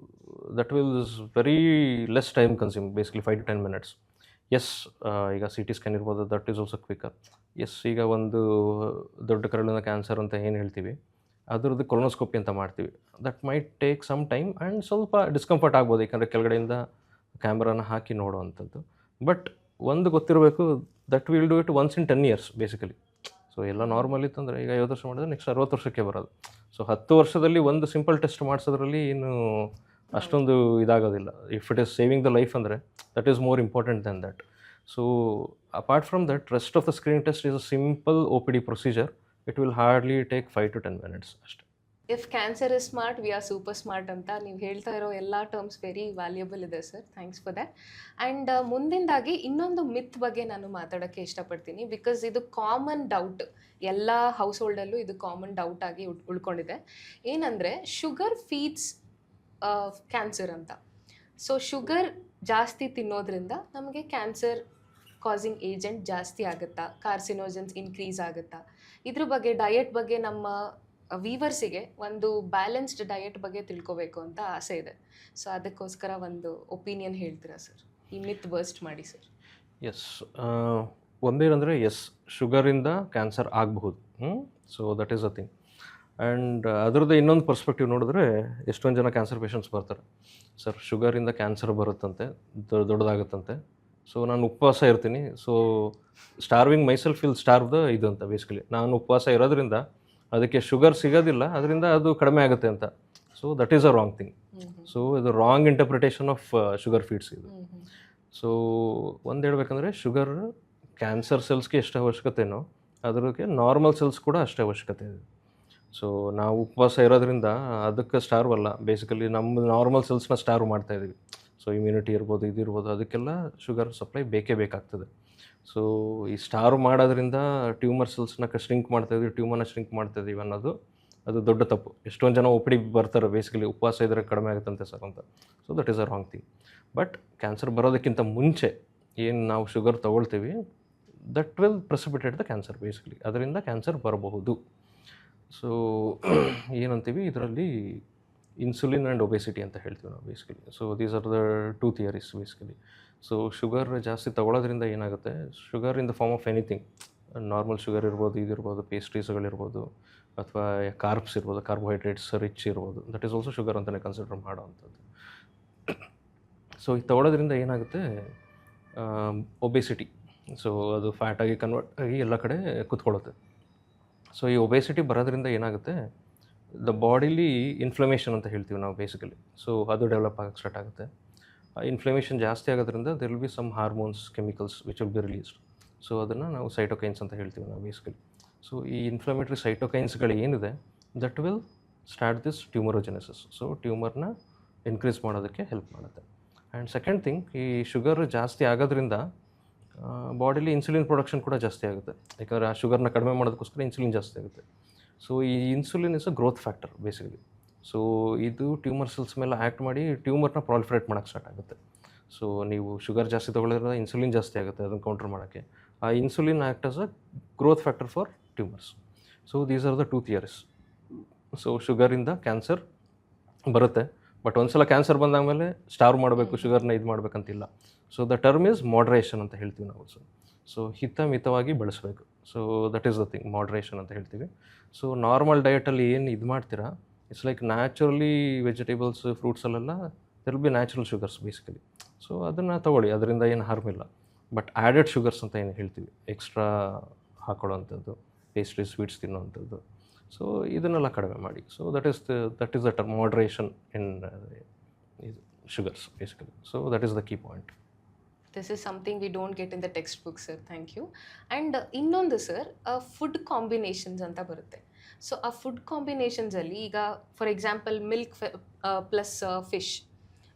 that will is very less time consume, basically 5 to 10 minutes. Yes, ಈಗ CT scan ಇರ್ಬೋದು, that is also quicker. Yes, ಈಗ ಒಂದು ದೊಡ್ಡ ಕರಳಿನ ಕ್ಯಾನ್ಸರ್ ಅಂತ ಏನು ಹೇಳ್ತೀವಿ, ಅದರದ್ದು ಕೊಲೊನೋಸ್ಕೋಪಿ ಅಂತ ಮಾಡ್ತೀವಿ. That might take some time and ಸ್ವಲ್ಪ ಡಿಸ್ಕಂಫರ್ಟ್ ಆಗ್ಬೋದು, ಯಾಕಂದರೆ ಕೆಳಗಡೆಯಿಂದ ಕ್ಯಾಮ್ರಾನ ಹಾಕಿ ನೋಡುವಂಥದ್ದು. ಬಟ್ ಒಂದು ಗೊತ್ತಿರಬೇಕು, that will do it once in 10 years basically. So ಎಲ್ಲ ನಾರ್ಮಲ್ ಇತ್ತಂದರೆ ಈಗ 50 ವರ್ಷ ಮಾಡಿದ್ರೆ ನೆಕ್ಸ್ಟ್ 60 ವರ್ಷಕ್ಕೆ ಬರೋದು. ಸೊ 10 ವರ್ಷದಲ್ಲಿ ಒಂದು ಸಿಂಪಲ್ ಟೆಸ್ಟ್ ಮಾಡಿಸೋದ್ರಲ್ಲಿ ಏನು ಅಷ್ಟೊಂದು ಇದಾಗೋದಿಲ್ಲ. If it is saving the life ಅಂದರೆ that is more important than that. So apart from that, rest of the screening test is a simple OPD procedure. It will hardly take 5 to 10 minutes ಅಷ್ಟೇ. If cancer is smart, we are super smart ಅಂತ ನೀವು ಹೇಳ್ತಾ ಇರೋ ಎಲ್ಲ terms very valuable ಇದೆ sir. Thanks for that. And ಮುಂದಿಂದಾಗಿ ಇನ್ನೊಂದು myth ಬಗ್ಗೆ ನಾನು ಮಾತಾಡೋಕ್ಕೆ ಇಷ್ಟಪಡ್ತೀನಿ. ಬಿಕಾಸ್ ಇದು ಕಾಮನ್ ಡೌಟ್, ಎಲ್ಲ ಹೌಸ್ ಹೋಲ್ಡಲ್ಲೂ ಇದು ಕಾಮನ್ ಡೌಟ್ ಆಗಿ ಉಳ್ಕೊಂಡಿದೆ. ಏನಂದರೆ ಶುಗರ್ ಫೀಡ್ಸ್ ಕ್ಯಾನ್ಸರ್ ಅಂತ. ಸೊ ಶುಗರ್ ಜಾಸ್ತಿ ತಿನ್ನೋದ್ರಿಂದ ನಮಗೆ ಕ್ಯಾನ್ಸರ್ ಕಾಸಿಂಗ್ ಏಜೆಂಟ್ ಜಾಸ್ತಿ ಆಗುತ್ತಾ, ಕಾರ್ಸಿನೋಜನ್ಸ್ ಇನ್ಕ್ರೀಸ್ ಆಗುತ್ತಾ, ಇದ್ರ ಬಗ್ಗೆ ಡಯಟ್ ಬಗ್ಗೆ ನಮ್ಮ ವೀವರ್ಸಿಗೆ ಒಂದು ಬ್ಯಾಲೆನ್ಸ್ಡ್ ಡಯಟ್ ಬಗ್ಗೆ ತಿಳ್ಕೊಬೇಕು ಅಂತ ಆಸೆ ಇದೆ. ಸೊ ಅದಕ್ಕೋಸ್ಕರ ಒಂದು ಒಪಿನಿಯನ್ ಹೇಳ್ತೀರಾ ಸರ್? ಈ ಮಿತ್ ಬರ್ಸ್ಟ್ ಮಾಡಿ ಸರ್. ಎಸ್, ಒಂದೇನಂದರೆ ಎಸ್, ಶುಗರಿಂದ ಕ್ಯಾನ್ಸರ್ ಆಗಬಹುದು. So that is a thing. And ಅದರದ್ದು ಇನ್ನೊಂದು ಪರ್ಸ್ಪೆಕ್ಟಿವ್ ನೋಡಿದ್ರೆ, ಎಷ್ಟೊಂದು ಜನ ಕ್ಯಾನ್ಸರ್ ಪೇಷಂಟ್ಸ್ ಬರ್ತಾರೆ, ಸರ್ ಶುಗರಿಂದ ಕ್ಯಾನ್ಸರ್ ಬರುತ್ತಂತೆ, ದೊಡ್ಡದಾಗುತ್ತಂತೆ, ಸೊ ನಾನು ಉಪವಾಸ ಇರ್ತೀನಿ, so starving myself will starve the ಇದು ಅಂತ ಬೇಸಿಕಲಿ. ನಾನು ಉಪವಾಸ ಇರೋದ್ರಿಂದ ಅದಕ್ಕೆ ಶುಗರ್ ಸಿಗೋದಿಲ್ಲ, ಅದರಿಂದ ಅದು ಕಡಿಮೆ ಆಗುತ್ತೆ ಅಂತ. So that is a wrong thing. So ಇದು wrong interpretation of sugar feeds ಇದು. ಸೊ ಒಂದು ಹೇಳ್ಬೇಕಂದ್ರೆ, ಶುಗರ್ ಕ್ಯಾನ್ಸರ್ ಸೆಲ್ಸ್ಗೆ ಎಷ್ಟು ಅವಶ್ಯಕತೆನೋ ಅದಕ್ಕೆ ನಾರ್ಮಲ್ ಸೆಲ್ಸ್ ಕೂಡ ಅಷ್ಟೇ ಅವಶ್ಯಕತೆ ಇದೆ. ಸೊ ನಾವು ಉಪವಾಸ ಇರೋದ್ರಿಂದ ಅದಕ್ಕೆ ಸ್ಟಾರ್ವ್ ಅಲ್ಲ, ಬೇಸಿಕಲಿ ನಮ್ಮ ನಾರ್ಮಲ್ ಸೆಲ್ಸ್ನ ಸ್ಟಾರ್ವ್ ಮಾಡ್ತಾಯಿದ್ದೀವಿ. ಸೊ ಇಮ್ಯುನಿಟಿ ಇರ್ಬೋದು, ಇದಿರ್ಬೋದು, ಅದಕ್ಕೆಲ್ಲ ಶುಗರ್ ಸಪ್ಲೈ ಬೇಕೇ ಬೇಕಾಗ್ತದೆ. ಸೊ ಈ ಸ್ಟಾರ್ ಮಾಡೋದ್ರಿಂದ ಟ್ಯೂಮರ್ ಸೆಲ್ಸ್ನ ಶ್ರಿಂಕ್ ಮಾಡ್ತಾಯಿದ್ವಿ, ಟ್ಯೂಮರ್ನ ಶ್ರಿಂಕ್ ಮಾಡ್ತಾಯಿದ್ದೀವಿ ಅನ್ನೋದು ಅದು ದೊಡ್ಡ ತಪ್ಪು. ಎಷ್ಟೊಂದು ಜನ ಒ ಪಿ ಡಿ ಬರ್ತಾರೆ ಬೇಸಿಕಲಿ ಉಪವಾಸ ಇದ್ದರೆ ಕಡಿಮೆ ಆಗುತ್ತಂತೆ ಸರ್ ಅಂತ. So that is a wrong thing. But cancer ಬರೋದಕ್ಕಿಂತ ಮುಂಚೆ ಏನು ನಾವು ಶುಗರ್ ತೊಗೊಳ್ತೀವಿ that will precipitate the cancer basically. ಅದರಿಂದ ಕ್ಯಾನ್ಸರ್ ಬರಬಹುದು. ಸೊ ಏನಂತೀವಿ ಇದರಲ್ಲಿ ಇನ್ಸುಲಿನ್ ಆ್ಯಂಡ್ ಒಬೆಸಿಟಿ ಅಂತ ಹೇಳ್ತೀವಿ ನಾವು basically. So these are the 2 theories basically. So sugar ಜಾಸ್ತಿ ತೊಗೊಳೋದ್ರಿಂದ ಏನಾಗುತ್ತೆ, sugar in the form of anything, normal sugar ಇರ್ಬೋದು, ಇದಿರ್ಬೋದು, ಪೇಸ್ಟ್ರೀಸ್ಗಳಿರ್ಬೋದು, ಅಥವಾ ಕಾರ್ಬ್ಸ್ ಇರ್ಬೋದು, ಕಾರ್ಬೋಹೈಡ್ರೇಟ್ಸ್ ರಿಚ್ ಇರ್ಬೋದು, ದಟ್ ಈಸ್ ಆಲ್ಸೋ ಶುಗರ್ ಅಂತಲೇ ಕನ್ಸಿಡರ್ ಮಾಡೋ ಅಂಥದ್ದು. ಸೊ ಇದು ತೊಗೊಳೋದ್ರಿಂದ ಏನಾಗುತ್ತೆ, ಒಬೆಸಿಟಿ, ಸೊ ಅದು ಫ್ಯಾಟಾಗಿ ಕನ್ವರ್ಟ್ ಆಗಿ ಎಲ್ಲ ಕಡೆ ಕೂತ್ಕೊಳ್ಳುತ್ತೆ. ಸೊ ಈ ಒಬೆಸಿಟಿ ಬರೋದ್ರಿಂದ ಏನಾಗುತ್ತೆ, ದ ಬಾಡಿಲಿ ಇನ್ಫ್ಲಮೇಷನ್ ಅಂತ ಹೇಳ್ತೀವಿ ನಾವು ಬೇಸಿಕಲಿ. ಸೊ ಅದು ಡೆವಲಪ್ ಆಗಕ್ಕೆ ಸ್ಟಾರ್ಟ್ ಆಗುತ್ತೆ. ಆ ಇನ್ಫ್ಲಮೇಷನ್ ಜಾಸ್ತಿ ಆಗೋದ್ರಿಂದ there will be some hormones, chemicals which will be released. So ಅದನ್ನು ನಾವು ಸೈಟೋಕೈನ್ಸ್ ಅಂತ ಹೇಳ್ತೀವಿ ನಾವು ಬೇಸಿಕಲಿ. ಸೊ ಈ ಇನ್ಫ್ಲಮೇಟ್ರಿ ಸೈಟೋಕೈನ್ಸ್ಗಳು ಏನಿದೆ that will start this tumorigenesis. So ಟ್ಯೂಮರ್ನ ಇನ್ಕ್ರೀಸ್ ಮಾಡೋದಕ್ಕೆ ಹೆಲ್ಪ್ ಮಾಡುತ್ತೆ. ಆ್ಯಂಡ್ ಸೆಕೆಂಡ್ ಥಿಂಗ್, ಈ ಶುಗರ್ ಜಾಸ್ತಿ ಆಗೋದ್ರಿಂದ ಬಾಡಿಲಿ ಇನ್ಸುಲಿನ್ ಪ್ರೊಡಕ್ಷನ್ ಕೂಡ ಜಾಸ್ತಿ ಆಗುತ್ತೆ. ಯಾಕಂದರೆ ಆ ಶುಗರ್ನ ಕಡಿಮೆ ಮಾಡೋದಕ್ಕೋಸ್ಕರ ಇನ್ಸುಲಿನ್ ಜಾಸ್ತಿ ಆಗುತ್ತೆ. ಸೊ ಈ insulin is a growth factor basically. So ಇದು ಟ್ಯೂಮರ್ ಸೆಲ್ಸ್ ಮೇಲೆ ಆ್ಯಕ್ಟ್ ಮಾಡಿ ಟ್ಯೂಮರ್ನ ಪ್ರಾಲಿಫರೇಟ್ ಮಾಡೋಕ್ಕೆ ಸ್ಟಾರ್ಟ್ ಆಗುತ್ತೆ. ಸೊ ನೀವು ಶುಗರ್ ಜಾಸ್ತಿ ತೊಗೊಳ್ಳೋದ್ರಿಂದ ಇನ್ಸುಲಿನ್ ಜಾಸ್ತಿ ಆಗುತ್ತೆ ಅದನ್ನು ಕೌಂಟ್ರ್ ಮಾಡೋಕ್ಕೆ. ಆ insulin act as a growth factor for tumours. So these are the 2 theories. So ಶುಗರಿಂದ ಕ್ಯಾನ್ಸರ್ ಬರುತ್ತೆ, ಬಟ್ ಒಂದ್ಸಲ ಕ್ಯಾನ್ಸರ್ ಬಂದಾದಮೇಲೆ ಸ್ಟಾರ್ ಮಾಡಬೇಕು, ಶುಗರ್ನ ಇದು ಮಾಡಬೇಕಂತಿಲ್ಲ. So the term is moderation ಅಂತ ಹೇಳ್ತೀವಿ ನಾವು. ಸೊ ಹಿತಮಿತವಾಗಿ ಬೆಳೆಸಬೇಕು. So that is the thing, moderation ಅಂತ ಹೇಳ್ತೀವಿ. ಸೊ ನಾರ್ಮಲ್ ಡಯಟಲ್ಲಿ ಏನು ಇದು ಮಾಡ್ತೀರಾ, ಇಟ್ಸ್ ಲೈಕ್ ನ್ಯಾಚುರಲಿ ವೆಜಿಟೇಬಲ್ಸ್, ಫ್ರೂಟ್ಸಲ್ಲೆಲ್ಲ there will be natural sugars basically. So ಅದನ್ನು ತೊಗೊಳ್ಳಿ, ಅದರಿಂದ ಏನು ಹಾರ್ಮ್ ಇಲ್ಲ. ಬಟ್ ಆ್ಯಡೆಡ್ ಶುಗರ್ಸ್ ಅಂತ ಏನು ಹೇಳ್ತೀವಿ, ಎಕ್ಸ್ಟ್ರಾ ಹಾಕೊಳ್ಳೋವಂಥದ್ದು, ಪೇಸ್ಟ್ರಿ ಸ್ವೀಟ್ಸ್ ತಿನ್ನೋವಂಥದ್ದು, ಸೊ ಇದನ್ನೆಲ್ಲ ಕಡಿಮೆ ಮಾಡಿ. So that is the term moderation in sugars basically. So that is the key point. This is something we don't get in the text book sir, thank you. And ಇನ್ನೊಂದು sir, food combinations ಅಂತ ಬರುತ್ತೆ. So ಆ food ಕಾಂಬಿನೇಷನ್ಸಲ್ಲಿ ಈಗ for example milk plus fish,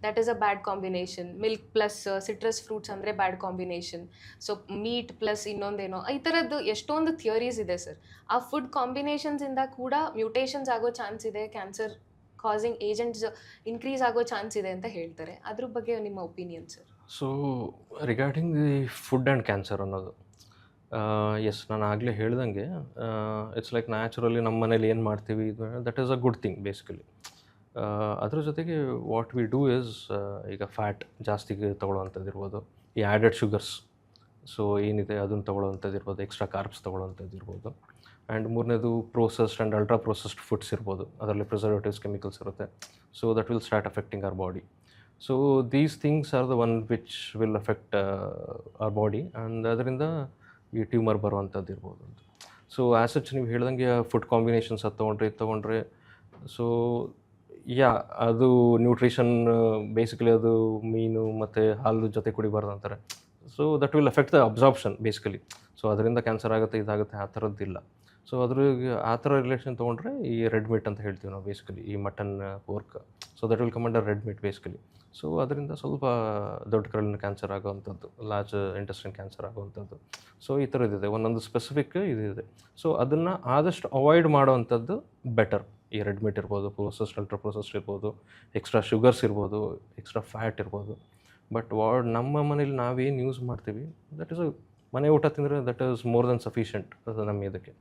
that is a bad combination. Milk plus citrus fruits ಅಂದರೆ bad combination. So meet plus ಇನ್ನೊಂದೇನೋ, ಈ ಥರದ್ದು ಎಷ್ಟೊಂದು ಥಿಯರೀಸ್ ಇದೆ ಸರ್. ಆ ಫುಡ್ ಕಾಂಬಿನೇಷನ್ಸಿಂದ ಕೂಡ ಮ್ಯೂಟೇಷನ್ಸ್ ಆಗೋ ಚಾನ್ಸ್ ಇದೆ, ಕ್ಯಾನ್ಸರ್ ಕಾಸಿಂಗ್ ಏಜೆಂಟ್ಸ್ ಇನ್ಕ್ರೀಸ್ ಆಗೋ ಚಾನ್ಸ್ ಇದೆ ಅಂತ ಹೇಳ್ತಾರೆ. ಅದ್ರ ಬಗ್ಗೆ ನಿಮ್ಮ opinion sir? So regarding the food and cancer ಅನ್ನೋದು, ಎಸ್, ನಾನು ಆಗಲೇ ಹೇಳ್ದಂಗೆ ಇಟ್ಸ್ ಲೈಕ್ ನ್ಯಾಚುರಲಿ ನಮ್ಮ ಮನೇಲಿ ಏನು ಮಾಡ್ತೀವಿ that is a good thing basically. ಅದ್ರ ಜೊತೆಗೆ ವಾಟ್ ವಿ ಡೂ ಇಸ್, ಈಗ ಫ್ಯಾಟ್ ಜಾಸ್ತಿ ತೊಗೊಳ್ಳೋವಂಥದ್ದು ಇರ್ಬೋದು, ಈ ಆ್ಯಡೆಡ್ ಶುಗರ್ಸ್, ಸೊ ಏನಿದೆ ಅದನ್ನು ತೊಗೊಳ್ಳೋವಂಥದ್ದು ಇರ್ಬೋದು, ಎಕ್ಸ್ಟ್ರಾ ಕಾರ್ಬ್ಸ್ ತೊಗೊಳ್ಳೋವಂಥದ್ದು ಇರ್ಬೋದು. ಆ್ಯಂಡ್ ಮೂರನೇದು processed and ultra processed foods ಇರ್ಬೋದು, ಅದರಲ್ಲಿ ಪ್ರಿಸರ್ವೇಟಿವ್ಸ್, ಕೆಮಿಕಲ್ಸ್ ಇರುತ್ತೆ. So that will start affecting our body. So these things are the one which will affect our body, and ಅದರಿಂದ ಈ ಟ್ಯೂಮರ್ ಬರುವಂಥದ್ದು ಇರ್ಬೋದು ಅಂತ. ಸೊ ಆ್ಯಸ್ ಸಚ್ ನೀವು ಹೇಳ್ದಂಗೆ ಫುಡ್ ಕಾಂಬಿನೇಷನ್ಸ್ ಅದು ತೊಗೊಂಡ್ರೆ ಸೊ ಅದು ನ್ಯೂಟ್ರಿಷನ್ ಬೇಸಿಕಲಿ ಅದು ಮೀನು ಮತ್ತು ಹಾಲು ಜೊತೆ ಕುಡಿಬಾರ್ದು ಅಂತಾರೆ. So that will affect the absorption basically. So ಅದರಿಂದ ಕ್ಯಾನ್ಸರ್ ಆಗುತ್ತೆ, ಇದಾಗುತ್ತೆ, ಆ ಥರದ್ದಿಲ್ಲ. ಸೊ ಆ ಥರ ರಿಲೇಷನ್ ತೊಗೊಂಡ್ರೆ ಈ ರೆಡ್ ಮೀಟ್ ಅಂತ ಹೇಳ್ತೀವಿ ನಾವು ಬೇಸಿಕಲಿ, ಈ mutton, pork, so that will come under red meat basically. So ಅದರಿಂದ ಸ್ವಲ್ಪ ದೊಡ್ಡ ಕರಳಿನ ಕ್ಯಾನ್ಸರ್ ಆಗೋವಂಥದ್ದು, ಲಾರ್ಜ್ ಇಂಟೆಸ್ಟೈನ್ ಕ್ಯಾನ್ಸರ್ ಆಗೋವಂಥದ್ದು, ಸೊ ಈ ಥರದ್ದಿದೆ, ಒಂದೊಂದು ಸ್ಪೆಸಿಫಿಕ್ ಇದಿದೆ. ಸೊ ಅದನ್ನು ಆದಷ್ಟು ಅವಾಯ್ಡ್ ಮಾಡೋವಂಥದ್ದು ಬೆಟರ್. ಈ ರೆಡ್ ಮೀಟ್ ಇರ್ಬೋದು, ಪ್ರೋಸೆಸ್ಡ್, ಅಲ್ಟ್ರಾ ಪ್ರೋಸೆಸ್ಡ್ ಇರ್ಬೋದು, ಎಕ್ಸ್ಟ್ರಾ ಶುಗರ್ಸ್ ಇರ್ಬೋದು, ಎಕ್ಸ್ಟ್ರಾ ಫ್ಯಾಟ್ ಇರ್ಬೋದು. ಬಟ್ ನಮ್ಮ ಮನೇಲಿ ನಾವೇನು ಯೂಸ್ ಮಾಡ್ತೀವಿ ದಟ್ ಈಸ್ ಮನೆ ಊಟ ತಿಂದರೆ that is more than sufficient ನಮ್ಮ ಇದಕ್ಕೆ.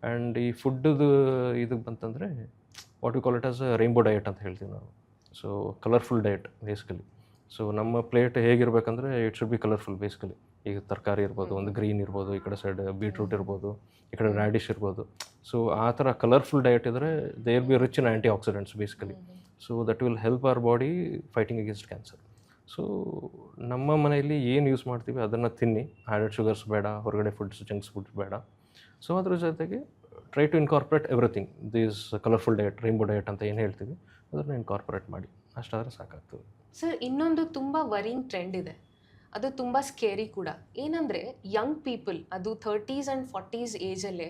ಆ್ಯಂಡ್ ಈ ಫುಡ್ದು ಇದಕ್ಕೆ ಬಂತಂದರೆ what we call it as rainbow diet ಅಂತ ಹೇಳ್ತೀವಿ ನಾವು. So colourful diet basically. So ನಮ್ಮ ಪ್ಲೇಟ್ ಹೇಗಿರ್ಬೇಕಂದ್ರೆ it should be colourful basically. ಈಗ ತರಕಾರಿ ಇರ್ಬೋದು, ಒಂದು ಗ್ರೀನ್ ಇರ್ಬೋದು, ಈ ಕಡೆ ಸೈಡ್ ಬೀಟ್ರೂಟ್ ಇರ್ಬೋದು, ಈ ಕಡೆ ರ್ಯಾಡಿಶ್ ಇರ್ಬೋದು. ಸೊ ಆ ಥರ ಕಲರ್ಫುಲ್ ಡಯಟ್ ಇದ್ದರೆ they will B rich in anti accidents basically. So that will help our body fighting against cancer. So ನಮ್ಮ ಮನೆಯಲ್ಲಿ ಏನು ಯೂಸ್ ಮಾಡ್ತೀವಿ ಅದನ್ನು ತಿನ್ನಿ, ಆ್ಯಡೆಡ್ ಶುಗರ್ಸ್ ಬೇಡ, ಹೊರಗಡೆ ಫುಡ್ಸ್, ಜಂಕ್ಸ್ ಫುಡ್ಸ್ ಬೇಡ. ಸೊ ಅದ್ರ ಜೊತೆಗೆ try to incorporate everything, these colourful diet, rainbow diet ಅಂತ ಏನು ಹೇಳ್ತೀವಿ ಅದನ್ನು ಇನ್ಕಾರ್ಪೊರೇಟ್ ಮಾಡಿ, ಅಷ್ಟಾದರೆ ಸಾಕಾಗ್ತದೆ. ಸರ್, ಇನ್ನೊಂದು ತುಂಬ ವರಿಂಗ್ ಟ್ರೆಂಡ್ ಇದೆ, ಅದು ತುಂಬ ಸ್ಕೇರಿ ಕೂಡ. ಏನಂದರೆ ಯಂಗ್ ಪೀಪಲ್, ಅದು 30s ಆ್ಯಂಡ್ 40s ಏಜಲ್ಲೇ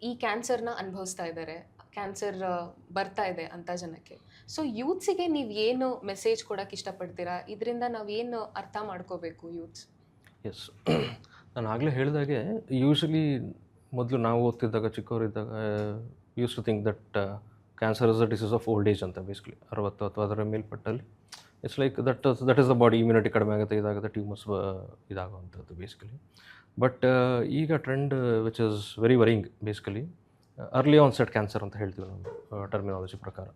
ಈ ಕ್ಯಾನ್ಸರ್ನ ಅನುಭವಿಸ್ತಾ ಇದ್ದಾರೆ, ಕ್ಯಾನ್ಸರ್ ಬರ್ತಾ ಇದೆ ಅಂಥ ಜನಕ್ಕೆ. ಸೊ ಯೂತ್ಸಿಗೆ ನೀವು ಏನು ಮೆಸೇಜ್ ಕೊಡೋಕ್ಕೆ ಇಷ್ಟಪಡ್ತೀರಾ? ಇದರಿಂದ ನಾವು ಏನು ಅರ್ಥ ಮಾಡ್ಕೋಬೇಕು ಯೂತ್ಸ್? ಎಸ್, ನಾನು ಆಗಲೇ ಹೇಳಿದಾಗೆ ಯೂಶ್ವಲಿ ಮೊದಲು ನಾವು ಓದ್ತಿದ್ದಾಗ ಚಿಕ್ಕವರಿದ್ದಾಗ use to think that cancer is a disease of old age ಅಂತ ಬೇಸಿಕಲಿ 60 ಅಥವಾ ಅದರ ಮೇಲ್ಪಟ್ಟಲ್ಲಿ it's like that is the body immunity ಕಡಿಮೆ ಆಗುತ್ತೆ ಇದಾಗುತ್ತೆ ಟ್ಯೂಮರ್ಸ್ ಇದಾಗುವಂಥದ್ದು ಬೇಸಿಕಲಿ. ಬಟ್ ಈಗ trend which is very worrying basically early onset cancer ಅಂತ ಹೇಳ್ತೀವಿ ನಾವು ಟರ್ಮಿನಾಲಜಿ ಪ್ರಕಾರ.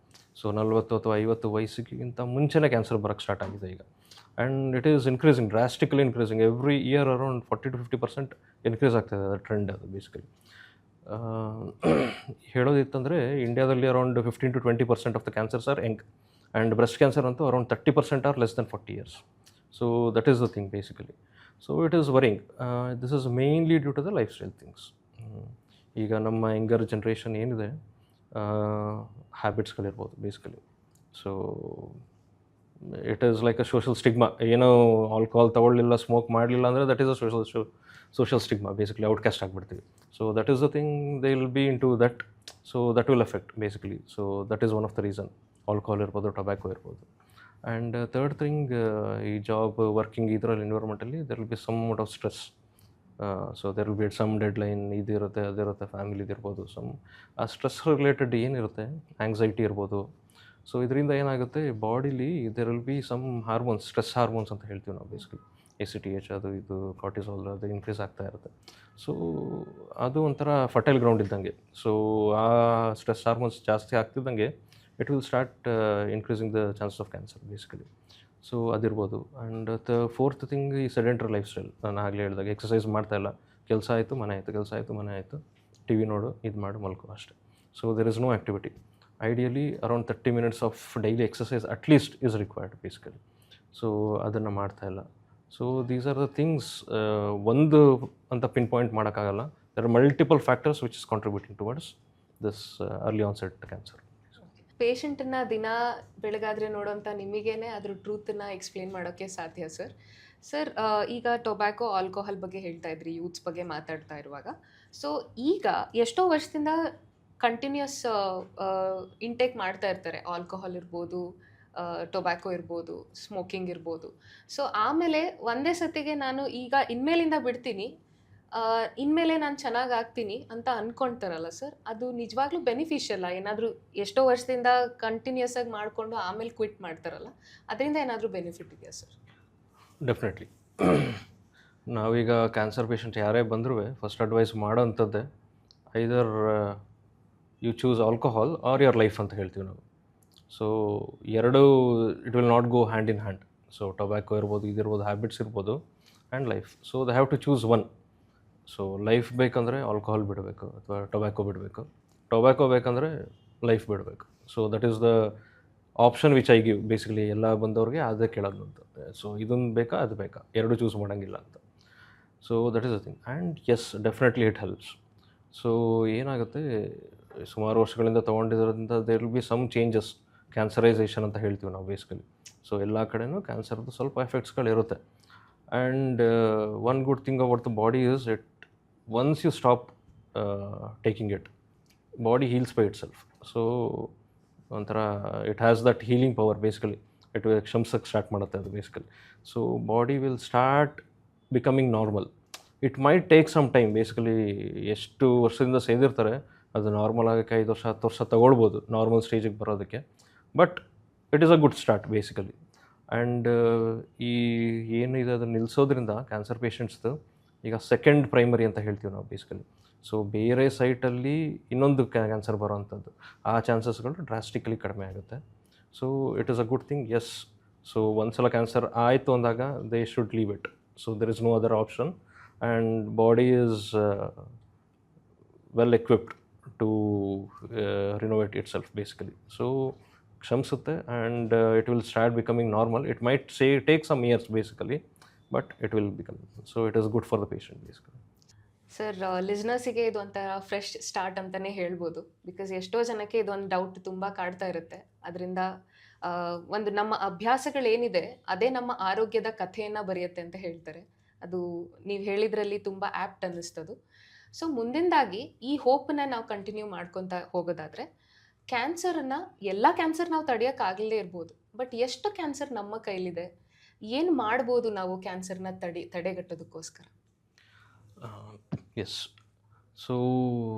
ಸೊ 40 ಅಥವಾ 50 ವಯಸ್ಸಿಗಿಂತ ಮುಂಚೆನೇ ಕ್ಯಾನ್ಸರ್ ಬರೋಕ್ಕೆ ಸ್ಟಾರ್ಟ್ ಆಗಿದೆ ಈಗ. And it is increasing, drastically increasing. Every year around 40 to 50% increase ಆಗ್ತಾಯಿದೆ ಅದು ಟ್ರೆಂಡ್. ಅದು ಬೇಸಿಕಲಿ ಹೇಳೋದಿತ್ತಂದರೆ ಇಂಡಿಯಾದಲ್ಲಿ around 15 to 20% of the cancers are young, and breast cancer ಅಂತೂ around 30% are less than 40 years. So that is the thing basically. So it is worrying. This is mainly due to the life style things. ಈಗ ನಮ್ಮ younger generation ಏನಿದೆ ಹ್ಯಾಬಿಟ್ಸ್ಗಳಿರ್ಬೋದು basically. So it is like a social stigma. ಏನೋ alcohol ತೊಗೊಳ್ಳಿಲ್ಲ, smoke ಮಾಡಲಿಲ್ಲ ಅಂದರೆ that is a social stigma basically. Outcast ಆಗಿಬಿಡ್ತೀವಿ. So that is the thing, they will be in to that. So that will effect basically. So that is one of the reason. Alcohol ಇರ್ಬೋದು, tobacco ಇರ್ಬೋದು. And third thing, ಈ job working ಇದರಲ್ಲಿ ಎನ್ವಿರಾನ್ಮೆಂಟಲ್ಲಿ there will be some mote of stress. So there will be some deadline, ಇದಿರುತ್ತೆ ಅದಿರುತ್ತೆ, ಫ್ಯಾಮಿಲಿದಿರ್ಬೋದು. ಆ stress related ಏನಿರುತ್ತೆ, anxiety ಇರ್ಬೋದು. ಸೊ ಇದರಿಂದ ಏನಾಗುತ್ತೆ ಬಾಡಿಲಿ there will be some hormones, stress hormones ಅಂತ ಹೇಳ್ತೀವಿ ನಾವು ಬೇಸಿಕಲಿ. ACTH ಅದು ಇದು ಕಾರ್ಟಿಸಾಲ್ ಅದು ಇನ್ಕ್ರೀಸ್ ಆಗ್ತಾ ಇರುತ್ತೆ. ಸೊ ಅದು ಒಂಥರ ಫರ್ಟೈಲ್ ಗ್ರೌಂಡ್ ಇದ್ದಂಗೆ. ಸೊ ಆ ಸ್ಟ್ರೆಸ್ ಹಾರ್ಮೋನ್ಸ್ ಜಾಸ್ತಿ ಆಗ್ತಿದ್ದಂಗೆ it will start increasing the chances of cancer basically. So ಅದಿರ್ಬೋದು. ಆ್ಯಂಡ್ ಫೋರ್ತ್ ಥಿಂಗ್ ಈ ಸೆಡೆಂಟ್ರಿ ಲೈಫ್ ಸ್ಟೈಲ್. ನಾನು ಆಗಲೇ ಹೇಳಿದಾಗ ಎಕ್ಸಸೈಸ್ ಮಾಡ್ತಾಯಿಲ್ಲ, ಕೆಲಸ ಆಯಿತು ಮನೆ ಆಯಿತು, ಕೆಲಸ ಆಯಿತು ಮನೆ ಆಯಿತು, ಟಿ ವಿ ನೋಡು, ಇದು ಮಾಡು, ಮಲ್ಕೋ ಅಷ್ಟೇ. So there is no activity. Ideally around 30 minutes of daily exercise at least is required basically. So ಅದನ್ನು ಮಾಡ್ತಾಯಿಲ್ಲ. So these are the things. ಒಂದು ಅಂತ ಪಿನ್ ಪಾಯಿಂಟ್ ಮಾಡೋಕ್ಕಾಗಲ್ಲ. There are multiple factors which is contributing towards this early onset cancer. ಪೇಷಂಟನ್ನ ದಿನ ಬೆಳಗಾದರೆ ನೋಡೋಂಥ ನಿಮಗೇನೆ ಅದ್ರ ಟ್ರೂತನ್ನ ಎಕ್ಸ್ಪ್ಲೇನ್ ಮಾಡೋಕ್ಕೆ ಸಾಧ್ಯ ಸರ್. ಸರ್, ಈಗ ಟೊಬ್ಯಾಕೋ, ಆಲ್ಕೋಹಾಲ್ ಬಗ್ಗೆ ಹೇಳ್ತಾ ಇದ್ರಿ, ಯೂತ್ಸ್ ಬಗ್ಗೆ ಮಾತಾಡ್ತಾ ಇರುವಾಗ. ಸೊ ಈಗ ಎಷ್ಟೋ ವರ್ಷದಿಂದ ಕಂಟಿನ್ಯೂಸ್ ಇಂಟೇಕ್ ಮಾಡ್ತಾ ಇರ್ತಾರೆ. ಆಲ್ಕೋಹಾಲ್ ಇರ್ಬೋದು, ಟೊಬ್ಯಾಕೋ ಇರ್ಬೋದು, ಸ್ಮೋಕಿಂಗ್ ಇರ್ಬೋದು. ಸೊ ಆಮೇಲೆ ಒಂದೇ ಸತಿಗೆ ನಾನು ಈಗ ಇನ್ಮೇಲಿಂದ ಬಿಡ್ತೀನಿ, ಇನ್ಮೇಲೆ ನಾನು ಚೆನ್ನಾಗಿ ಆಗ್ತೀನಿ ಅಂತ ಅಂದ್ಕೊಳ್ತಾರಲ್ಲ ಸರ್, ಅದು ನಿಜವಾಗ್ಲೂ ಬೆನಿಫಿಷಿಯಲ್ಲ? ಏನಾದರೂ ಎಷ್ಟೋ ವರ್ಷದಿಂದ ಕಂಟಿನ್ಯೂಸ್ ಆಗಿ ಮಾಡಿಕೊಂಡು ಆಮೇಲೆ ಕ್ವಿಟ್ ಮಾಡ್ತಾರಲ್ಲ, ಅದರಿಂದ ಏನಾದರೂ ಬೆನಿಫಿಟ್ ಇದೆಯಾ ಸರ್? ಡೆಫಿನೆಟ್ಲಿ. ನಾವೀಗ ಕ್ಯಾನ್ಸರ್ ಪೇಷಂಟ್ ಯಾರೇ ಬಂದರೂ ಫಸ್ಟ್ ಅಡ್ವೈಸ್ ಮಾಡೋವಂಥದ್ದೇ either you choose alcohol or your life ಅಂತ ಹೇಳ್ತೀವಿ ನಾವು. ಸೊ ಎರಡೂ it will not go hand in hand. So tobacco ಇರ್ಬೋದು, ಇದಿರ್ಬೋದು, ಹ್ಯಾಬಿಟ್ಸ್ ಇರ್ಬೋದು, and life. So they have to choose one. So life ಬೇಕಂದರೆ ಆಲ್ಕೋಹಾಲ್ ಬಿಡಬೇಕು ಅಥವಾ ಟೊಬ್ಯಾಕೋ ಬಿಡಬೇಕು. ಟೊಬ್ಯಾಕೋ ಬೇಕಂದರೆ ಲೈಫ್ ಬಿಡಬೇಕು. So that is the option which I give basically. ಎಲ್ಲ ಬಂದವ್ರಿಗೆ ಅದೇ ಕೇಳೋದು ಅಂತ. ಸೊ ಇದೊಂದು ಬೇಕಾ ಅದು ಬೇಕಾ, ಎರಡು ಚೂಸ್ ಮಾಡೋಂಗಿಲ್ಲ ಅಂತ. So that is the thing. And yes, definitely it helps. So ಏನಾಗುತ್ತೆ, ಸುಮಾರು ವರ್ಷಗಳಿಂದ ತೊಗೊಂಡಿರೋದ್ರಿಂದ there will be some changes. Cancerisation ಅಂತ ಹೇಳ್ತೀವಿ ನಾವು ಬೇಸಿಕಲಿ. ಸೊ ಎಲ್ಲ ಕಡೆನೂ ಕ್ಯಾನ್ಸರ್ದು ಸ್ವಲ್ಪ ಎಫೆಕ್ಟ್ಸ್ಗಳಿರುತ್ತೆ. And one good thing about the body is it once you stop taking it, body heals by itself. So ಒಂಥರ it has that healing power basically. It ಕ್ಷಮಿಸಕ್ಕೆ ಸ್ಟಾರ್ಟ್ ಮಾಡುತ್ತೆ ಅದು basically. So body will start becoming normal. It might take some time basically. ಎಷ್ಟು ವರ್ಷದಿಂದ ಸೇದಿರ್ತಾರೆ ಅದು normal ಆಗೋಕ್ಕೆ 5 ವರ್ಷ 10 ವರ್ಷ ತೊಗೊಳ್ಬೋದು ನಾರ್ಮಲ್ ಸ್ಟೇಜಿಗೆ ಬರೋದಕ್ಕೆ. But it is a good start basically. And ಈ ಏನಿದೆ ಅದನ್ನು ನಿಲ್ಲಿಸೋದ್ರಿಂದ ಕ್ಯಾನ್ಸರ್ ಪೇಷಂಟ್ಸ್ದು ಈಗ ಸೆಕೆಂಡ್ ಪ್ರೈಮರಿ ಅಂತ ಹೇಳ್ತೀವಿ ನಾವು ಬೇಸಿಕಲಿ. ಸೊ ಬೇರೆ ಸೈಟಲ್ಲಿ ಇನ್ನೊಂದು ಕ್ಯಾನ್ಸರ್ ಬರೋವಂಥದ್ದು, ಆ ಚಾನ್ಸಸ್ಗಳು ಡ್ರಾಸ್ಟಿಕಲಿ ಕಡಿಮೆ ಆಗುತ್ತೆ. So it is a good thing. Yes, so ಒಂದ್ಸಲ ಕ್ಯಾನ್ಸರ್ ಆಯಿತು ಅಂದಾಗ they should leave it. So there is no other option. And body is well equipped to renovate itself basically. So ಕ್ಷಮಿಸುತ್ತೆ and it will start becoming normal. It might take some years basically, but it will become. So it is good for the patient basically. Sir, ಲಿಸ್ನರ್ಸಿಗೆ ಇದು ಒಂಥರ fresh start ಅಂತಲೇ ಹೇಳ್ಬೋದು. Because ಎಷ್ಟೋ ಜನಕ್ಕೆ ಇದೊಂದು doubt ತುಂಬ ಕಾಡ್ತಾ ಇರುತ್ತೆ. ಅದರಿಂದ ಒಂದು ನಮ್ಮ ಅಭ್ಯಾಸಗಳೇನಿದೆ ಅದೇ ನಮ್ಮ ಆರೋಗ್ಯದ ಕಥೆಯನ್ನು ಬರೆಯುತ್ತೆ ಅಂತ ಹೇಳ್ತಾರೆ. ಅದು ನೀವು ಹೇಳಿದ್ರಲ್ಲಿ ತುಂಬ ಆ್ಯಪ್ಟ್ ಅನ್ನಿಸ್ತದು. ಸೊ ಮುಂದಿಂದಾಗಿ ಈ ಹೋಪನ್ನ ನಾವು ಕಂಟಿನ್ಯೂ ಮಾಡ್ಕೊತಾ ಹೋಗೋದಾದರೆ ಕ್ಯಾನ್ಸರನ್ನು, ಎಲ್ಲ ಕ್ಯಾನ್ಸರ್ ನಾವು ತಡೆಯೋಕ್ಕಾಗಲೇ ಇರ್ಬೋದು, ಬಟ್ ಎಷ್ಟು ಕ್ಯಾನ್ಸರ್ ನಮ್ಮ ಕೈಲಿದೆ, ಏನು ಮಾಡ್ಬೋದು ನಾವು ಕ್ಯಾನ್ಸರ್ನ ತಡೆಗಟ್ಟೋದಕ್ಕೋಸ್ಕರ? ಎಸ್. ಸೊ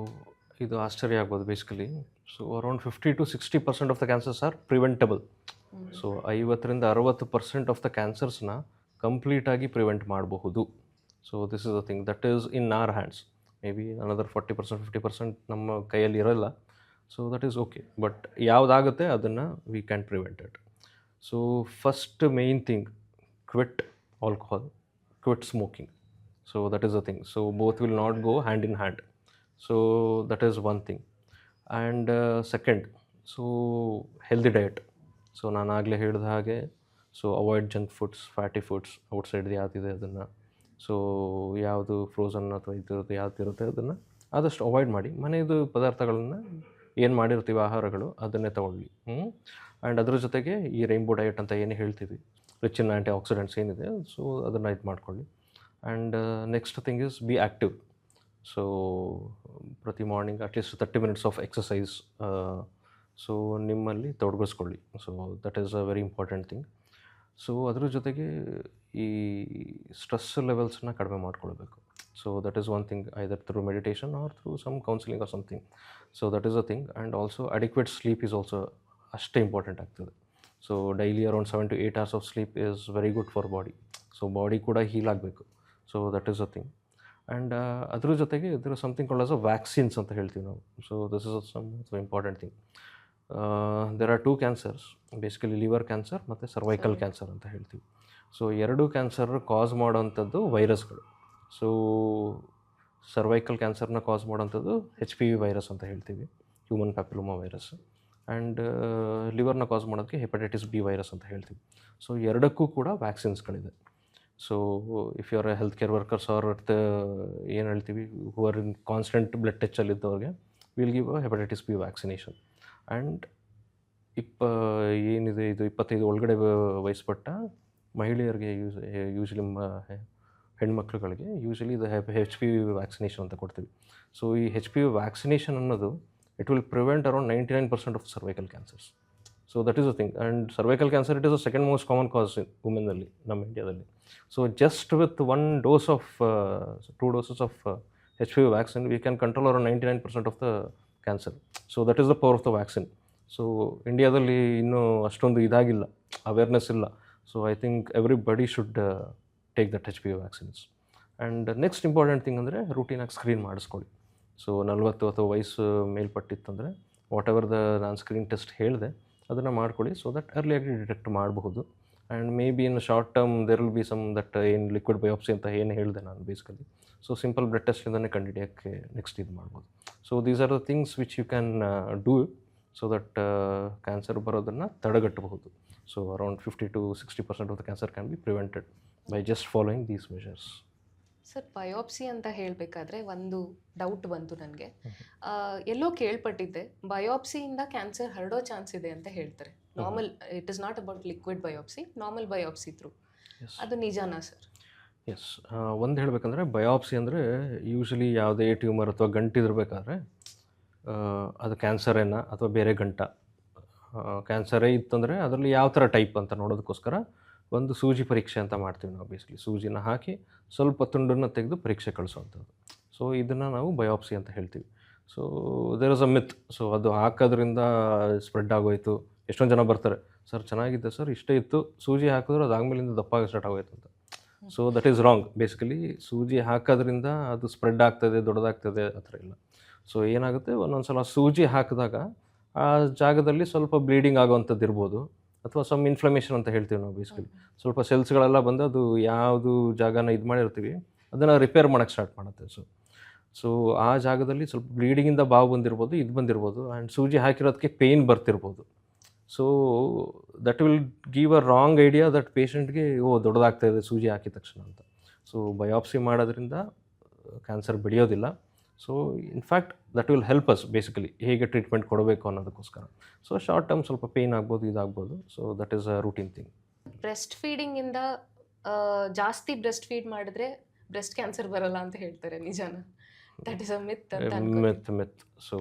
ಇದು ಆಶ್ಚರ್ಯ ಆಗ್ಬೋದು basically. So around 50-60% of the cancers are preventable. So 50-60% of the ಕ್ಯಾನ್ಸರ್ಸ್ನ ಕಂಪ್ಲೀಟಾಗಿ ಪ್ರಿವೆಂಟ್ ಮಾಡಬಹುದು. So this is the thing that is in our hands. Maybe another 40%-50% ನಮ್ಮ ಕೈಯಲ್ಲಿ ಇರೋಲ್ಲ. So that is okay. But ಯಾವುದಾಗುತ್ತೆ ಅದನ್ನು we can prevent it. So first main thing, quit alcohol, quit smoking. So that is the thing. So both will not go hand in hand. So that is one thing. And second, so healthy diet. So ನಾನು ಆಗಲೇ ಹೇಳಿದ ಹಾಗೆ, so avoid junk foods, fatty foods, outside ಯಾವುದಿದೆ ಅದನ್ನು, so ಯಾವುದು frozen ಅಥವಾ ಇದ್ರದ್ದು ಯಾವ್ದು ಇರುತ್ತೆ ಅದನ್ನು ಆದಷ್ಟು ಅವಾಯ್ಡ್ ಮಾಡಿ. ಮನೆಯದು ಪದಾರ್ಥಗಳನ್ನು ಏನು ಮಾಡಿರ್ತೀವಿ ಆಹಾರಗಳು ಅದನ್ನೇ ತಗೊಳ್ಳಿ. ಆ್ಯಂಡ್ ಅದ್ರ ಜೊತೆಗೆ ಈ ರೈನ್ಬೋ ಡಯಟ್ ಅಂತ ಏನು ಹೇಳ್ತೀವಿ, ರಿಚ್ ಇನ್ ಆ್ಯಂಟಿ ಆಕ್ಸಿಡೆಂಟ್ಸ್ ಏನಿದೆ, ಸೊ ಅದನ್ನು ಇದು ಮಾಡ್ಕೊಳ್ಳಿ. And next thing is be active. So ಪ್ರತಿ morning at least 30 minutes of exercise so ನಿಮ್ಮಲ್ಲಿ ತೊಡಗಿಸ್ಕೊಳ್ಳಿ. So that is a very important thing. So ಅದ್ರ ಜೊತೆಗೆ ಈ ಸ್ಟ್ರೆಸ್ ಲೆವೆಲ್ಸ್ನ ಕಡಿಮೆ ಮಾಡ್ಕೊಳ್ಬೇಕು. So that is one thing, either through meditation or through some counselling or something. So that is a thing. And also adequate sleep is also ಅಷ್ಟೇ important ಆಗ್ತದೆ. So daily around 7 to 8 hours of sleep is very good for body. So body ಕೂಡ heal ಆಗಬೇಕು. So that is a thing. And ಅದ್ರ ಜೊತೆಗೆ there is something called as a vaccines ಅಂತ ಹೇಳ್ತೀವಿ ನಾವು. So this is some important thing. There are 2 cancers, basically liver cancer ಮತ್ತು cervical cancer ಅಂತ ಹೇಳ್ತೀವಿ. ಸೊ 2 ಕ್ಯಾನ್ಸರ್ ಕಾಸ್ ಮಾಡೋವಂಥದ್ದು ವೈರಸ್ಗಳು. ಸೊ ಸರ್ವೈಕಲ್ ಕ್ಯಾನ್ಸರ್ನ ಕಾಸ್ ಮಾಡೋವಂಥದ್ದು HPV ವೈರಸ್ ಅಂತ ಹೇಳ್ತೀವಿ, ಹ್ಯೂಮನ್ ಪ್ಯಾಪಿಲೋಮಾ ವೈರಸ್. ಆ್ಯಂಡ್ ಲಿವರ್ನ ಕಾಸ್ ಮಾಡೋದಕ್ಕೆ ಹೆಪಟೈಟಿಸ್ B ವೈರಸ್ ಅಂತ ಹೇಳ್ತೀವಿ. ಸೊ ಎರಡಕ್ಕೂ ಕೂಡ ವ್ಯಾಕ್ಸಿನ್ಸ್ಗಳಿದೆ. So if you are a health care workers or ಏನು ಹೇಳ್ತೀವಿ, who are in constant blood ಟಚ್ಚಲ್ಲಿದ್ದವ್ರಿಗೆ will give a hepatitis B vaccination. And ಏನಿದೆ ಇದು 25 ಒಳಗಡೆ ವಯಸ್ಪಟ್ಟ ಮಹಿಳೆಯರಿಗೆ ಯೂಶ್ವಲಿ ಹೆಣ್ಮಕ್ಳುಗಳಿಗೆ ಯೂಶ್ವಲಿ ಇದು HPV ವ್ಯಾಕ್ಸಿನೇಷನ್ ಅಂತ ಕೊಡ್ತೀವಿ. ಸೊ ಈ HPV ವ್ಯಾಕ್ಸಿನೇಷನ್ ಅನ್ನೋದು it will prevent around 99% of cervical cancers. So that is the thing. And cervical cancer it is the second most common cause ವುಮೆನ್ನಲ್ಲಿ ನಮ್ಮ ಇಂಡಿಯಾದಲ್ಲಿ. So just with 1 dose of 2 doses of HPV vaccine we can control around 99% of the cancer. So that is the power of the vaccine. So ಇಂಡಿಯಾದಲ್ಲಿ ಇನ್ನೂ ಅಷ್ಟೊಂದು ಇದಾಗಿಲ್ಲ, awareness ಇಲ್ಲ. So I think everybody should take that HPV vaccines. And next important thing ಅಂದರೆ ರೂಟೀನಾಗಿ screen ಮಾಡಿಸ್ಕೊಳ್ಳಿ. So 40 ಅಥವಾ ವಯಸ್ಸು ಮೇಲ್ಪಟ್ಟಿತ್ತಂದರೆ ವಾಟ್ ಎವರ್ ನಾನು ಸ್ಕ್ರೀನ್ ಟೆಸ್ಟ್ ಹೇಳಿದೆ ಅದನ್ನು ಮಾಡ್ಕೊಳ್ಳಿ. ಸೊ ದಟ್ ಅರ್ಲಿಯಾಗಿ ಡಿಟೆಕ್ಟ್ ಮಾಡಬಹುದು. And maybe in short term there will be some that ಏನು ಲಿಕ್ವಿಡ್ ಬಯೋಪ್ಸಿ ಅಂತ ಏನು ಹೇಳಿದೆ ನಾನು ಬೇಸಿಕಲಿ. ಸೊ ಸಿಂಪಲ್ ಬ್ಲಡ್ ಟೆಸ್ಟಿಂದನೇ ಕಂಡುಹಿಡಿಯೋಕ್ಕೆ ನೆಕ್ಸ್ಟ್ ಇದು ಮಾಡ್ಬೋದು. So these are the things which you can do so that cancer ಬರೋದನ್ನು ತಡೆಗಟ್ಟಬಹುದು. So around 50-60% of the cancer can be prevented by just following these measures. Sir, biopsy ಅಂತ ಹೇಳಬೇಕಾದ್ರೆ ಒಂದು doubt ಬಂತು ನನಗೆ. ಎಲ್ಲೋ ಕೇಳ್ಪಟ್ಟಿದ್ದೆ, ಬಯೋಪ್ಸಿಯಿಂದ ಕ್ಯಾನ್ಸರ್ ಹರಡೋ ಚಾನ್ಸ್ ಇದೆ ಅಂತ ಹೇಳ್ತಾರೆ. Normal, it is not about liquid biopsy, normal biopsy through. ಅದು ನಿಜಾನಾ ಸರ್? ಎಸ್. ಒಂದು ಹೇಳಬೇಕಂದ್ರೆ ಬಯೋಪ್ಸಿ ಅಂದರೆ ಯೂಶ್ವಲಿ ಯಾವುದೇ ಟ್ಯೂಮರ್ ಅಥವಾ ಗಂಟಿದಿರಬೇಕಾದ್ರೆ ಅದು ಕ್ಯಾನ್ಸರೇನ ಅಥವಾ ಬೇರೆ ಗಂಟ. ಕ್ಯಾನ್ಸರೇ ಇತ್ತಂದರೆ ಅದರಲ್ಲಿ ಯಾವ ಥರ ಟೈಪ್ ಅಂತ ನೋಡೋದಕ್ಕೋಸ್ಕರ ಒಂದು ಸೂಜಿ ಪರೀಕ್ಷೆ ಅಂತ ಮಾಡ್ತೀವಿ ನಾವು. ಬೇಸಿಕಲಿ ಸೂಜಿನ ಹಾಕಿ ಸ್ವಲ್ಪ ತುಂಡನ್ನು ತೆಗೆದು ಪರೀಕ್ಷೆ ಕಳಿಸುವಂಥದ್ದು. ಸೊ ಇದನ್ನು ನಾವು ಬಯೋಪ್ಸಿ ಅಂತ ಹೇಳ್ತೀವಿ. So there is a myth. So ಅದು ಹಾಕೋದ್ರಿಂದ ಸ್ಪ್ರೆಡ್ ಆಗೋಯ್ತು. ಎಷ್ಟೊಂದು ಜನ ಬರ್ತಾರೆ, ಸರ್ ಚೆನ್ನಾಗಿದೆ ಸರ್, ಇಷ್ಟೇ ಇತ್ತು, ಸೂಜಿ ಹಾಕಿದ್ರೆ ಅದಾದಮೇಲಿಂದ ದಪ್ಪಾಗಿ ಸ್ಟಾರ್ಟ್ ಆಗೋಯ್ತು ಅಂತ. So that is wrong. Basically ಸೂಜಿ ಹಾಕೋದ್ರಿಂದ ಅದು ಸ್ಪ್ರೆಡ್ ಆಗ್ತದೆ, ದೊಡ್ಡದಾಗ್ತದೆ ಆ ಥರ ಇಲ್ಲ. ಸೊ ಏನಾಗುತ್ತೆ, ಒಂದೊಂದು ಸಲ ಸೂಜಿ ಹಾಕಿದಾಗ ಆ ಜಾಗದಲ್ಲಿ ಸ್ವಲ್ಪ ಬ್ಲೀಡಿಂಗ್ ಆಗೋವಂಥದ್ದು ಇರ್ಬೋದು, ಅಥವಾ ಸಮ್ ಇನ್ಫ್ಲಮೇಷನ್ ಅಂತ ಹೇಳ್ತೀವಿ ನಾವು. ಬೇಸಿಕಲಿ ಸ್ವಲ್ಪ ಸೆಲ್ಸ್ಗಳೆಲ್ಲ ಬಂದು ಅದು ಯಾವುದು ಜಾಗನ ಇದು ಮಾಡಿರ್ತೀವಿ ಅದನ್ನು ರಿಪೇರ್ ಮಾಡೋಕ್ಕೆ ಸ್ಟಾರ್ಟ್ ಮಾಡುತ್ತೆ. ಸೊ ಆ ಜಾಗದಲ್ಲಿ ಸ್ವಲ್ಪ ಬ್ಲೀಡಿಂಗಿಂದ ಬಾವು ಬಂದಿರ್ಬೋದು, ಇದು ಬಂದಿರ್ಬೋದು. ಆ್ಯಂಡ್ ಸೂಜಿ ಹಾಕಿರೋದಕ್ಕೆ ಪೇಯ್ನ್ ಬರ್ತಿರ್ಬೋದು. So that will give a wrong idea that ಪೇಷಂಟ್ಗೆ ದೊಡ್ಡದಾಗ್ತಾ ಇದೆ ಸೂಜಿ ಹಾಕಿದ ತಕ್ಷಣ ಅಂತ. ಸೊ ಬಯೋಪ್ಸಿ ಮಾಡೋದ್ರಿಂದ ಕ್ಯಾನ್ಸರ್ ಬೆಳೆಯೋದಿಲ್ಲ. So in fact that will help us basically ಹೇಗೆ ಟ್ರೀಟ್ಮೆಂಟ್ ಕೊಡಬೇಕು ಅನ್ನೋದಕ್ಕೋಸ್ಕರ. ಸೊ ಶಾರ್ಟ್ ಟರ್ಮ್ ಸ್ವಲ್ಪ ಪೇಯ್ನ್ ಆಗ್ಬೋದು, ಇದಾಗ್ಬೋದು. So that is a routine thing. Breast ಫೀಡಿಂಗಿಂದ ಜಾಸ್ತಿ ಬ್ರೆಸ್ಟ್ ಫೀಡ್ ಮಾಡಿದ್ರೆ ಬ್ರೆಸ್ಟ್ ಕ್ಯಾನ್ಸರ್ ಬರೋಲ್ಲ ಅಂತ ಹೇಳ್ತಾರೆ, ನಿಜಾನ? ದಟ್ ಇಸ್ ಅ ಮಿತ್ ಅಂತ ಮಿತ್. ಸೊ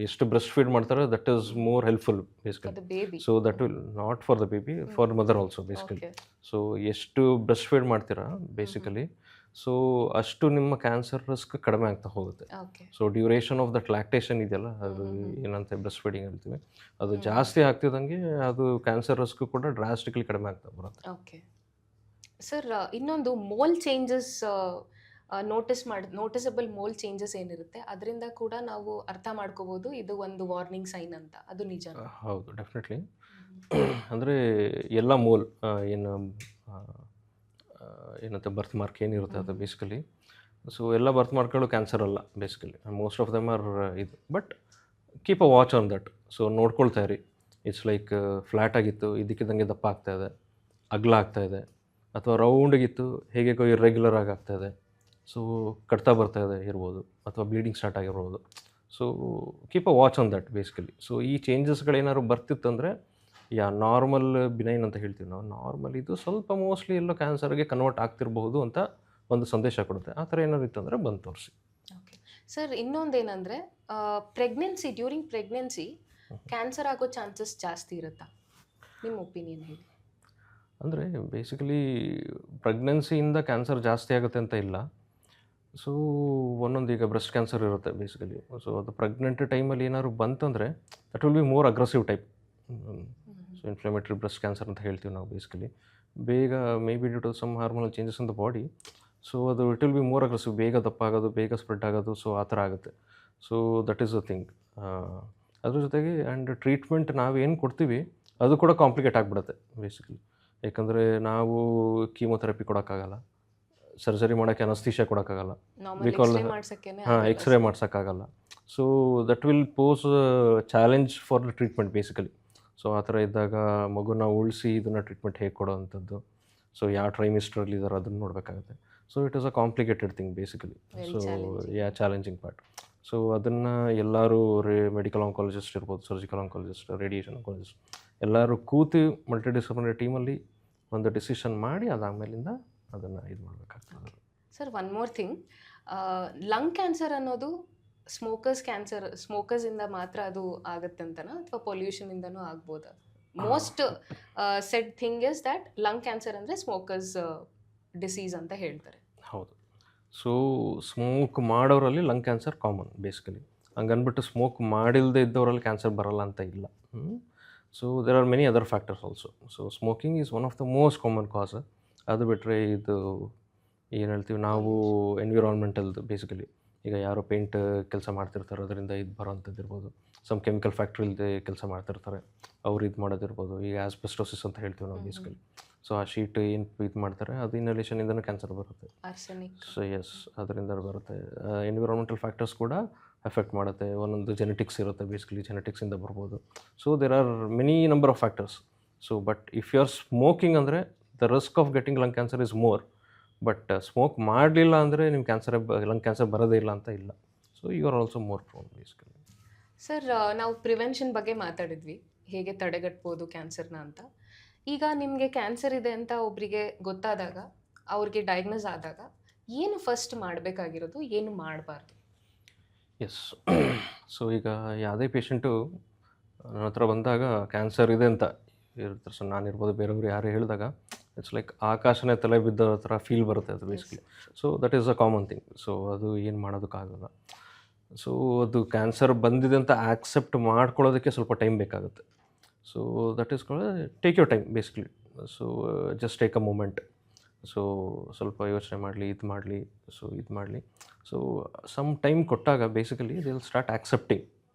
ಎಷ್ಟು ಬ್ರೆಸ್ಟ್ ಫೀಡ್ ಮಾಡ್ತಾರೆ that is more helpful basically. Baby, so that will not for the baby, for mother also basically. So ಎಷ್ಟು ಬ್ರೆಸ್ಟ್ ಫೀಡ್ ಮಾಡ್ತೀರಾ ಬೇಸಿಕಲಿ, ಸೊ ಅಷ್ಟು ನಿಮ್ಮ ಕ್ಯಾನ್ಸರ್ ರಿಸ್ಕ್ ಕಡಿಮೆ ಆಗ್ತಾ ಹೋಗುತ್ತೆ. Okay. So duration of that lactation ಇದೆಯಲ್ಲ, ಅದು ಏನಂತ ಬ್ರೆಸ್ಟ್ ಫೀಡಿಂಗ್ ಹೇಳ್ತೀವಿ, ಅದು ಜಾಸ್ತಿ ಆಗ್ತಿದ್ದಂಗೆ ಅದು ಕ್ಯಾನ್ಸರ್ ರಿಸ್ಕ್ ಕೂಡ ಡ್ರಾಸ್ಟಿಕ್ಲಿ ಕಡಿಮೆ ಆಗ್ತಾ ಬರುತ್ತೆ. ಓಕೆ. ಸರ್, ಇನ್ನೊಂದು mole changes, noticeable mole changes ಏನಿರುತ್ತೆ ಅದರಿಂದ ಕೂಡ ನಾವು ಅರ್ಥ ಮಾಡ್ಕೋಬೋದು ಇದು ಒಂದು ವಾರ್ನಿಂಗ್ ಸೈನ್ ಅಂತ, ಅದು ನಿಜ? ಹೌದು, ಡೆಫಿನೆಟ್ಲಿ. ಅಂದರೆ ಎಲ್ಲ ಮೋಲ್ ಏನು ಏನಂತ ಬರ್ತ್ ಮಾರ್ಕ್ ಏನಿರುತ್ತೆ ಅದು ಬೇಸಿಕಲಿ, ಸೊ ಎಲ್ಲ ಬರ್ತ್ ಮಾರ್ಕ್ಗಳು ಕ್ಯಾನ್ಸರ್ ಅಲ್ಲ basically, most of them are ಇದು. But keep a watch on that. So ನೋಡ್ಕೊಳ್ತಾ ಇರಿ. ಇಟ್ಸ್ ಲೈಕ್ ಫ್ಲ್ಯಾಟ್ ಆಗಿತ್ತು, ಇದಕ್ಕಿದ್ದಂಗೆ ದಪ್ಪ ಆಗ್ತಾಯಿದೆ, ಅಗಲ ಆಗ್ತಾಯಿದೆ, ಅಥವಾ ರೌಂಡಿಗಿತ್ತು ಹೇಗೆ ಇರ್ರೆಗ್ಯುಲರ್ ಆಗಿ ಆಗ್ತಾಯಿದೆ, ಸೊ ಕಟ್ತಾ ಬರ್ತಾಯಿದೆ ಇರ್ಬೋದು, ಅಥವಾ ಬ್ಲೀಡಿಂಗ್ ಸ್ಟಾರ್ಟ್ ಆಗಿರ್ಬೋದು. So keep a watch on that basically. So ಈ ಚೇಂಜಸ್ಗಳೇನಾದ್ರು ಬರ್ತಿತ್ತಂದರೆ ನಾರ್ಮಲ್ ಬಿನೈನ್ ಅಂತ ಹೇಳ್ತೀವಿ ನಾವು, ನಾರ್ಮಲ್ ಇದು ಸ್ವಲ್ಪ ಮೋಸ್ಟ್ಲಿ ಎಲ್ಲೋ ಕ್ಯಾನ್ಸರ್ಗೆ ಕನ್ವರ್ಟ್ ಆಗ್ತಿರಬಹುದು ಅಂತ ಒಂದು ಸಂದೇಶ ಕೊಡುತ್ತೆ. ಆ ಥರ ಏನಾದ್ರು ಇತ್ತಂದರೆ ಬಂದು ತೋರಿಸಿ. ಓಕೆ ಸರ್, ಇನ್ನೊಂದೇನೆಂದರೆ ಡ್ಯೂರಿಂಗ್ ಪ್ರೆಗ್ನೆನ್ಸಿ ಕ್ಯಾನ್ಸರ್ ಆಗೋ ಚಾನ್ಸಸ್ ಜಾಸ್ತಿ ಇರುತ್ತಾ? ನಿಮ್ಮ ಒಪಿನಿಯನ್ ಹೇಳಿ. ಅಂದರೆ ಬೇಸಿಕಲಿ ಪ್ರೆಗ್ನೆನ್ಸಿಯಿಂದ ಕ್ಯಾನ್ಸರ್ ಜಾಸ್ತಿ ಆಗುತ್ತೆ ಅಂತ ಇಲ್ಲ. ಸೊ ಒಂದೊಂದು ಈಗ ಬ್ರೆಸ್ಟ್ ಕ್ಯಾನ್ಸರ್ ಇರುತ್ತೆ ಬೇಸಿಕಲಿ. ಸೊ ಅದು ಪ್ರೆಗ್ನೆಂಟ್ ಟೈಮಲ್ಲಿ ಏನಾದ್ರು ಬಂತಂದರೆ that will be more aggressive type. So inflammatory breast cancer ಅಂತ ಹೇಳ್ತೀವಿ ನಾವು ಬೇಸಿಕಲಿ. ಬೇಗ maybe due to some hormonal changes in the body. So ಅದು it will be more aggressive, ಬೇಗ ದಪ್ಪ ಆಗೋದು, ಬೇಗ ಸ್ಪ್ರೆಡ್ ಆಗೋದು, ಸೊ ಆ ಥರ ಆಗುತ್ತೆ. So that is the thing. ಅದ್ರ ಜೊತೆಗೆ ಆ್ಯಂಡ್ ಟ್ರೀಟ್ಮೆಂಟ್ ನಾವೇನು ಕೊಡ್ತೀವಿ ಅದು ಕೂಡ ಕಾಂಪ್ಲಿಕೇಟ್ ಆಗಿಬಿಡುತ್ತೆ ಬೇಸಿಕಲಿ. ಯಾಕಂದರೆ ನಾವು ಕೀಮೊಥೆರಪಿ ಕೊಡೋಕ್ಕಾಗಲ್ಲ, ಸರ್ಜರಿ ಮಾಡೋಕ್ಕೆ ಅನಸ್ತೀಶಿಯಾ ಕೊಡೋಕ್ಕಾಗಲ್ಲ, ಎಕ್ಸ್ರೇ ಮಾಡ್ಸೋಕ್ಕಾಗಲ್ಲ. So that will pose challenge for the treatment basically. So ಆ ಥರ ಇದ್ದಾಗ ಮಗುನ ಉಳಿಸಿ ಇದನ್ನು ಟ್ರೀಟ್ಮೆಂಟ್ ಹೇಗೆ ಕೊಡೋವಂಥದ್ದು, ಸೊ ಯಾವ ಟ್ರೈಮಿಸ್ಟ್ರಲ್ಲಿ ಇದ್ದಾರೆ ಅದನ್ನು ನೋಡಬೇಕಾಗುತ್ತೆ. So it is a complicated thing basically. So challenging part. So ಅದನ್ನು ಎಲ್ಲರೂ ಮೆಡಿಕಲ್ ಆಂಕಾಲಜಿಸ್ಟ್ ಇರ್ಬೋದು, ಸರ್ಜಿಕಲ್ ಆಂಕಾಲಜಿಸ್ಟ್, ರೇಡಿಯೇಷನ್ ಆಂಕಾಲಜಿಸ್ಟ್ ಎಲ್ಲರೂ ಕೂತು ಮಲ್ಟಿಡಿಸಿಪ್ಲಿನರಿ ಟೀಮಲ್ಲಿ ಒಂದು ಡಿಸಿಷನ್ ಮಾಡಿ ಅದಾದಮೇಲಿಂದ ಅದನ್ನು ಇದು ಮಾಡಬೇಕಾಗ್ತದೆ. Sir, one more thing, lung cancer ಅನ್ನೋದು ಸ್ಮೋಕರ್ಸಿಂದ ಮಾತ್ರ ಅದು ಆಗುತ್ತಂತನಾ ಅಥವಾ ಪೊಲ್ಯೂಷನಿಂದನೂ ಆಗ್ಬೋದಾ? Most said thing is that lung cancer ಅಂದರೆ ಸ್ಮೋಕರ್ಸ್ ಡಿಸೀಸ್ ಅಂತ ಹೇಳ್ತಾರೆ. ಹೌದು. ಸೊ ಸ್ಮೋಕ್ ಮಾಡೋರಲ್ಲಿ ಲಂಗ್ ಕ್ಯಾನ್ಸರ್ ಕಾಮನ್ ಬೇಸಿಕಲಿ. ಹಂಗನ್ಬಿಟ್ಟು ಸ್ಮೋಕ್ ಮಾಡಿಲ್ಲದೆ ಇದ್ದವರಲ್ಲಿ ಕ್ಯಾನ್ಸರ್ ಬರಲ್ಲ ಅಂತ ಇಲ್ಲ. So there are many other factors also. So smoking is one of the most common cause. ಅದು ಬಿಟ್ಟರೆ ಇದು ಏನು ಹೇಳ್ತೀವಿ ನಾವು ಎನ್ವಿರಾನ್ಮೆಂಟಲ್ದು ಬೇಸಿಕಲಿ. ಈಗ ಯಾರೋ ಪೇಂಟ್ ಕೆಲಸ ಮಾಡ್ತಿರ್ತಾರೆ, ಅದರಿಂದ ಇದು ಬರೋವಂಥದ್ದು ಇರ್ಬೋದು. ಸಮ್ ಕೆಮಿಕಲ್ ಫ್ಯಾಕ್ಟ್ರಿಲ್ದೆ ಕೆಲಸ ಮಾಡ್ತಿರ್ತಾರೆ, ಅವ್ರು ಇದು ಮಾಡೋದಿರ್ಬೋದು. ಈಗ ಆಸ್ಬೆಸ್ಟೋಸಿಸ್ ಅಂತ ಹೇಳ್ತೀವಿ ನಾವು ಬೇಸಿಕಲಿ. ಸೊ ಆ ಶೀಟ್ ಏನು ಇದು ಮಾಡ್ತಾರೆ ಅದು ಇನ್ಹಲೇಷನಿಂದನೂ ಕ್ಯಾನ್ಸರ್ ಬರುತ್ತೆ. ಸೊ ಎಸ್, ಅದರಿಂದ ಬರುತ್ತೆ. ಎನ್ವಿರಾನ್ಮೆಂಟಲ್ ಫ್ಯಾಕ್ಟರ್ಸ್ ಕೂಡ ಎಫೆಕ್ಟ್ ಮಾಡುತ್ತೆ. ಒಂದೊಂದು ಜೆನೆಟಿಕ್ಸ್ ಇರುತ್ತೆ ಬೇಸಿಕಲಿ, ಜೆನೆಟಿಕ್ಸಿಂದ ಬರ್ಬೋದು. So there are many number of factors. So but if you are smoking ಅಂದರೆ the risk of getting lung cancer is more. But smoke ಮಾಡಲಿಲ್ಲ ಅಂದರೆ ನಿಮ್ಮ ಲಂಗ್ ಕ್ಯಾನ್ಸರ್ ಬರೋದೇ ಇಲ್ಲ ಅಂತ ಇಲ್ಲ. So you are also more prone basically. Sir, ನಾವು prevention ಬಗ್ಗೆ ಮಾತಾಡಿದ್ವಿ, ಹೇಗೆ ತಡೆಗಟ್ಬೋದು ಕ್ಯಾನ್ಸರ್ನ ಅಂತ. ಈಗ ನಿಮಗೆ ಕ್ಯಾನ್ಸರ್ ಇದೆ ಅಂತ ಒಬ್ಬರಿಗೆ ಗೊತ್ತಾದಾಗ, ಅವ್ರಿಗೆ ಡಯಾಗ್ನೋಸ್ ಆದಾಗ ಏನು ಫಸ್ಟ್ ಮಾಡಬೇಕಾಗಿರೋದು, ಏನು ಮಾಡಬಾರ್ದು? ಎಸ್. ಸೊ ಈಗ ಯಾವುದೇ ಪೇಷಂಟು ನನ್ನ ಹತ್ರ ಬಂದಾಗ ಕ್ಯಾನ್ಸರ್ ಇದೆ ಅಂತ ಇರ್ತಾರೆ, ಸೊ ನಾನಿರ್ಬೋದು ಬೇರೆಯವರು ಯಾರು ಹೇಳಿದಾಗ ಇಟ್ಸ್ ಲೈಕ್ ಆಕಾಶನೇ ತಲೆ ಬಿದ್ದ ಥರ ಫೀಲ್ ಬರುತ್ತೆ ಅದು basically. So that is a common thing. So ಅದು ಏನು ಮಾಡೋದಕ್ಕಾಗಲ್ಲ. ಸೊ ಅದು ಕ್ಯಾನ್ಸರ್ ಬಂದಿದೆ ಅಂತ ಆಕ್ಸೆಪ್ಟ್ ಮಾಡ್ಕೊಳ್ಳೋದಕ್ಕೆ ಸ್ವಲ್ಪ ಟೈಮ್ ಬೇಕಾಗುತ್ತೆ. So that is take your time basically. So just take a moment. So ಸ್ವಲ್ಪ ಯೋಚನೆ ಮಾಡಲಿ, ಇದು ಮಾಡಲಿ, ಸೊ ಇದು ಮಾಡಲಿ. ಸೊ ಸಮ್ ಟೈಮ್ ಕೊಟ್ಟಾಗ basically they will start accepting.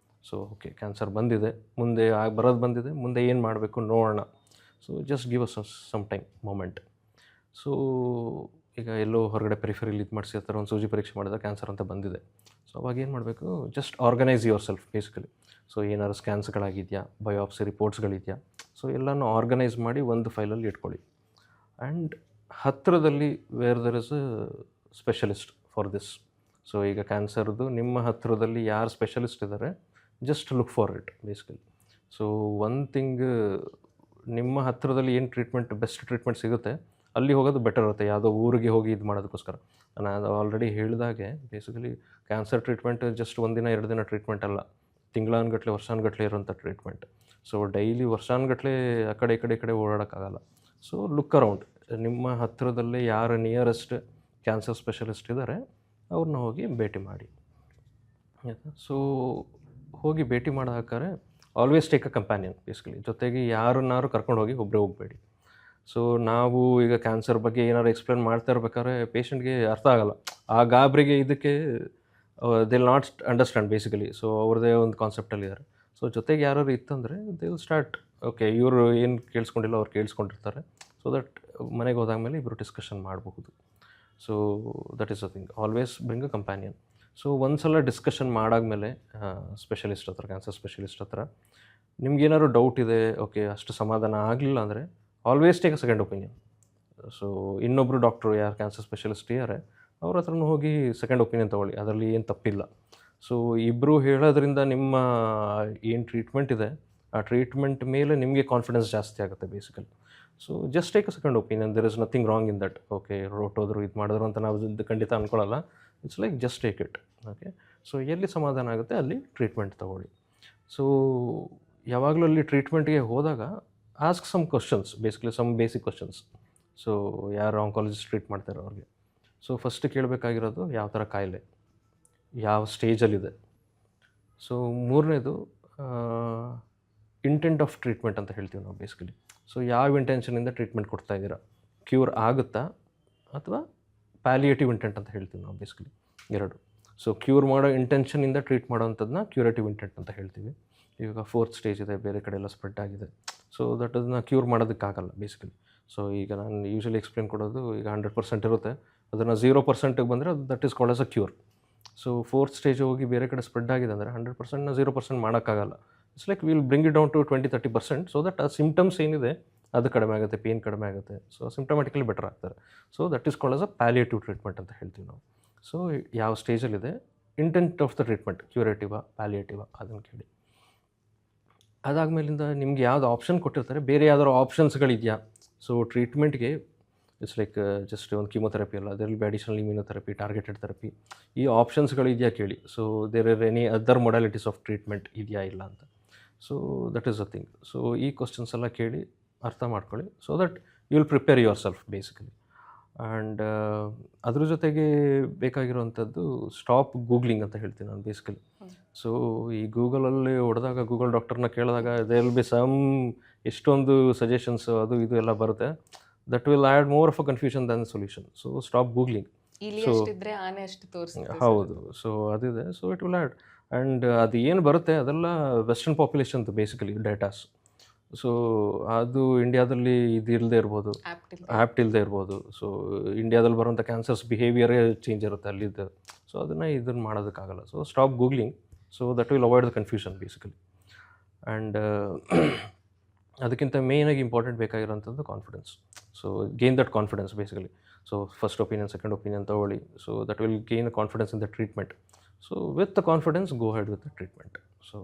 So okay, cancer ಬಂದಿದೆ, ಮುಂದೆ ಬರೋದು ಬಂದಿದೆ, ಮುಂದೆ ಏನು ಮಾಡಬೇಕು ನೋಡೋಣ. So just give us some time moment. So ಈಗ ಎಲ್ಲೋ ಹೊರಗಡೆ ಪೆರಿಫೆರಿಲಿ ಇದು ಮಾಡಿಸಿರ್ತಾರೆ, ಒಂದು ಸೂಜಿ ಪರೀಕ್ಷೆ ಮಾಡಿದಾಗ ಕ್ಯಾನ್ಸರ್ ಅಂತ ಬಂದಿದೆ. ಸೊ ಅವಾಗ ಏನು ಮಾಡಬೇಕು, just organise yourself basically. So ಏನಾದ್ರು ಸ್ಕ್ಯಾನ್ಸ್ಗಳಾಗಿದೆಯಾ, ಬಯೋಪ್ಸಿ ರಿಪೋರ್ಟ್ಸ್ಗಳಿದೆಯಾ, ಸೊ ಎಲ್ಲನೂ ಆರ್ಗನೈಸ್ ಮಾಡಿ ಒಂದು ಫೈಲಲ್ಲಿ ಇಟ್ಕೊಳ್ಳಿ. ಆ್ಯಂಡ್ ಹತ್ತಿರದಲ್ಲಿ where there is a specialist for this. So ಈಗ ಕ್ಯಾನ್ಸರ್ದು ನಿಮ್ಮ ಹತ್ತಿರದಲ್ಲಿ ಯಾರು ಸ್ಪೆಷಲಿಸ್ಟ್ ಇದ್ದಾರೆ, just look for it basically. So one thing, ನಿಮ್ಮ ಹತ್ತಿರದಲ್ಲಿ ಏನು ಬೆಸ್ಟ್ ಟ್ರೀಟ್ಮೆಂಟ್ ಸಿಗುತ್ತೆ ಅಲ್ಲಿ ಹೋಗೋದು ಬೆಟರ್ ಇರುತ್ತೆ, ಯಾವುದೋ ಊರಿಗೆ ಹೋಗಿ ಇದು ಮಾಡೋದಕ್ಕೋಸ್ಕರ. ನಾನು ಆಲ್ರೆಡಿ ಹೇಳಿದಾಗೆ ಬೇಸಿಕಲಿ ಕ್ಯಾನ್ಸರ್ ಟ್ರೀಟ್ಮೆಂಟ್ ಜಸ್ಟ್ ಒಂದಿನ 2 ದಿನ ಟ್ರೀಟ್ಮೆಂಟ್ ಅಲ್ಲ, ತಿಂಗಳಾನುಗಟ್ಟಲೆ ವರ್ಷಾನುಗಟ್ಟಲೆ ಇರೋಂಥ ಟ್ರೀಟ್ಮೆಂಟ್. ಸೊ ಡೈಲಿ ವರ್ಷಾನುಗಟ್ಟಲೆ ಆ ಕಡೆ ಈ ಕಡೆ ಓಡಾಡೋಕ್ಕಾಗಲ್ಲ. ಸೊ ಲುಕ್ ಅರೌಂಡ್, ನಿಮ್ಮ ಹತ್ತಿರದಲ್ಲೇ ಯಾರು ನಿಯರೆಸ್ಟ್ ಕ್ಯಾನ್ಸರ್ ಸ್ಪೆಷಲಿಸ್ಟ್ ಇದ್ದಾರೆ, ಅವ್ರನ್ನ ಹೋಗಿ ಭೇಟಿ ಮಾಡಿ. ಆಯಿತಾ? ಸೊ ಹೋಗಿ ಭೇಟಿ ಮಾಡೋಕ್ಕಾರೆ always take a companion basically. ಜೊತೆಗೆ ಯಾರನ್ನಾರು ಕರ್ಕೊಂಡು ಹೋಗಿ ಒಬ್ಬರೇ ಹೋಗಬೇಡಿ. ಸೊ ನಾವು ಈಗ ಕ್ಯಾನ್ಸರ್ ಬಗ್ಗೆ ಏನಾದ್ರು ಎಕ್ಸ್ಪ್ಲೇನ್ ಮಾಡ್ತಾ ಇರ್ಬೇಕಾದ್ರೆ ಪೇಷಂಟ್ಗೆ ಅರ್ಥ ಆಗಲ್ಲ. ಆ ಗಾಬರಿಗೆ ಇದಕ್ಕೆ they will not understand basically. So ಅವ್ರದ್ದೇ ಒಂದು ಕಾನ್ಸೆಪ್ಟಲ್ಲಿದ್ದಾರೆ. ಸೊ ಜೊತೆಗೆ ಯಾರು ಇತ್ತಂದರೆ ದೇ ವಿಲ್ ಸ್ಟಾರ್ಟ್, ಓಕೆ ಇವರು ಏನು ಕೇಳಿಸ್ಕೊಂಡಿಲ್ಲ ಅವ್ರು ಕೇಳಿಸ್ಕೊಂಡಿರ್ತಾರೆ. ಸೊ ದಟ್ ಮನೆಗೆ ಹೋದಾದ್ಮೇಲೆ ಇಬ್ಬರು ಡಿಸ್ಕಷನ್ ಮಾಡಬಹುದು. So that is a thing, always bring a companion. So ಒಂದು ಸಲ ಡಿಸ್ಕಷನ್ ಮಾಡಾದ್ಮೇಲೆ ಸ್ಪೆಷಲಿಸ್ಟ್ ಹತ್ರ, ಕ್ಯಾನ್ಸರ್ ಸ್ಪೆಷಲಿಸ್ಟ್ ಹತ್ರ ನಿಮ್ಗೇನಾದ್ರು ಡೌಟ್ ಇದೆ, ಓಕೆ ಅಷ್ಟು ಸಮಾಧಾನ ಆಗಲಿಲ್ಲ ಅಂದರೆ always take a second opinion. So ಇನ್ನೊಬ್ಬರು ಡಾಕ್ಟ್ರು ಯಾರು ಕ್ಯಾನ್ಸರ್ ಸ್ಪೆಷಲಿಸ್ಟ್ ಇದ್ದಾರೆ ಅವ್ರ ಹತ್ರನೂ ಹೋಗಿ ಸೆಕೆಂಡ್ ಒಪಿನಿಯನ್ ತೊಗೊಳ್ಳಿ, ಅದರಲ್ಲಿ ಏನು ತಪ್ಪಿಲ್ಲ. ಸೊ ಇಬ್ಬರು ಹೇಳೋದ್ರಿಂದ ನಿಮ್ಮ ಏನು ಟ್ರೀಟ್ಮೆಂಟ್ ಇದೆ ಆ ಟ್ರೀಟ್ಮೆಂಟ್ ಮೇಲೆ ನಿಮಗೆ ಕಾನ್ಫಿಡೆನ್ಸ್ ಜಾಸ್ತಿ ಆಗುತ್ತೆ basically. So just take a second opinion, there is nothing wrong in that. Okay ಹೊರಟೋದ್ರು ಇದು ಮಾಡಿದ್ರು ಅಂತ ನಾವು ಖಂಡಿತ ಅಂದ್ಕೊಳ್ಳಲ್ಲ. It's like just take it. Okay, so ಎಲ್ಲಿ ಸಮಾಧಾನ ಆಗುತ್ತೆ ಅಲ್ಲಿ ಟ್ರೀಟ್ಮೆಂಟ್ ತೊಗೊಳ್ಳಿ. ಸೊ ಯಾವಾಗಲೂ ಅಲ್ಲಿ ಟ್ರೀಟ್ಮೆಂಟ್ಗೆ ಹೋದಾಗ ask some questions, basically some basic questions. So ಯಾರು ಆಂಕಾಲಜಿಸ್ಟ್ ಟ್ರೀಟ್ ಮಾಡ್ತಾರೆ ಅವ್ರಿಗೆ. ಸೊ ಫಸ್ಟ್ ಕೇಳಬೇಕಾಗಿರೋದು ಯಾವ ಥರ ಕಾಯಿಲೆ, ಯಾವ ಸ್ಟೇಜಲ್ಲಿದೆ. ಸೊ ಮೂರನೇದು ಇಂಟೆಂಟ್ ಆಫ್ ಟ್ರೀಟ್ಮೆಂಟ್ ಅಂತ ಹೇಳ್ತೀವಿ ನಾವು ಬೇಸಿಕಲಿ. ಸೊ ಯಾವ ಇಂಟೆನ್ಷನಿಂದ ಟ್ರೀಟ್ಮೆಂಟ್ ಕೊಡ್ತಾ ಇದ್ದೀರಾ, ಕ್ಯೂರ್ ಆಗುತ್ತಾ ಅಥವಾ ಪ್ಯಾಲಿಯೇಟಿವ್ ಇಂಟೆಂಟ್ ಅಂತ ಹೇಳ್ತೀವಿ ನಾವು ಬೇಸಿಕಲಿ, ಎರಡು. ಸೊ ಕ್ಯೂರ್ ಮಾಡೋ ಇಂಟೆನ್ಷನಿಂದ ಟ್ರೀಟ್ ಮಾಡೋವಂಥದ್ದನ್ನ ಕ್ಯೂರೇಟಿವ್ ಇಂಟೆಂಟ್ ಅಂತ ಹೇಳ್ತೀವಿ. ಇವಾಗ 4th ಸ್ಟೇಜ್ ಇದೆ, ಬೇರೆ ಕಡೆ ಎಲ್ಲ ಸ್ಪ್ರೆಡ್ ಆಗಿದೆ. ಸೊ ದಟ್ ಅದನ್ನ ಕ್ಯೂರ್ ಮಾಡೋದಕ್ಕಾಗಲ್ಲ ಬೇಸಿಕಲಿ. ಸೊ ಈಗ ನಾನು ಯೂಶಲಿ ಎಕ್ಸ್ಪ್ಲೇನ್ ಕೊಡೋದು, ಈಗ 100% ಇರುತ್ತೆ, ಅದನ್ನು 0%ಗೆ ಬಂದರೆ ಅದು that is called as a cure. So 4th stage ಹೋಗಿ ಬೇರೆ ಕಡೆ ಸ್ಪ್ರೆಡ್ ಆಗಿದೆ ಅಂದರೆ 100%ನ 0% ಮಾಡೋಕ್ಕಾಗಲ್ಲ. It's like will bring it down to 20-30%. So that ಆ ಸಿಮ್ಟಮ್ಸ್ ಏನಿದೆ ಅದು ಕಡಿಮೆ ಆಗುತ್ತೆ, ಪೇನ್ ಕಡಿಮೆ ಆಗುತ್ತೆ. ಸೊ ಸಿಮ್ಟಮ್ಯಾಟಿಕಲಿ ಬೆಟರ್ ಆಗ್ತಾರೆ. So that is called as a palliative treatment ಅಂತ ಹೇಳ್ತೀವಿ ನಾವು. ಸೊ ಯಾವ ಸ್ಟೇಜಲ್ಲಿದೆ, ಇಂಟೆಂಟ್ ಆಫ್ ದ ಟ್ರೀಟ್ಮೆಂಟ್ ಕ್ಯೂರೇಟಿವಾ ಪ್ಯಾಲಿಯೇಟಿವಾ ಅದನ್ನು ಕೇಳಿ. ಅದಾದಮೇಲಿಂದ ನಿಮ್ಗೆ ಯಾವ್ದು ಆಪ್ಷನ್ ಕೊಟ್ಟಿರ್ತಾರೆ, ಬೇರೆ ಯಾವ್ದಾದ್ರು ಆಪ್ಷನ್ಸ್ಗಳಿದೆಯಾ. ಸೊ ಟ್ರೀಟ್ಮೆಂಟ್ಗೆ ಇಟ್ಸ್ ಲೈಕ್ ಜಸ್ಟ್ ಒಂದು ಕೀಮೊಥೆರಪಿ ಅಲ್ಲ, ಅದರಲ್ಲಿ be additional immunotherapy, targeted therapy, ಈ ಆಪ್ಷನ್ಸ್ಗಳಿದೆಯಾ ಕೇಳಿ. So there are any other modalities of treatment ಇದೆಯಾ ಇಲ್ಲ ಅಂತ. So that is a thing. So ಈ ಕ್ವಶನ್ಸ್ ಎಲ್ಲ ಕೇಳಿ ಅರ್ಥ ಮಾಡ್ಕೊಳ್ಳಿ. So that you will prepare yourself basically. And ಅದ್ರ ಜೊತೆಗೆ ಬೇಕಾಗಿರುವಂಥದ್ದು ಸ್ಟಾಪ್ ಗೂಗ್ಲಿಂಗ್ ಅಂತ ಹೇಳ್ತೀನಿ ನಾನು ಬೇಸಿಕಲಿ. ಸೊ ಈ ಗೂಗಲಲ್ಲಿ ಹೊಡೆದಾಗ, ಗೂಗಲ್ ಡಾಕ್ಟರ್ನ ಕೇಳಿದಾಗ ದೇರ್ ವಿಲ್ ಬಿ ಸಮ್ ಎಷ್ಟೊಂದು ಸಜೆಷನ್ಸ್ ಅದು ಇದು ಎಲ್ಲ ಬರುತ್ತೆ. That will add more of a confusion than solution. So stop googling. ಹೌದು. ಸೊ ಅದಿದೆ. So it will add. And ಅದು ಏನು ಬರುತ್ತೆ ಅದೆಲ್ಲ ವೆಸ್ಟರ್ನ್ ಪಾಪ್ಯುಲೇಷನ್ದು ಬೇಸಿಕಲಿ ಡೇಟಾಸ್. ಸೊ ಅದು ಇಂಡಿಯಾದಲ್ಲಿ ಇದು ಇಲ್ಲದೆ ಇರ್ಬೋದು, ಆ್ಯಪ್ಟ್ ಇಲ್ಲದೆ ಇರ್ಬೋದು. ಸೊ ಇಂಡಿಯಾದಲ್ಲಿ ಬರುವಂಥ ಕ್ಯಾನ್ಸರ್ಸ್ ಬಿಹೇವಿಯರೇ ಚೇಂಜ್ ಇರುತ್ತೆ ಅಲ್ಲಿದ್ದು. ಸೊ ಇದನ್ನು ಮಾಡೋದಕ್ಕಾಗಲ್ಲ. So stop googling. So that will avoid the confusion basically. And ಅದಕ್ಕಿಂತ ಮೇಯ್ನಾಗಿ ಇಂಪಾರ್ಟೆಂಟ್ ಬೇಕಾಗಿರೋಂಥದ್ದು confidence. So gain that confidence basically. So first opinion, second opinion ತೊಗೊಳ್ಳಿ. So that will gain a confidence in the treatment. So with the confidence go head with the treatment. So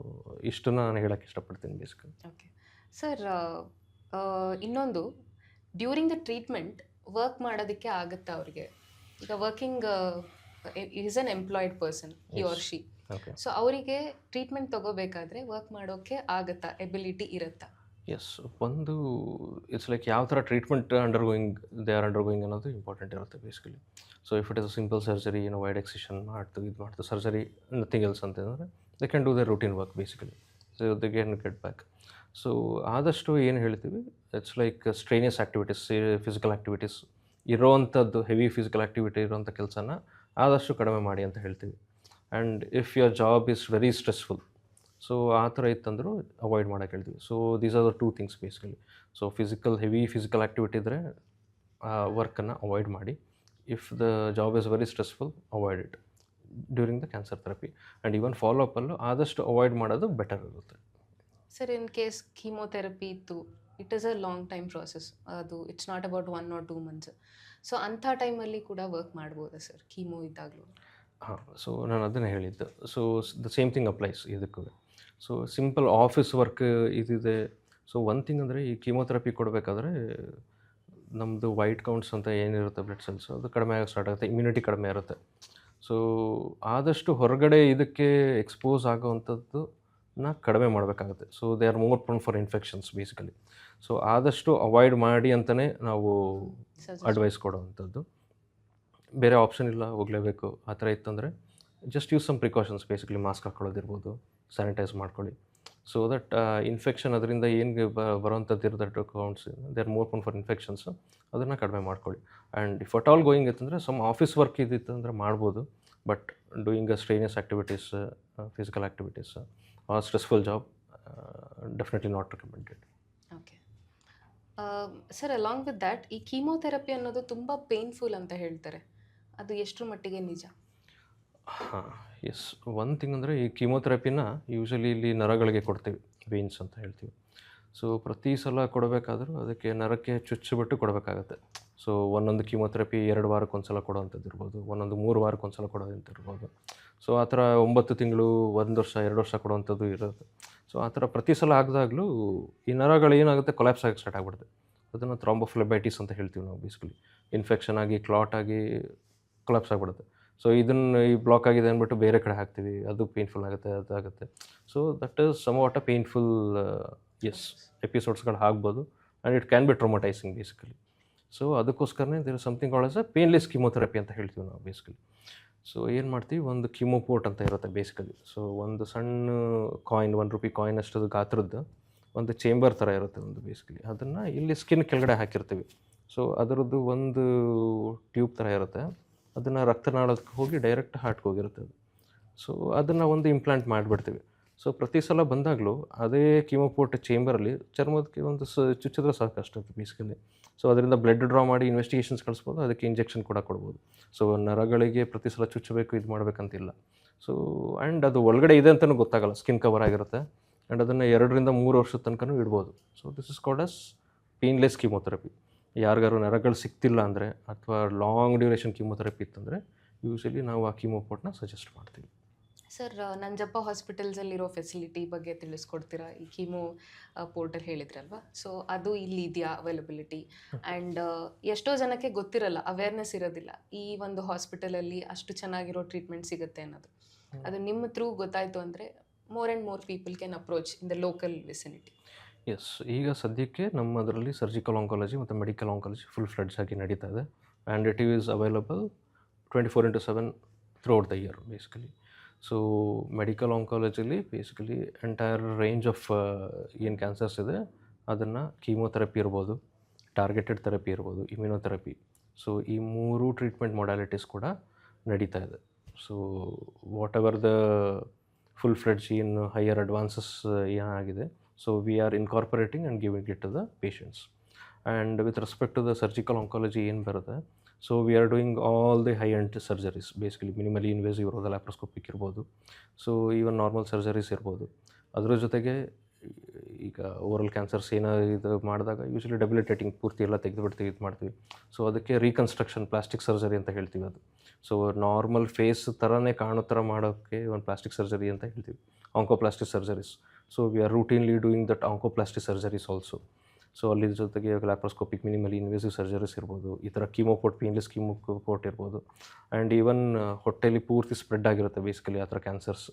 ಇಷ್ಟನ್ನು ನಾನು ಹೇಳೋಕ್ಕೆ ಇಷ್ಟಪಡ್ತೀನಿ basically. Okay sir, ಇನ್ನೊಂದು, during the treatment work ಮಾಡೋದಕ್ಕೆ ಆಗುತ್ತಾ ಅವ್ರಿಗೆ? ಈಗ working is an employed person, he or she. So ಅವರಿಗೆ ಟ್ರೀಟ್ಮೆಂಟ್ ತಗೋಬೇಕಾದ್ರೆ ವರ್ಕ್ ಮಾಡೋಕ್ಕೆ ಆಗುತ್ತಾ, ಎಬಿಲಿಟಿ ಇರುತ್ತಾ? ಎಸ್, ಒಂದು ಇಟ್ಸ್ ಲೈಕ್ ಯಾವ ಥರ ಟ್ರೀಟ್ಮೆಂಟ್ ದೇ ಆರ್ ಅಂಡರ್ಗೋಯಿಂಗ್ ಅನ್ನೋದು ಇಂಪಾರ್ಟೆಂಟ್ ಇರುತ್ತೆ basically. So if it is a simple surgery, ಏನೋ ವೈಡ್ ಎಕ್ಸಿಷನ್ ಮಾಡ್ತು ಸರ್ಜರಿ, ನಥಿಂಗ್ ಎಲ್ಸ್ ಅಂತಂದರೆ they can do the routine work basically. So they can get back. So ಆದಷ್ಟು ಏನು ಹೇಳ್ತೀವಿ, it's like strenuous activities, physical activities ಇರೋವಂಥದ್ದು, heavy physical activity ಇರೋವಂಥ ಕೆಲಸನ ಆದಷ್ಟು ಕಡಿಮೆ ಮಾಡಿ ಅಂತ ಹೇಳ್ತೀವಿ. And if your job is very stressful, so ಆ ಥರ ಇತ್ತಂದರೂ ಅವಾಯ್ಡ್ ಮಾಡೋಕ್ಕೆ ಹೇಳ್ತೀವಿ. So these are the 2 things basically. So heavy physical activity ಇದ್ದರೆ ವರ್ಕನ್ನು ಅವಾಯ್ಡ್ ಮಾಡಿ. If the job is very stressful, avoid it during the cancer therapy. And even follow ಅಪ್ಪಲ್ಲೂ ಆದಷ್ಟು ಅವಾಯ್ಡ್ ಮಾಡೋದು ಬೆಟರ್ ಇರುತ್ತೆ. ಸರ್, ಇನ್ ಕೇಸ್ ಕೀಮೊಥೆರಪಿ ಇತ್ತು, it is a long time process, ಅದು it's not about 1 or 2 months. So ಅಂಥ ಟೈಮಲ್ಲಿ ಕೂಡ ವರ್ಕ್ ಮಾಡ್ಬೋದಾ ಸರ್, ಕೀಮೋ ಇದ್ದಾಗಲೂ? ಹಾಂ, ಸೊ ನಾನು ಅದನ್ನೇ ಹೇಳಿದ್ದು. So the same thing applies ಇದಕ್ಕೂ. ಸೊ ಸಿಂಪಲ್ ಆಫೀಸ್ ವರ್ಕ್ ಇದಿದೆ. ಸೊ ಒಂದು ಥಿಂಗ್ ಅಂದರೆ ಈ ಕೀಮೊಥೆರಪಿ ಕೊಡಬೇಕಾದ್ರೆ ನಮ್ಮದು ವೈಟ್ ಕೌಂಟ್ಸ್ ಅಂತ ಏನಿರುತ್ತೆ, ಬ್ಲಡ್ ಸೆಲ್ಸ್, ಅದು ಕಡಿಮೆ ಆಗೋಕ್ಕೆ ಸ್ಟಾರ್ಟ್ ಆಗುತ್ತೆ, ಇಮ್ಯುನಿಟಿ ಕಡಿಮೆ ಇರುತ್ತೆ. ಸೊ ಆದಷ್ಟು ಹೊರಗಡೆ ಇದಕ್ಕೆ ಎಕ್ಸ್ಪೋಸ್ ಆಗೋವಂಥದ್ದು ಕಡಿಮೆ ಮಾಡಬೇಕಾಗುತ್ತೆ. So they are more prone for infections basically. So ಆದಷ್ಟು ಅವಾಯ್ಡ್ ಮಾಡಿ ಅಂತಲೇ ನಾವು ಅಡ್ವೈಸ್ ಕೊಡೋವಂಥದ್ದು. ಬೇರೆ ಆಪ್ಷನ್ ಇಲ್ಲ ಹೋಗಲೇಬೇಕು ಆ ಥರ ಇತ್ತಂದರೆ just use some precautions, basically mask ಹಾಕ್ಕೊಳ್ಳೋದಿರ್ಬೋದು, ಸ್ಯಾನಿಟೈಸ್ ಮಾಡ್ಕೊಳ್ಳಿ. ಸೊ ದಟ್ ಇನ್ಫೆಕ್ಷನ್ ಅದರಿಂದ ಏನು ಬರೋವಂಥದ್ದು ಇರೋದಟ್ಟು counts they are more prone for infections, ಅದನ್ನು ಕಡಿಮೆ ಮಾಡ್ಕೊಳ್ಳಿ. And if at all going ಇತ್ತಂದರೆ ಸಮ್ ಆಫೀಸ್ ವರ್ಕ್ ಇದ್ದಿತ್ತು ಅಂದರೆ ಮಾಡ್ಬೋದು, but doing a strenuous activities, physical activities or stressful job, definitely not recommended. Okay sir, along with that ಈ chemotherapy ಅನ್ನೋದು ತುಂಬ ಪೇನ್ಫುಲ್ ಅಂತ ಹೇಳ್ತಾರೆ, ಅದು ಎಷ್ಟರ ಮಟ್ಟಿಗೆ ನಿಜ? ಹಾಂ, ಎಸ್. ಒನ್ ಥಿಂಗ್ ಅಂದರೆ ಈ ಕೀಮೋಥೆರಪಿನ ಯೂಶಲಿ ಇಲ್ಲಿ ನರಗಳಿಗೆ ಕೊಡ್ತೀವಿ, ವೇನ್ಸ್ ಅಂತ ಹೇಳ್ತೀವಿ. ಸೊ ಪ್ರತಿ ಸಲ ಕೊಡಬೇಕಾದ್ರೂ ಅದಕ್ಕೆ ನರಕ್ಕೆ ಚುಚ್ಚಿಬಿಟ್ಟು ಕೊಡಬೇಕಾಗತ್ತೆ. ಸೊ ಒಂದೊಂದು ಕೀಮೋಥೆರಪಿ 2 ವಾರಕ್ಕೊಂದ್ಸಲ ಕೊಡೋವಂಥದ್ದು ಇರ್ಬೋದು, ಒಂದೊಂದು 3 ವಾರಕ್ಕೊಂದ್ಸಲ ಕೊಡೋದಂತ ಇರ್ಬೋದು. ಸೊ ಆ ಥರ 9 ತಿಂಗಳು, 1 ವರ್ಷ, 2 ವರ್ಷ ಕೊಡುವಂಥದ್ದು ಇರುತ್ತೆ. ಸೊ ಆ ಥರ ಪ್ರತಿ ಸಲ ಹಾಕಿದಾಗಲೂ ಈ ನರಗಳು ಏನಾಗುತ್ತೆ, ಕೊಲ್ಯಾಪ್ಸ್ ಆಗಿ ಸ್ಟಾರ್ಟ್ ಆಗಿಬಿಡುತ್ತೆ. ಅದನ್ನು ಥ್ರಾಂಬೋಫ್ಲೆಬೈಟಿಸ್ ಅಂತ ಹೇಳ್ತೀವಿ ನಾವು. ಬೇಸಿಕಲಿ ಇನ್ಫೆಕ್ಷನ್ ಆಗಿ, ಕ್ಲಾಟ್ ಆಗಿ ಕೊಲ್ಯಾಪ್ಸ್ ಆಗಿಬಿಡುತ್ತೆ. ಸೊ ಇದನ್ನು ಈ ಬ್ಲಾಕ್ ಆಗಿದೆ ಅಂದ್ಬಿಟ್ಟು ಬೇರೆ ಕಡೆ ಹಾಕ್ತೀವಿ, ಅದು ಪೇನ್ಫುಲ್ ಆಗುತ್ತೆ, ಅದಾಗುತ್ತೆ. So that is somewhat a painful ಎಸ್ ಎಪಿಸೋಡ್ಸ್ಗಳು ಆಗ್ಬೋದು, and it can be traumatising basically. So ಅದಕ್ಕೋಸ್ಕರನೇ there is something called as a painless chemotherapy ಅಂತ ಹೇಳ್ತೀವಿ ನಾವು ಬೇಸಿಕಲಿ. ಸೊ ಏನು ಮಾಡ್ತೀವಿ, ಒಂದು ಕೀಮೋಪೋರ್ಟ್ ಅಂತ ಇರುತ್ತೆ ಬೇಸಿಕಲಿ. ಸೊ ಒಂದು ಸಣ್ಣ ಕಾಯಿನ್, ₹1 ಕಾಯಿನ್ ಅಷ್ಟದು ಗಾತ್ರದ್ದು ಒಂದು ಚೇಂಬರ್ ಥರ ಇರುತ್ತೆ ಒಂದು ಬೇಸಿಕಲಿ. ಅದನ್ನು ಇಲ್ಲಿ ಸ್ಕಿನ್ ಕೆಳಗಡೆ ಹಾಕಿರ್ತೀವಿ. ಸೊ ಅದರದ್ದು ಒಂದು ಟ್ಯೂಬ್ ಥರ ಇರುತ್ತೆ, ಅದನ್ನು ರಕ್ತನಾಳಕ್ಕೆ ಹೋಗಿ ಡೈರೆಕ್ಟ್ ಹಾರ್ಟ್ಗೆ ಹೋಗಿರುತ್ತೆ ಅದು. ಸೊ ಅದನ್ನು ಒಂದು ಇಂಪ್ಲಾಂಟ್ ಮಾಡಿಬಿಡ್ತೀವಿ. ಸೊ ಪ್ರತಿ ಸಲ ಬಂದಾಗಲೂ ಅದೇ ಕೀಮೋಪೋರ್ಟ್ ಚೇಂಬರಲ್ಲಿ ಚರ್ಮದಕ್ಕೆ ಒಂದು ಚುಚ್ಚಿದ್ರೆ ಸಾಕಷ್ಟು ಅದು ಬೇಸಿಕಲಿ. ಸೊ ಅದರಿಂದ ಬ್ಲಡ್ ಡ್ರಾ ಮಾಡಿ ಇನ್ವೆಸ್ಟಿಗೇಷನ್ಸ್ ಕಳಿಸ್ಬೋದು, ಅದಕ್ಕೆ ಇಂಜೆಕ್ಷನ್ ಕೂಡ ಕೊಡ್ಬೋದು. ಸೊ ನರಗಳಿಗೆ ಪ್ರತಿ ಸಲ ಚುಚ್ಚಬೇಕು, ಇದು ಮಾಡಬೇಕಂತಿಲ್ಲ. ಸೊ ಆ್ಯಂಡ್ ಅದು ಒಳಗಡೆ ಇದೆ ಅಂತಲೂ ಗೊತ್ತಾಗಲ್ಲ, ಸ್ಕಿನ್ ಕವರ್ ಆಗಿರುತ್ತೆ. ಆ್ಯಂಡ್ ಅದನ್ನು 2 ರಿಂದ 3 ವರ್ಷದ ತನಕನೂ ಇಡ್ಬೋದು. So this is called as painless chemotherapy. ಯಾರಿಗಾರು ನರಗಳು ಸಿಗ್ತಿಲ್ಲ ಅಂದರೆ ಅಥವಾ ಲಾಂಗ್ ಡ್ಯೂರೇಷನ್ ಕೀಮೋಥೆರಪಿ ಇತ್ತಂದರೆ ಯೂಶಲಿ ನಾವು ಆ ಕೀಮೋಪೋರ್ಟ್ನ ಸಜೆಸ್ಟ್ ಮಾಡ್ತೀವಿ. ಸರ್, ನಂಜಪ್ಪ ಹಾಸ್ಪಿಟಲ್ಸಲ್ಲಿರೋ ಫೆಸಿಲಿಟಿ ಬಗ್ಗೆ ತಿಳಿಸ್ಕೊಡ್ತೀರಾ? ಈ ಕೀಮೋ ಪೋರ್ಟಲ್ ಹೇಳಿದ್ರಲ್ವಾ, ಸೊ ಅದು ಇಲ್ಲಿ ಇದೆಯಾ ಅವೈಲಬಿಲಿಟಿ? ಆ್ಯಂಡ್ ಎಷ್ಟೋ ಜನಕ್ಕೆ ಗೊತ್ತಿರಲ್ಲ, ಅವೇರ್ನೆಸ್ ಇರೋದಿಲ್ಲ ಈ ಒಂದು ಹಾಸ್ಪಿಟಲಲ್ಲಿ ಅಷ್ಟು ಚೆನ್ನಾಗಿರೋ ಟ್ರೀಟ್ಮೆಂಟ್ ಸಿಗುತ್ತೆ ಅನ್ನೋದು. ಅದು ನಿಮ್ಮ ಥ್ರೂ ಗೊತ್ತಾಯಿತು ಅಂದರೆ more and more people can approach in the local vicinity. Yes, ಈಗ ಸದ್ಯಕ್ಕೆ ನಮ್ಮದರಲ್ಲಿ ಸರ್ಜಿಕಲ್ ಆಂಕಾಲಜಿ ಮತ್ತು ಮೆಡಿಕಲ್ ಆಂಕಾಲಜಿ ಫುಲ್ ಫ್ಲೆಡ್ಜ್ ಆಗಿ ನಡೀತಾ ಇದೆ. And it is available 24/7 throughout the year basically. So medical ಆಂಕಾಲಜಿಲಿ ಬೇಸಿಕಲಿ ಎಂಟೈರ್ ರೇಂಜ್ ಆಫ್ ಏನು cancers ಇದೆ ಅದನ್ನು ಕೀಮೋಥೆರಪಿ ಇರ್ಬೋದು, ಟಾರ್ಗೆಟೆಡ್ ಥೆರಪಿ ಇರ್ಬೋದು, ಇಮ್ಯುನೋಥೆರಪಿ. ಸೊ ಈ 3 ಟ್ರೀಟ್ಮೆಂಟ್ ಮೊಡಾಲಿಟೀಸ್ ಕೂಡ ನಡೀತಾ ಇದೆ. So whatever the full fledged ಏನು ಹೈಯರ್ ಅಡ್ವಾನ್ಸಸ್ ಏನಾಗಿದೆ, so we are incorporating and giving it to the patients. And with respect to the surgical oncology ಏನು ಬರುತ್ತೆ, so we are doing all the high end surgeries basically, minimally invasive ಇರ್ಬೋದು, laparoscopic ಇರ್ಬೋದು, so even normal surgeries ಇರ್ಬೋದು. ಅದರ ಜೊತೆಗೆ ಈಗ oral cancers ಏನಾದ್ರು ಇದು ಮಾಡಿದಾಗ ಯೂಶಲಿ ಡೆಬಿಲಿಟೇಟಿಂಗ್ ಪೂರ್ತಿ ಎಲ್ಲ ತೆಗೆದುಬಿಡ್ತೀವಿ, ಇದು ಮಾಡ್ತೀವಿ. ಸೊ ಅದಕ್ಕೆ ರೀಕನ್ಸ್ಟ್ರಕ್ಷನ್ ಪ್ಲಾಸ್ಟಿಕ್ ಸರ್ಜರಿ ಅಂತ ಹೇಳ್ತೀವಿ ಅದು. ಸೊ ನಾರ್ಮಲ್ ಫೇಸ್ ಥರನೇ ಕಾಣೋ ಥರ ಮಾಡೋಕ್ಕೆ ಒಂದು ಪ್ಲಾಸ್ಟಿಕ್ ಸರ್ಜರಿ ಅಂತ ಹೇಳ್ತೀವಿ, oncoplastic surgeries. So we are routinely doing that oncoplastic surgeries also. So ಅಲ್ಲಿ ಜೊತೆಗೆ ಲ್ಯಾಪ್ರೋಸ್ಕೋಪಿಕ್ ಮಿನಿಮಲಿ ಇನ್ವೇಸಿವ್ ಸರ್ಜರೀಸ್ ಇರ್ಬೋದು, ಈ ಥರ ಕೀಮೋಪೋರ್ಟ್, ಪೇನ್ಲೆಸ್ ಕೀಮೋಪೋರ್ಟ್ ಇರ್ಬೋದು. ಆ್ಯಂಡ್ ಈವನ್ ಹೊಟ್ಟೆಲಿ ಪೂರ್ತಿ ಸ್ಪ್ರೆಡ್ ಆಗಿರುತ್ತೆ ಬೇಸಿಕಲಿ ಆ ಥರ ಕ್ಯಾನ್ಸರ್ಸ್,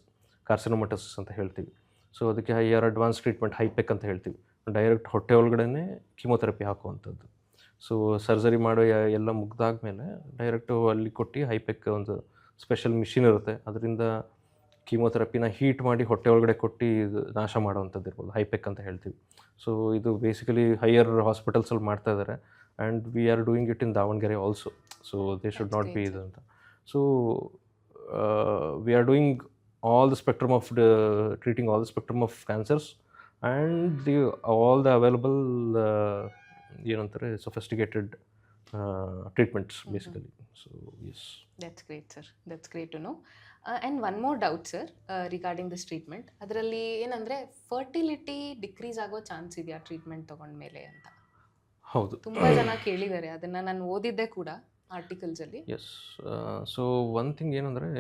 ಕಾರ್ಸಿನೋಮಟಸಿಸ್ ಅಂತ ಹೇಳ್ತೀವಿ. ಸೊ ಅದಕ್ಕೆ ಹೈಯರ್ ಅಡ್ವಾನ್ಸ್ ಟ್ರೀಟ್ಮೆಂಟ್, ಹೈಪೆಕ್ ಅಂತ ಹೇಳ್ತೀವಿ. ಡೈರೆಕ್ಟ್ ಹೊಟ್ಟೆ ಒಳಗಡೆ ಕೀಮೋಥೆರಪಿ ಹಾಕುವಂಥದ್ದು. ಸೊ ಸರ್ಜರಿ ಮಾಡೋ ಎಲ್ಲ ಮುಗ್ದಾದ್ಮೇಲೆ ಡೈರೆಕ್ಟು ಅಲ್ಲಿ ಕೊಟ್ಟು ಹೈಪೆಕ್ ಒಂದು ಸ್ಪೆಷಲ್ ಮಿಷಿನ್ ಇರುತ್ತೆ, ಅದರಿಂದ ಕೀಮೋಥೆರಪಿನ ಹೀಟ್ ಮಾಡಿ ಹೊಟ್ಟೆ ಒಳಗಡೆ ಕೊಟ್ಟು ಇದು ನಾಶ ಮಾಡೋವಂಥದ್ದು ಇರ್ಬೋದು, ಹೈಪೆಕ್ ಅಂತ ಹೇಳ್ತೀವಿ. ಸೊ ಇದು ಬೇಸಿಕಲಿ ಹೈಯರ್ ಹಾಸ್ಪಿಟಲ್ಸಲ್ಲಿ ಮಾಡ್ತಾ ಇದ್ದಾರೆ. And we are doing it in Davanagere also. So they should not be ಇದು ಅಂತ. So we are doing all the spectrum of treating all the spectrum of cancers and all the available ಏನಂತಾರೆ sophisticated treatments basically. So yes, that's great sir, that's great to know. And one more doubt sir, regarding this treatment, ಅದರಲ್ಲಿ ಏನಂದರೆ fertility decrease ಆಗೋ chance ಇದೆಯಾ treatment ತೊಗೊಂಡ್ಮೇಲೆ ಅಂತ? ಹೌದು, ತುಂಬ ಜನ ಕೇಳಿದ್ದಾರೆ, ಅದನ್ನು ನಾನು ಓದಿದ್ದೆ ಕೂಡ ಆರ್ಟಿಕಲ್ಸಲ್ಲಿ. ಎಸ್. ಸೊ ಒನ್ ಥಿಂಗ್ ಏನಂದರೆ,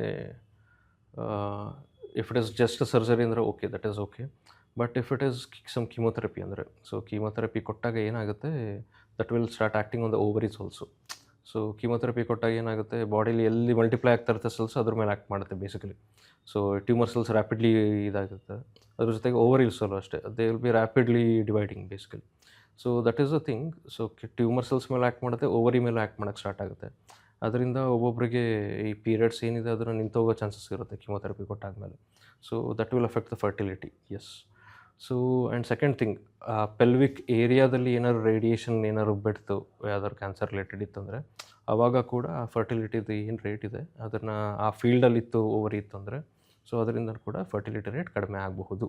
if it is just surgery ಅಂದರೆ okay, that is okay. But if it is some chemotherapy ಅಂದರೆ, ಸೊ ಕೀಮೋಥೆರಪಿ ಕೊಟ್ಟಾಗ ಏನಾಗುತ್ತೆ, that will start acting on the ovaries also. So chemotherapy ಕೊಟ್ಟಾಗ ಏನಾಗುತ್ತೆ, ಬಾಡಿಲಿ ಎಲ್ಲಿ multiply ಆಗ್ತಾ ಇರುತ್ತೆ ಸೆಲ್ಸ್, ಅದ್ರ ಮೇಲೆ ಆ್ಯಕ್ಟ್ ಮಾಡುತ್ತೆ basically. So tumour cells rapidly ಇದಾಗುತ್ತೆ. ಅದ್ರ ಜೊತೆಗೆ ಓವರೀಲ್ಸಲ್ಲೂ ಅಷ್ಟೇ, they will be rapidly dividing basically. So that is a thing. So tumour cells ಮೇಲೆ ಆ್ಯಕ್ಟ್ ಮಾಡುತ್ತೆ, ಓವರಿ ಮೇಲೆ ಆ್ಯಕ್ಟ್ ಮಾಡೋಕ್ಕೆ ಸ್ಟಾರ್ಟ್ ಆಗುತ್ತೆ. ಅದರಿಂದ ಒಬ್ಬೊಬ್ಬರಿಗೆ ಈ ಪೀರಿಯಡ್ಸ್ ಏನಿದೆ ಅದನ್ನು ನಿಂತೋಗೋ ಚಾನ್ಸಸ್ ಇರುತ್ತೆ ಕಿಮೊಥೆರಪಿ ಕೊಟ್ಟಾದಮೇಲೆ. So that will affect the fertility. Yes. So and second thing, pelvic ಏರಿಯಾದಲ್ಲಿ ಏನಾದ್ರು ರೇಡಿಯೇಷನ್ ಏನಾದ್ರು ಬಿಡ್ತು, ಯಾವ್ದಾದ್ರು ಕ್ಯಾನ್ಸರ್ ರಿಲೇಟೆಡ್ ಇತ್ತಂದರೆ ಆವಾಗ ಕೂಡ ಫರ್ಟಿಲಿಟಿದು ಏನು ರೇಟ್ ಇದೆ ಅದನ್ನು ಆ ಫೀಲ್ಡಲ್ಲಿತ್ತು ಓವರಿ ಇತ್ತು ಅಂದರೆ, ಸೊ ಅದರಿಂದ ಕೂಡ ಫರ್ಟಿಲಿಟಿ ರೇಟ್ ಕಡಿಮೆ ಆಗಬಹುದು.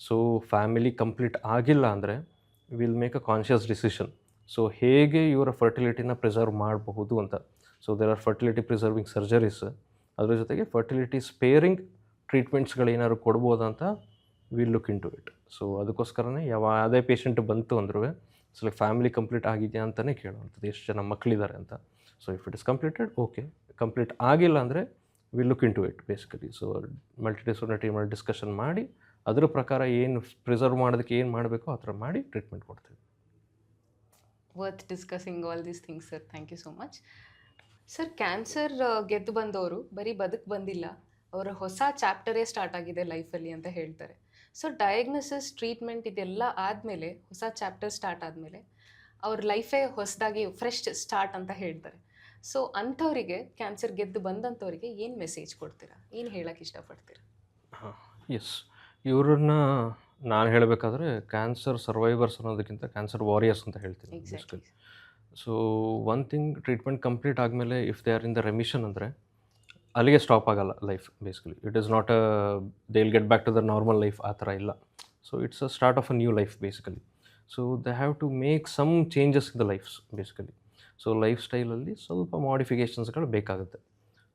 ಸೊ ಫ್ಯಾಮಿಲಿ ಕಂಪ್ಲೀಟ್ ಆಗಿಲ್ಲ ಅಂದರೆ will make a conscious decision. So ಹೇಗೆ ಇವರ ಫರ್ಟಿಲಿಟಿನ ಪ್ರಿಸರ್ವ್ ಮಾಡಬಹುದು ಅಂತ. So there are fertility preserving surgeries, ಅದ್ರ ಜೊತೆಗೆ ಫರ್ಟಿಲಿಟಿ ಸ್ಪೇರಿಂಗ್ ಟ್ರೀಟ್ಮೆಂಟ್ಸ್ಗಳೇನಾದ್ರು ಕೊಡ್ಬೋದಂತ will look into it. So ಅದಕ್ಕೋಸ್ಕರನೇ ಯಾವುದೇ ಪೇಷಂಟ್ ಬಂತು ಅಂದ್ರೂ ಸೊ ಫ್ಯಾಮಿಲಿ ಕಂಪ್ಲೀಟ್ ಆಗಿದೆಯಾ ಅಂತಲೇ ಕೇಳುವಂಥದ್ದು, ಎಷ್ಟು ಜನ ಮಕ್ಕಳಿದ್ದಾರೆ ಅಂತ. So if it is completed okay, complete ಆಗಿಲ್ಲ ಅಂದರೆ will look into it basically. So multidisciplinary team discussion ಮಾಡಿ ಅದರ ಪ್ರಕಾರ ಏನು ಪ್ರಿಸರ್ವ್ ಮಾಡೋದಕ್ಕೆ ಏನು ಮಾಡಬೇಕೋ ಆ ಥರ ಮಾಡಿ ಟ್ರೀಟ್ಮೆಂಟ್ ಕೊಡ್ತೀವಿ. Worth discussing all these things sir. Thank you so much sir. Cancer ಗೆದ್ದು ಬಂದವರು ಬರೀ ಬದುಕು ಬಂದಿಲ್ಲ, ಅವರ ಹೊಸ ಚಾಪ್ಟರೇ ಸ್ಟಾರ್ಟ್ ಆಗಿದೆ ಲೈಫಲ್ಲಿ ಅಂತ ಹೇಳ್ತಾರೆ. ಸೊ ಡಯಾಗ್ನೋಸಿಸ್, ಟ್ರೀಟ್ಮೆಂಟ್ ಇದೆಲ್ಲ ಆದಮೇಲೆ, ಹೊಸ ಚಾಪ್ಟರ್ ಸ್ಟಾರ್ಟ್ ಆದಮೇಲೆ ಅವ್ರ ಲೈಫೇ ಹೊಸದಾಗಿ ಫ್ರೆಶ್ ಸ್ಟಾರ್ಟ್ ಅಂತ ಹೇಳ್ತಾರೆ. ಸೊ ಅಂಥವರಿಗೆ, ಕ್ಯಾನ್ಸರ್ ಗೆದ್ದು ಬಂದಂಥವ್ರಿಗೆ ಏನು ಮೆಸೇಜ್ ಕೊಡ್ತೀರಾ, ಏನು ಹೇಳೋಕ್ಕೆ ಇಷ್ಟಪಡ್ತೀರಾ? ಹಾಂ, ಎಸ್. ಇವ್ರನ್ನ ನಾನು ಹೇಳಬೇಕಾದ್ರೆ ಕ್ಯಾನ್ಸರ್ ಸರ್ವೈವರ್ಸ್ ಅನ್ನೋದಕ್ಕಿಂತ ಕ್ಯಾನ್ಸರ್ ವಾರಿಯರ್ಸ್ ಅಂತ ಹೇಳ್ತೀನಿ basically. So one thing, treatment complete ಆದಮೇಲೆ if they are in the remission ಅಂದರೆ ಅಲ್ಲಿಗೆ ಸ್ಟಾಪ್ ಆಗಲ್ಲ life basically. It is not they will get back to the normal life, ಆ ಥರ ಇಲ್ಲ. So it's a start of a new life basically. So they have to make some changes in the lifes basically. So life ಸ್ಟೈಲಲ್ಲಿ ಸ್ವಲ್ಪ ಮಾಡಿಫಿಕೇಷನ್ಸ್ಗಳು ಬೇಕಾಗುತ್ತೆ.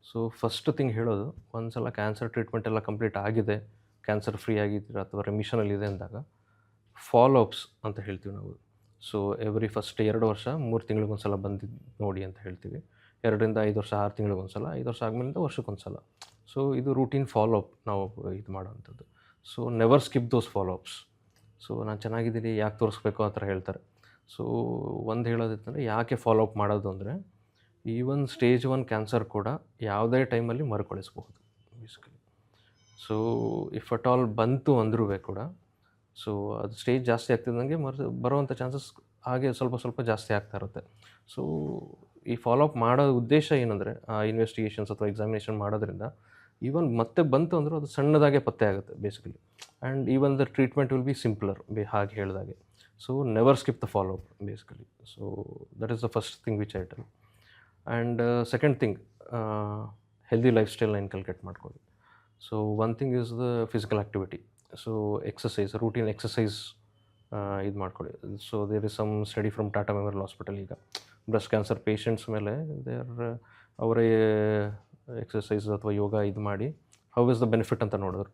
So first thing ಹೇಳೋದು, ಒಂದು ಸಲ cancer treatment ಎಲ್ಲ ಕಂಪ್ಲೀಟ್ ಆಗಿದೆ, ಕ್ಯಾನ್ಸರ್ ಫ್ರೀ ಆಗಿದ್ದೀರಾ ಅಥವಾ ರೆಮಿಷನಲ್ಲಿದೆ ಅಂದಾಗ ಫಾಲೋ ಅಪ್ಸ್ ಅಂತ ಹೇಳ್ತೀವಿ ನಾವು. ಸೊ ಎವ್ರಿ ಫಸ್ಟ್ 2 ವರ್ಷ 3 ತಿಂಗಳಿಗೊಂದು ಸಲ ಬಂದಿದ್ದು ನೋಡಿ ಅಂತ ಹೇಳ್ತೀವಿ. 2 ರಿಂದ 5 ವರ್ಷ 6 ತಿಂಗಳಿಗೊಂದು ಸಲ, 5 ವರ್ಷ ಆದಮೇಲಿಂದ ವರ್ಷಕ್ಕೊಂದು ಸಲ. ಸೊ ಇದು ರೂಟೀನ್ ಫಾಲೋ ಅಪ್ ನಾವು ಇದು ಮಾಡೋವಂಥದ್ದು. ಸೊ ನೆವರ್ ಸ್ಕಿಪ್ ದೋಸ್ ಫಾಲೋ ಅಪ್ಸ್. ಸೊ ನಾನು ಚೆನ್ನಾಗಿದ್ದೀನಿ, ಯಾಕೆ ತೋರಿಸ್ಬೇಕು ಆ ಥರ ಹೇಳ್ತಾರೆ. ಸೊ ಒಂದು ಹೇಳೋದಿತ್ತಂದರೆ ಯಾಕೆ ಫಾಲೋ ಅಪ್ ಮಾಡೋದು ಅಂದರೆ, ಈವನ್ ಸ್ಟೇಜ್ 1 ಕ್ಯಾನ್ಸರ್ ಕೂಡ ಯಾವುದೇ ಟೈಮಲ್ಲಿ ಮರುಕಳಿಸ್ಬಹುದು basically. So if at all ಬಂತು ಅಂದ್ರೂ ಕೂಡ, ಸೊ ಅದು ಸ್ಟೇಜ್ ಜಾಸ್ತಿ ಆಗ್ತಿದ್ದಂಗೆ ಬರೋವಂಥ ಚಾನ್ಸಸ್ ಹಾಗೆ ಸ್ವಲ್ಪ ಸ್ವಲ್ಪ ಜಾಸ್ತಿ ಆಗ್ತಾ ಇರುತ್ತೆ. ಸೊ ಈ ಫಾಲೋ ಅಪ್ ಮಾಡೋ ಉದ್ದೇಶ ಏನಂದರೆ, ಆ ಇನ್ವೆಸ್ಟಿಗೇಷನ್ಸ್ ಅಥವಾ ಎಕ್ಸಾಮಿನೇಷನ್ ಮಾಡೋದ್ರಿಂದ ಈವನ್ ಮತ್ತೆ ಬಂತು ಅಂದರೂ ಅದು ಸಣ್ಣದಾಗೆ ಪತ್ತೆ ಆಗುತ್ತೆ basically. And even the treatment will be simpler ಹಾಗೆ ಹೇಳಿದಾಗೆ. So never skip the follow up basically. So that is the first thing which I tell. And second thing, healthy life ಸ್ಟೈಲ್ನ ಇನ್ಕಲ್ಕೇಟ್ ಮಾಡ್ಕೊಳ್ಳಿ. So one thing is the physical activity. So exercise, routine exercise ಇದು ಮಾಡ್ಕೊಳ್ಳಿ. So there is some study from Tata Memorial Hospital. ಈಗ breast cancer patients ಮೇಲೆ ಅವರೇ exercise ಅಥವಾ ಯೋಗ ಇದು ಮಾಡಿ ಹೌ ಇಸ್ ದ ಬೆನಿಫಿಟ್ ಅಂತ ನೋಡಿದ್ರು.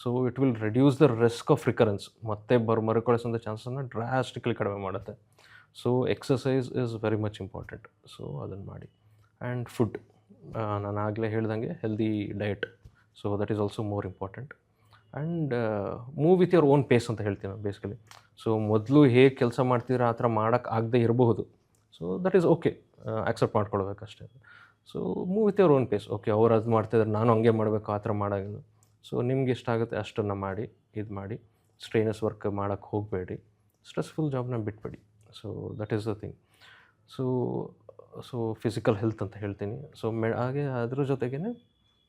So it will reduce the risk of recurrence, ಮತ್ತೆ ಮರುಕಳಿಸೋಂಥ ಚಾನ್ಸನ್ನು ಡ್ರಾಸ್ಟಿಕಲಿ ಕಡಿಮೆ ಮಾಡುತ್ತೆ. So exercise is very much important. So ಅದನ್ನು ಮಾಡಿ. ಆ್ಯಂಡ್ ಫುಡ್, ನಾನು ಆಗಲೇ ಹೇಳ್ದಂಗೆ healthy diet. So that is also more important. And move with your own pace ಅಂತ ಹೇಳ್ತೀನಿ ನಾನು ಬೇಸಿಕಲಿ. ಸೊ ಮೊದಲು ಹೇಗೆ ಕೆಲಸ ಮಾಡ್ತಿದ್ರೆ ಆ ಥರ ಮಾಡೋಕ್ಕೆ ಆಗದೆ ಇರಬಹುದು. So that is okay, accept ಮಾಡ್ಕೊಳ್ಬೇಕಷ್ಟೇ. So move with your own pace. Okay, ಅವ್ರು ಅದು ಮಾಡ್ತಿದ್ದಾರೆ, ನಾನು ಹಂಗೆ ಮಾಡಬೇಕು, ಆ ಥರ ಮಾಡೋದು. ಸೊ ನಿಮ್ಗೆ ಎಷ್ಟಾಗುತ್ತೆ ಅಷ್ಟನ್ನು ಮಾಡಿ, ಇದು ಮಾಡಿ. ಸ್ಟ್ರೈನಸ್ ವರ್ಕ್ ಮಾಡೋಕ್ಕೆ ಹೋಗಬೇಡಿ, ಸ್ಟ್ರೆಸ್ಫುಲ್ ಜಾಬ್ನ ಬಿಟ್ಬೇಡಿ. So that is the thing. So physical health ಅಂತ ಹೇಳ್ತೀನಿ. ಸೊ ಹಾಗೆ ಅದ್ರ ಜೊತೆಗೇ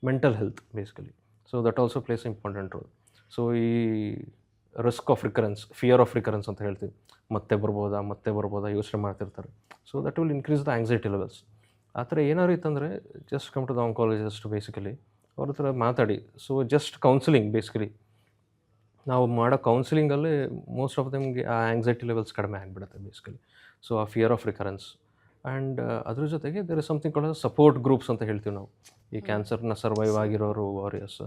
mental health basically. So that also plays important role. So ಈ risk of recurrence, fear of recurrence ಅಂತ ಹೇಳ್ತೀವಿ. ಮತ್ತೆ ಬರ್ಬೋದಾ ಯೋಚನೆ ಮಾಡ್ತಿರ್ತಾರೆ. So that will increase the anxiety levels. ಆ ಥರ ಏನಾದ್ರು ಇತ್ತಂದರೆ just come to the oncologist basically, ಅವ್ರ ಹತ್ರ ಮಾತಾಡಿ. ಸೊ ಜಸ್ಟ್ ಕೌನ್ಸಿಲಿಂಗ್ ಬೇಸಿಕಲಿ, ನಾವು ಮಾಡೋ ಕೌನ್ಸಿಲಿಂಗಲ್ಲೇ ಮೋಸ್ಟ್ ಆಫ್ ದಮ್ಗೆ ಆ ಆಂಗ್ಸೈಟಿ ಲೆವೆಲ್ಸ್ ಕಡಿಮೆ ಆಗಿಬಿಡುತ್ತೆ ಬೇಸಿಕಲಿ. ಸೊ ಆ ಫಿಯರ್ ಆಫ್ ರಿಕರೆನ್ಸ್. ಆ್ಯಂಡ್ ಅದ್ರ ಜೊತೆಗೆ there is something called support groups ಅಂತ ಹೇಳ್ತೀವಿ ನಾವು. ಈ ಕ್ಯಾನ್ಸರ್ನ ಸರ್ವೈವ್ ಆಗಿರೋರು warriors,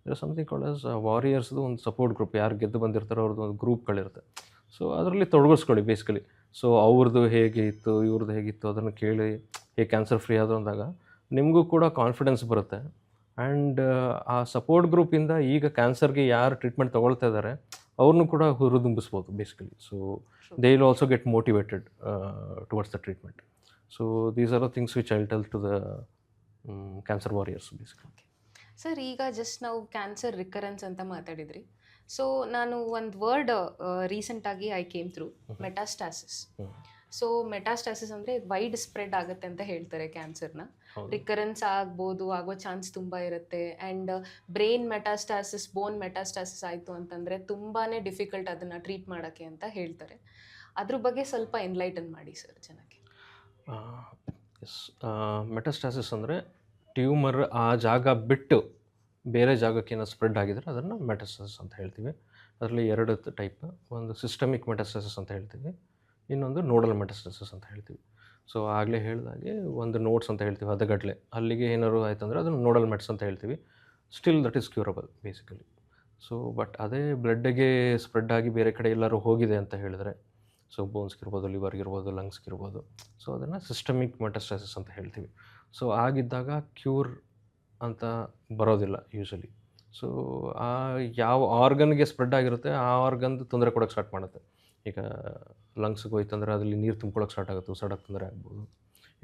there is something called as ವಾರಿಯರ್ಸ್ದು ಒಂದು ಸಪೋರ್ಟ್ ಗ್ರೂಪ್. ಯಾರು ಗೆದ್ದು ಬಂದಿರ್ತಾರೋ ಅವ್ರದ್ದು ಒಂದು ಗ್ರೂಪ್ಗಳಿರುತ್ತೆ. ಸೊ ಅದರಲ್ಲಿ ತೊಡಗಿಸ್ಕೊಳ್ಳಿ ಬೇಸಿಕಲಿ. ಸೊ ಅವ್ರದ್ದು ಹೇಗೆ ಇತ್ತು, ಇವ್ರದ್ದು ಹೇಗಿತ್ತು ಅದನ್ನು ಕೇಳಿ ಹೇಗೆ ಕ್ಯಾನ್ಸರ್ ಫ್ರೀ ಆದರೂ ಅಂದಾಗ ನಿಮಗೂ ಕೂಡ ಕಾನ್ಫಿಡೆನ್ಸ್ ಬರುತ್ತೆ. ಆ್ಯಂಡ್ ಆ ಸಪೋರ್ಟ್ ಗ್ರೂಪಿಂದ ಈಗ ಕ್ಯಾನ್ಸರ್ಗೆ ಯಾರು ಟ್ರೀಟ್ಮೆಂಟ್ ತೊಗೊಳ್ತಾ ಇದ್ದಾರೆ ಅವ್ರನ್ನೂ ಕೂಡ ಹುರಿದುಂಬಿಸ್ಬೋದು basically. So they will also get motivated towards the treatment. So these are the things which I will tell to the cancer warriors basically. Sir, ಈಗ ಜಸ್ಟ್ ನಾವು ಕ್ಯಾನ್ಸರ್ ರಿಕರೆನ್ಸ್ ಅಂತ ಮಾತಾಡಿದ್ರಿ. ಸೊ ನಾನು ಒಂದು ವರ್ಡ್ ರೀಸೆಂಟಾಗಿ I came through, metastasis. So metastasis ಅಂದರೆ wide spread ಆಗುತ್ತೆ ಅಂತ ಹೇಳ್ತಾರೆ ಕ್ಯಾನ್ಸರ್ನ. ಹೌದು. ರಿಕರೆನ್ಸ್ ಆಗೋ ಚಾನ್ಸ್ ತುಂಬ ಇರುತ್ತೆ. And brain metastasis, bone metastasis ಆಯಿತು ಅಂತಂದರೆ ತುಂಬಾ ಡಿಫಿಕಲ್ಟ್ ಅದನ್ನು ಟ್ರೀಟ್ ಮಾಡೋಕ್ಕೆ ಅಂತ ಹೇಳ್ತಾರೆ. ಅದ್ರ ಬಗ್ಗೆ ಸ್ವಲ್ಪ ಎನ್ಲೈಟನ್ ಮಾಡಿ ಸರ್ ಜನಕ್ಕೆ. ಎಸ್, ಮೆಟಾಸ್ಟಾಸಿಸ್ ಅಂದರೆ ಟ್ಯೂಮರ್ ಆ ಜಾಗ ಬಿಟ್ಟು ಬೇರೆ ಜಾಗಕ್ಕೆ ಏನೋ ಸ್ಪ್ರೆಡ್ ಆಗಿದ್ರೆ ಅದನ್ನು ಮೆಟಾಸ್ಟಾಸಿಸ್ ಅಂತ ಹೇಳ್ತೀವಿ. ಅದರಲ್ಲಿ 2 ಟೈಪ್. ಒಂದು ಸಿಸ್ಟಮಿಕ್ ಮೆಟಾಸ್ಟಾಸಿಸ್ ಅಂತ ಹೇಳ್ತೀವಿ, ಇನ್ನೊಂದು ನೋಡಲ್ ಮೆಟಾಸ್ಟಾಸಿಸ್ ಅಂತ ಹೇಳ್ತೀವಿ. ಸೊ ಆಗಲೇ ಹೇಳಿದಾಗೆ ಒಂದು ನೋಡ್ಸ್ ಅಂತ ಹೇಳ್ತೀವಿ, ಹದಗಟ್ಲೆ ಅಲ್ಲಿಗೆ ಏನಾದ್ರು ಆಯ್ತು ಅಂದರೆ ಅದನ್ನು ನೋಡಲ್ ಮೆಟ್ಸ್ ಅಂತ ಹೇಳ್ತೀವಿ. Still that is curable basically. So but ಅದೇ ಬ್ಲಡ್ಡಿಗೆ ಸ್ಪ್ರೆಡ್ ಆಗಿ ಬೇರೆ ಕಡೆ ಎಲ್ಲರೂ ಹೋಗಿದೆ ಅಂತ ಹೇಳಿದ್ರೆ, ಸೊ ಬೋನ್ಸ್ಗಿರ್ಬೋದು, ಲಿವರ್ಗಿರ್ಬೋದು, ಲಂಗ್ಸ್ಗಿರ್ಬೋದು, ಸೊ ಅದನ್ನು ಸಿಸ್ಟಮಿಕ್ ಮೆಟಾಸ್ಟಾಸಿಸ್ ಅಂತ ಹೇಳ್ತೀವಿ. ಸೊ ಆಗಿದ್ದಾಗ ಕ್ಯೂರ್ ಅಂತ ಬರೋದಿಲ್ಲ ಯೂಶಲಿ. ಸೊ ಆ ಯಾವ ಆರ್ಗನ್ಗೆ ಸ್ಪ್ರೆಡ್ ಆಗಿರುತ್ತೆ ಆ ಆರ್ಗನ್ದು ತೊಂದರೆ ಕೊಡೋಕ್ಕೆ ಸ್ಟಾರ್ಟ್ ಮಾಡುತ್ತೆ. ಈಗ ಲಂಗ್ಸ್ಗೆ ಹೋಯ್ತಂದ್ರೆ ಅದರಲ್ಲಿ ನೀರು ತುಂಬ್ಕೊಳ್ಳೋಕೆ ಸ್ಟಾರ್ಟ್ ಆಗುತ್ತೆ, ಉಸಿರಾಡೋಕ್ಕೆ ತೊಂದರೆ ಆಗ್ಬೋದು.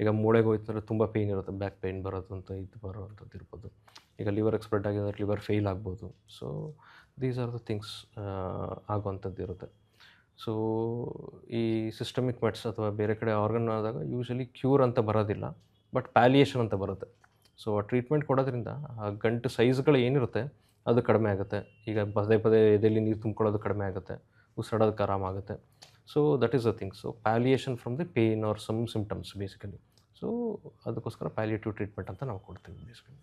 ಈಗ ಮೂಳೆಗೆ ಹೋಯ್ತಂದ್ರೆ ತುಂಬ ಪೇಯ್ನ್ ಇರುತ್ತೆ, ಬ್ಯಾಕ್ ಪೇಯ್ನ್ ಬರೋದು ಅಂತ ಇದು ಬರೋವಂಥದ್ದು ಇರ್ಬೋದು. ಈಗ ಲಿವರ್ಗೆ ಸ್ಪ್ರೆಡ್ ಆಗಿದ್ರೆ ಲಿವರ್ ಫೇಲ್ ಆಗ್ಬೋದು. So these are the things ಆಗುವಂಥದ್ದು ಇರುತ್ತೆ. ಸೊ ಈ ಸಿಸ್ಟಮಿಕ್ ಮೆಟ್ಸ್ ಅಥವಾ ಬೇರೆ ಕಡೆ ಆರ್ಗನ್ ಆದಾಗ ಯೂಶಲಿ ಕ್ಯೂರ್ ಅಂತ ಬರೋದಿಲ್ಲ, ಬಟ್ ಪ್ಯಾಲಿಯೇಷನ್ ಅಂತ ಬರುತ್ತೆ. ಸೊ ಆ ಟ್ರೀಟ್ಮೆಂಟ್ ಕೊಡೋದ್ರಿಂದ ಆ ಗಂಟು ಸೈಜ್ಗಳು ಏನಿರುತ್ತೆ ಅದು ಕಡಿಮೆ ಆಗುತ್ತೆ. ಈಗ ಪದೇ ಪದೇ ಎದೆಯಲ್ಲಿ ನೀರು ತುಂಬ್ಕೊಳ್ಳೋದು ಕಡಿಮೆ ಆಗುತ್ತೆ, ಉಸಿರಾಡೋದಕ್ಕೆ ಆರಾಮಾಗುತ್ತೆ. So that is the thing. So palliation from the pain or some symptoms basically. So ಅದಕ್ಕೋಸ್ಕರ ಪ್ಯಾಲಿಯೇಟಿವ್ ಟ್ರೀಟ್ಮೆಂಟ್ ಅಂತ ನಾವು ಕೊಡ್ತೀವಿ basically.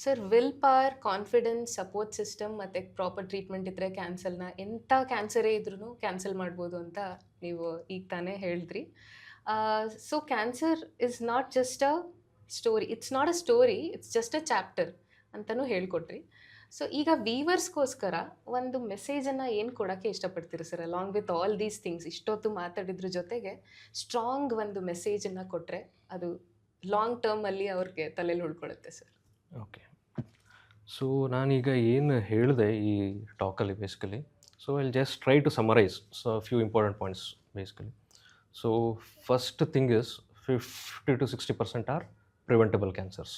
Sir willpower, confidence, support system ಮತ್ತು ಪ್ರಾಪರ್ ಟ್ರೀಟ್ಮೆಂಟ್ ಇದ್ದರೆ ಕ್ಯಾನ್ಸಲ್ನ ಎಂಥ ಕ್ಯಾನ್ಸರೇ ಇದ್ರೂ ಕ್ಯಾನ್ಸಲ್ ಮಾಡ್ಬೋದು ಅಂತ ನೀವು ಈಗ ತಾನೇ ಹೇಳಿದ್ರಿ. So cancer is not just a story, it's not a story, it's just a chapter ಅಂತಲೂ ಹೇಳ್ಕೊಟ್ರಿ. ಸೊ ಈಗ ವೀವರ್ಸ್ಗೋಸ್ಕರ ಒಂದು ಮೆಸೇಜನ್ನು ಏನು ಕೊಡೋಕ್ಕೆ ಇಷ್ಟಪಡ್ತೀರಿ sir? Along with all these things ಇಷ್ಟೊತ್ತು ಮಾತಾಡಿದ್ರ ಜೊತೆಗೆ ಸ್ಟ್ರಾಂಗ್ ಒಂದು ಮೆಸೇಜನ್ನು ಕೊಟ್ಟರೆ ಅದು ಲಾಂಗ್ ಟರ್ಮಲ್ಲಿ ಅವ್ರಿಗೆ ತಲೆಯಲ್ಲಿ ಉಳ್ಕೊಳ್ಳುತ್ತೆ ಸರ್. ಓಕೆ, ಸೊ ನಾನೀಗ ಏನು ಹೇಳಿದೆ ಈ ಟಾಕಲ್ಲಿ basically, so I just try to summarise so few important points basically. So first thing is 50 to 60% are preventable cancers.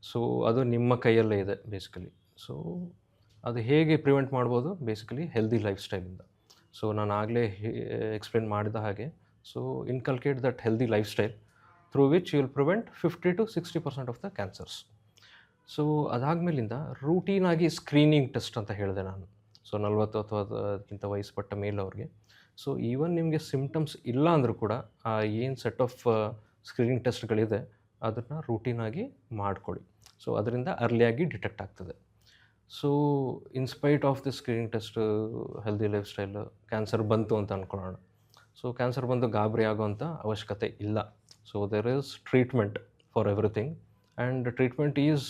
So ಅದು ನಿಮ್ಮ ಕೈಯಲ್ಲೇ ಇದೆ ಬೇಸಿಕಲಿ. ಸೊ ಅದು ಹೇಗೆ ಪ್ರಿವೆಂಟ್ ಮಾಡ್ಬೋದು? ಬೇಸಿಕಲಿ ಹೆಲ್ದಿ ಲೈಫ್ ಸ್ಟೈಲಿಂದ. ಸೊ ನಾನು ಆಗಲೇ ಎಕ್ಸ್ಪ್ಲೇನ್ ಮಾಡಿದ ಹಾಗೆ, so inculcate that healthy lifestyle through which you will prevent 50 to 60% of the cancers. So ಅದಾದಮೇಲಿಂದ ರೂಟೀನಾಗಿ ಸ್ಕ್ರೀನಿಂಗ್ ಟೆಸ್ಟ್ ಅಂತ ಹೇಳಿದೆ ನಾನು. ಸೊ 40 ಅಥವಾ ಅದಕ್ಕಿಂತ ವಯಸ್ಸುಪಟ್ಟ ಮೇಲವ್ರಿಗೆ. ಸೊ ಈವನ್ ನಿಮಗೆ ಸಿಮ್ಟಮ್ಸ್ ಇಲ್ಲ ಅಂದರೂ ಕೂಡ ಆ ಏನು ಸೆಟ್ ಆಫ್ ಸ್ಕ್ರೀನಿಂಗ್ ಟೆಸ್ಟ್ಗಳಿದೆ ಅದನ್ನು ರೂಟೀನಾಗಿ ಮಾಡಿಕೊಡಿ. ಸೊ ಅದರಿಂದ ಅರ್ಲಿಯಾಗಿ ಡಿಟೆಕ್ಟ್ ಆಗ್ತದೆ. So in spite of the screening test, healthy life style, cancer ಬಂತು ಅಂತ ಅಂದ್ಕೊಳ್ಳೋಣ. ಸೊ ಕ್ಯಾನ್ಸರ್ ಬಂದು ಗಾಬರಿ ಆಗೋವಂಥ ಅವಶ್ಯಕತೆ ಇಲ್ಲ. So there is treatment for everything and treatment is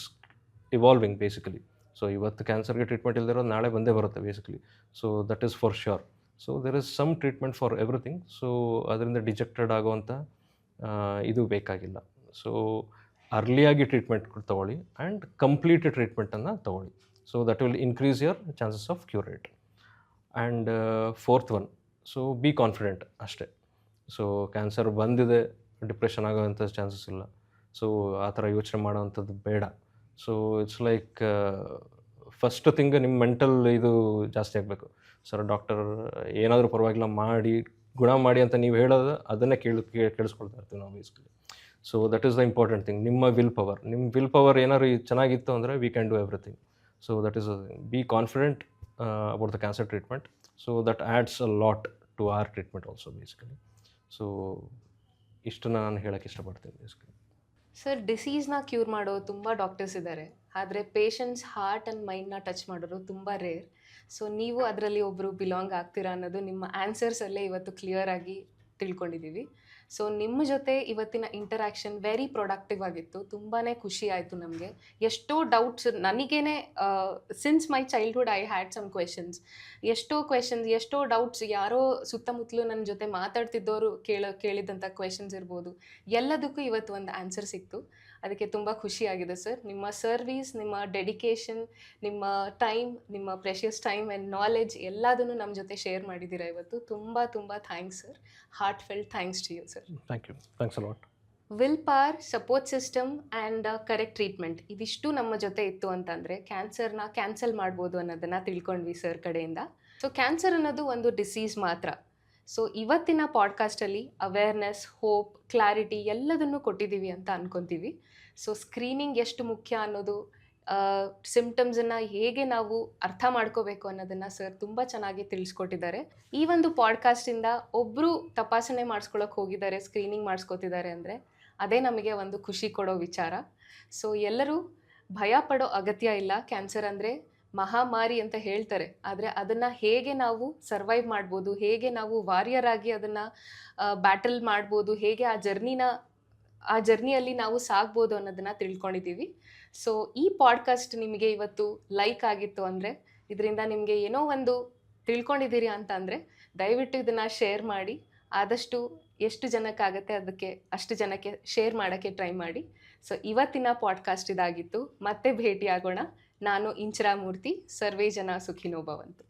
evolving basically. So ಇವತ್ತು ಕ್ಯಾನ್ಸರ್ಗೆ ಟ್ರೀಟ್ಮೆಂಟ್ ಇಲ್ದಿರೋದು ನಾಳೆ ಬಂದೇ ಬರುತ್ತೆ basically. So that is for sure. So there is some treatment for everything. So ಅದರಿಂದ ಡಿಜೆಕ್ಟೆಡ್ ಆಗುವಂಥ ಇದು ಬೇಕಾಗಿಲ್ಲ. ಸೊ ಅರ್ಲಿಯಾಗಿ ಟ್ರೀಟ್ಮೆಂಟ್ ತೊಗೊಳ್ಳಿ ಆ್ಯಂಡ್ ಕಂಪ್ಲೀಟ್ ಟ್ರೀಟ್ಮೆಂಟನ್ನು ತೊಗೊಳ್ಳಿ. So that will increase your chances of cure rate. And fourth one, so be confident ಅಷ್ಟೇ. So cancer ಬಂದಿದೆ, ಡಿಪ್ರೆಷನ್ ಆಗೋವಂಥ ಚಾನ್ಸಸ್ ಇಲ್ಲ. ಸೊ ಆ ಥರ ಯೋಚನೆ ಮಾಡೋವಂಥದ್ದು ಬೇಡ. So it's like first thing ನಿಮ್ಮ ಮೆಂಟಲ್ ಇದು ಜಾಸ್ತಿ ಆಗಬೇಕು. ಸರ್ ಡಾಕ್ಟರ್ ಏನಾದರೂ ಪರವಾಗಿಲ್ಲ ಮಾಡಿ ಗುಣ ಮಾಡಿ ಅಂತ ನೀವು ಹೇಳೋದು ಅದನ್ನೇ ಕೇಳಿಸ್ಕೊಳ್ತಾ ಇರ್ತೀವಿ ನಾವು basically. So that is the important thing. ನಿಮ್ಮ ವಿಲ್ ಪವರ್ ಏನಾದ್ರು ಚೆನ್ನಾಗಿತ್ತು ಅಂದರೆ we can do everything. So that is be confident about the cancer treatment. So that adds a lot to our treatment also basically. So ಇಷ್ಟನ್ನು ನಾನು ಹೇಳೋಕ್ಕೆ ಇಷ್ಟಪಡ್ತೀನಿ basically. Sir ಡಿಸೀಸ್ನ cure ಮಾಡೋ ತುಂಬ ಡಾಕ್ಟರ್ಸ್ ಇದ್ದಾರೆ, ಆದರೆ ಪೇಷಂಟ್ಸ್ ಹಾರ್ಟ್ ಆ್ಯಂಡ್ ಮೈಂಡ್ನ ಟಚ್ ಮಾಡೋರು ತುಂಬ ರೇರ್. ಸೊ ನೀವು ಅದರಲ್ಲಿ ಒಬ್ಬರು ಬಿಲಾಂಗ್ ಆಗ್ತೀರಾ ಅನ್ನೋದು ನಿಮ್ಮ ಆನ್ಸರ್ಸಲ್ಲೇ ಇವತ್ತು ಕ್ಲಿಯರ್ ಆಗಿ ತಿಳ್ಕೊಂಡಿದ್ದೀವಿ. ಸೊ ನಿಮ್ಮ ಜೊತೆ ಇವತ್ತಿನ ಇಂಟರಾಕ್ಷನ್ ವೆರಿ ಪ್ರೊಡಕ್ಟಿವ್ ಆಗಿತ್ತು. ತುಂಬಾ ಖುಷಿ ಆಯಿತು ನಮಗೆ. ಎಷ್ಟೋ ಡೌಟ್ಸ್ ನನಗೇನೆ, since my childhood I had some questions, ಎಷ್ಟೋ ಡೌಟ್ಸ್ ಯಾರೋ ಸುತ್ತಮುತ್ತಲು ನನ್ನ ಜೊತೆ ಮಾತಾಡ್ತಿದ್ದವರು ಕೇಳಿದಂಥ ಕ್ವೆಶನ್ಸ್ ಇರ್ಬೋದು, ಎಲ್ಲದಕ್ಕೂ ಇವತ್ತು ಒಂದು ಆನ್ಸರ್ ಸಿಕ್ತು. ಅದಕ್ಕೆ ತುಂಬ ಖುಷಿಯಾಗಿದೆ ಸರ್. ನಿಮ್ಮ ಸರ್ವೀಸ್, ನಿಮ್ಮ ಡೆಡಿಕೇಶನ್, ನಿಮ್ಮ ಟೈಮ್, ನಿಮ್ಮ ಪ್ರೆಷಿಯಸ್ ಟೈಮ್ ಆ್ಯಂಡ್ ನಾಲೆಡ್ಜ್ ಎಲ್ಲದನ್ನು ನಮ್ಮ ಜೊತೆ ಶೇರ್ ಮಾಡಿದ್ದೀರಾ ಇವತ್ತು. ತುಂಬ thanks sir. Heartfelt thanks to you sir. Thank you. Thanks a lot. Will power, support system and correct treatment ಇದಿಷ್ಟು ನಮ್ಮ ಜೊತೆ ಇತ್ತು ಅಂತಂದರೆ ಕ್ಯಾನ್ಸರ್ನ ಕ್ಯಾನ್ಸಲ್ ಮಾಡ್ಬೋದು ಅನ್ನೋದನ್ನು ತಿಳ್ಕೊಂಡ್ವಿ ಸರ್ ಕಡೆಯಿಂದ. ಸೊ ಕ್ಯಾನ್ಸರ್ ಅನ್ನೋದು ಒಂದು ಡಿಸೀಸ್ ಮಾತ್ರ. ಸೊ ಇವತ್ತಿನ ಪಾಡ್ಕಾಸ್ಟಲ್ಲಿ ಅವೇರ್ನೆಸ್, ಹೋಪ್, ಕ್ಲಾರಿಟಿ ಎಲ್ಲದನ್ನು ಕೊಟ್ಟಿದ್ದೀವಿ ಅಂತ ಅನ್ಕೊತೀವಿ. ಸೊ ಸ್ಕ್ರೀನಿಂಗ್ ಎಷ್ಟು ಮುಖ್ಯ ಅನ್ನೋದು, ಸಿಮ್ಟಮ್ಸನ್ನು ಹೇಗೆ ನಾವು ಅರ್ಥ ಮಾಡ್ಕೋಬೇಕು ಅನ್ನೋದನ್ನು ಸರ್ ತುಂಬ ಚೆನ್ನಾಗಿ ತಿಳಿಸ್ಕೊಟ್ಟಿದ್ದಾರೆ. ಈ ಒಂದು ಪಾಡ್ಕಾಸ್ಟಿಂದ ಒಬ್ಬರು ತಪಾಸಣೆ ಮಾಡಿಸ್ಕೊಳಕ್ಕೆ ಹೋಗಿದ್ದಾರೆ, ಸ್ಕ್ರೀನಿಂಗ್ ಮಾಡಿಸ್ಕೊತಿದ್ದಾರೆ ಅಂದರೆ ಅದೇ ನಮಗೆ ಒಂದು ಖುಷಿ ಕೊಡೋ ವಿಚಾರ. ಸೊ ಎಲ್ಲರೂ ಭಯ ಪಡೋ ಅಗತ್ಯ ಇಲ್ಲ. ಕ್ಯಾನ್ಸರ್ ಅಂದರೆ ಮಹಾಮಾರಿ ಅಂತ ಹೇಳ್ತಾರೆ, ಆದರೆ ಅದನ್ನು ಹೇಗೆ ನಾವು ಸರ್ವೈವ್ ಮಾಡ್ಬೋದು, ಹೇಗೆ ನಾವು ವಾರಿಯರ್ ಆಗಿ ಅದನ್ನು ಬ್ಯಾಟಲ್ ಮಾಡ್ಬೋದು, ಹೇಗೆ ಆ ಜರ್ನಿಯಲ್ಲಿ ನಾವು ಸಾಗ್ಬೋದು ಅನ್ನೋದನ್ನು ತಿಳ್ಕೊಂಡಿದ್ದೀವಿ. ಸೊ ಈ ಪಾಡ್ಕಾಸ್ಟ್ ನಿಮಗೆ ಇವತ್ತು ಲೈಕ್ ಆಗಿತ್ತು ಅಂದರೆ, ಇದರಿಂದ ನಿಮಗೆ ಏನೋ ಒಂದು ತಿಳ್ಕೊಂಡಿದ್ದೀರಿ ಅಂತ ಅಂದರೆ ದಯವಿಟ್ಟು ಇದನ್ನು ಶೇರ್ ಮಾಡಿ. ಆದಷ್ಟು ಎಷ್ಟು ಜನಕ್ಕಾಗತ್ತೆ ಅದಕ್ಕೆ ಅಷ್ಟು ಜನಕ್ಕೆ ಶೇರ್ ಮಾಡೋಕ್ಕೆ ಟ್ರೈ ಮಾಡಿ. ಸೊ ಇವತ್ತಿನ ಪಾಡ್ಕಾಸ್ಟ್ ಇದಾಗಿತ್ತು. ಮತ್ತೆ ಭೇಟಿಯಾಗೋಣ. ನಾನು ಇಂಚರಾ ಮೂರ್ತಿ. ಸರ್ವೇ ಜನ ಸುಖಿನೋ ಭವಂತು.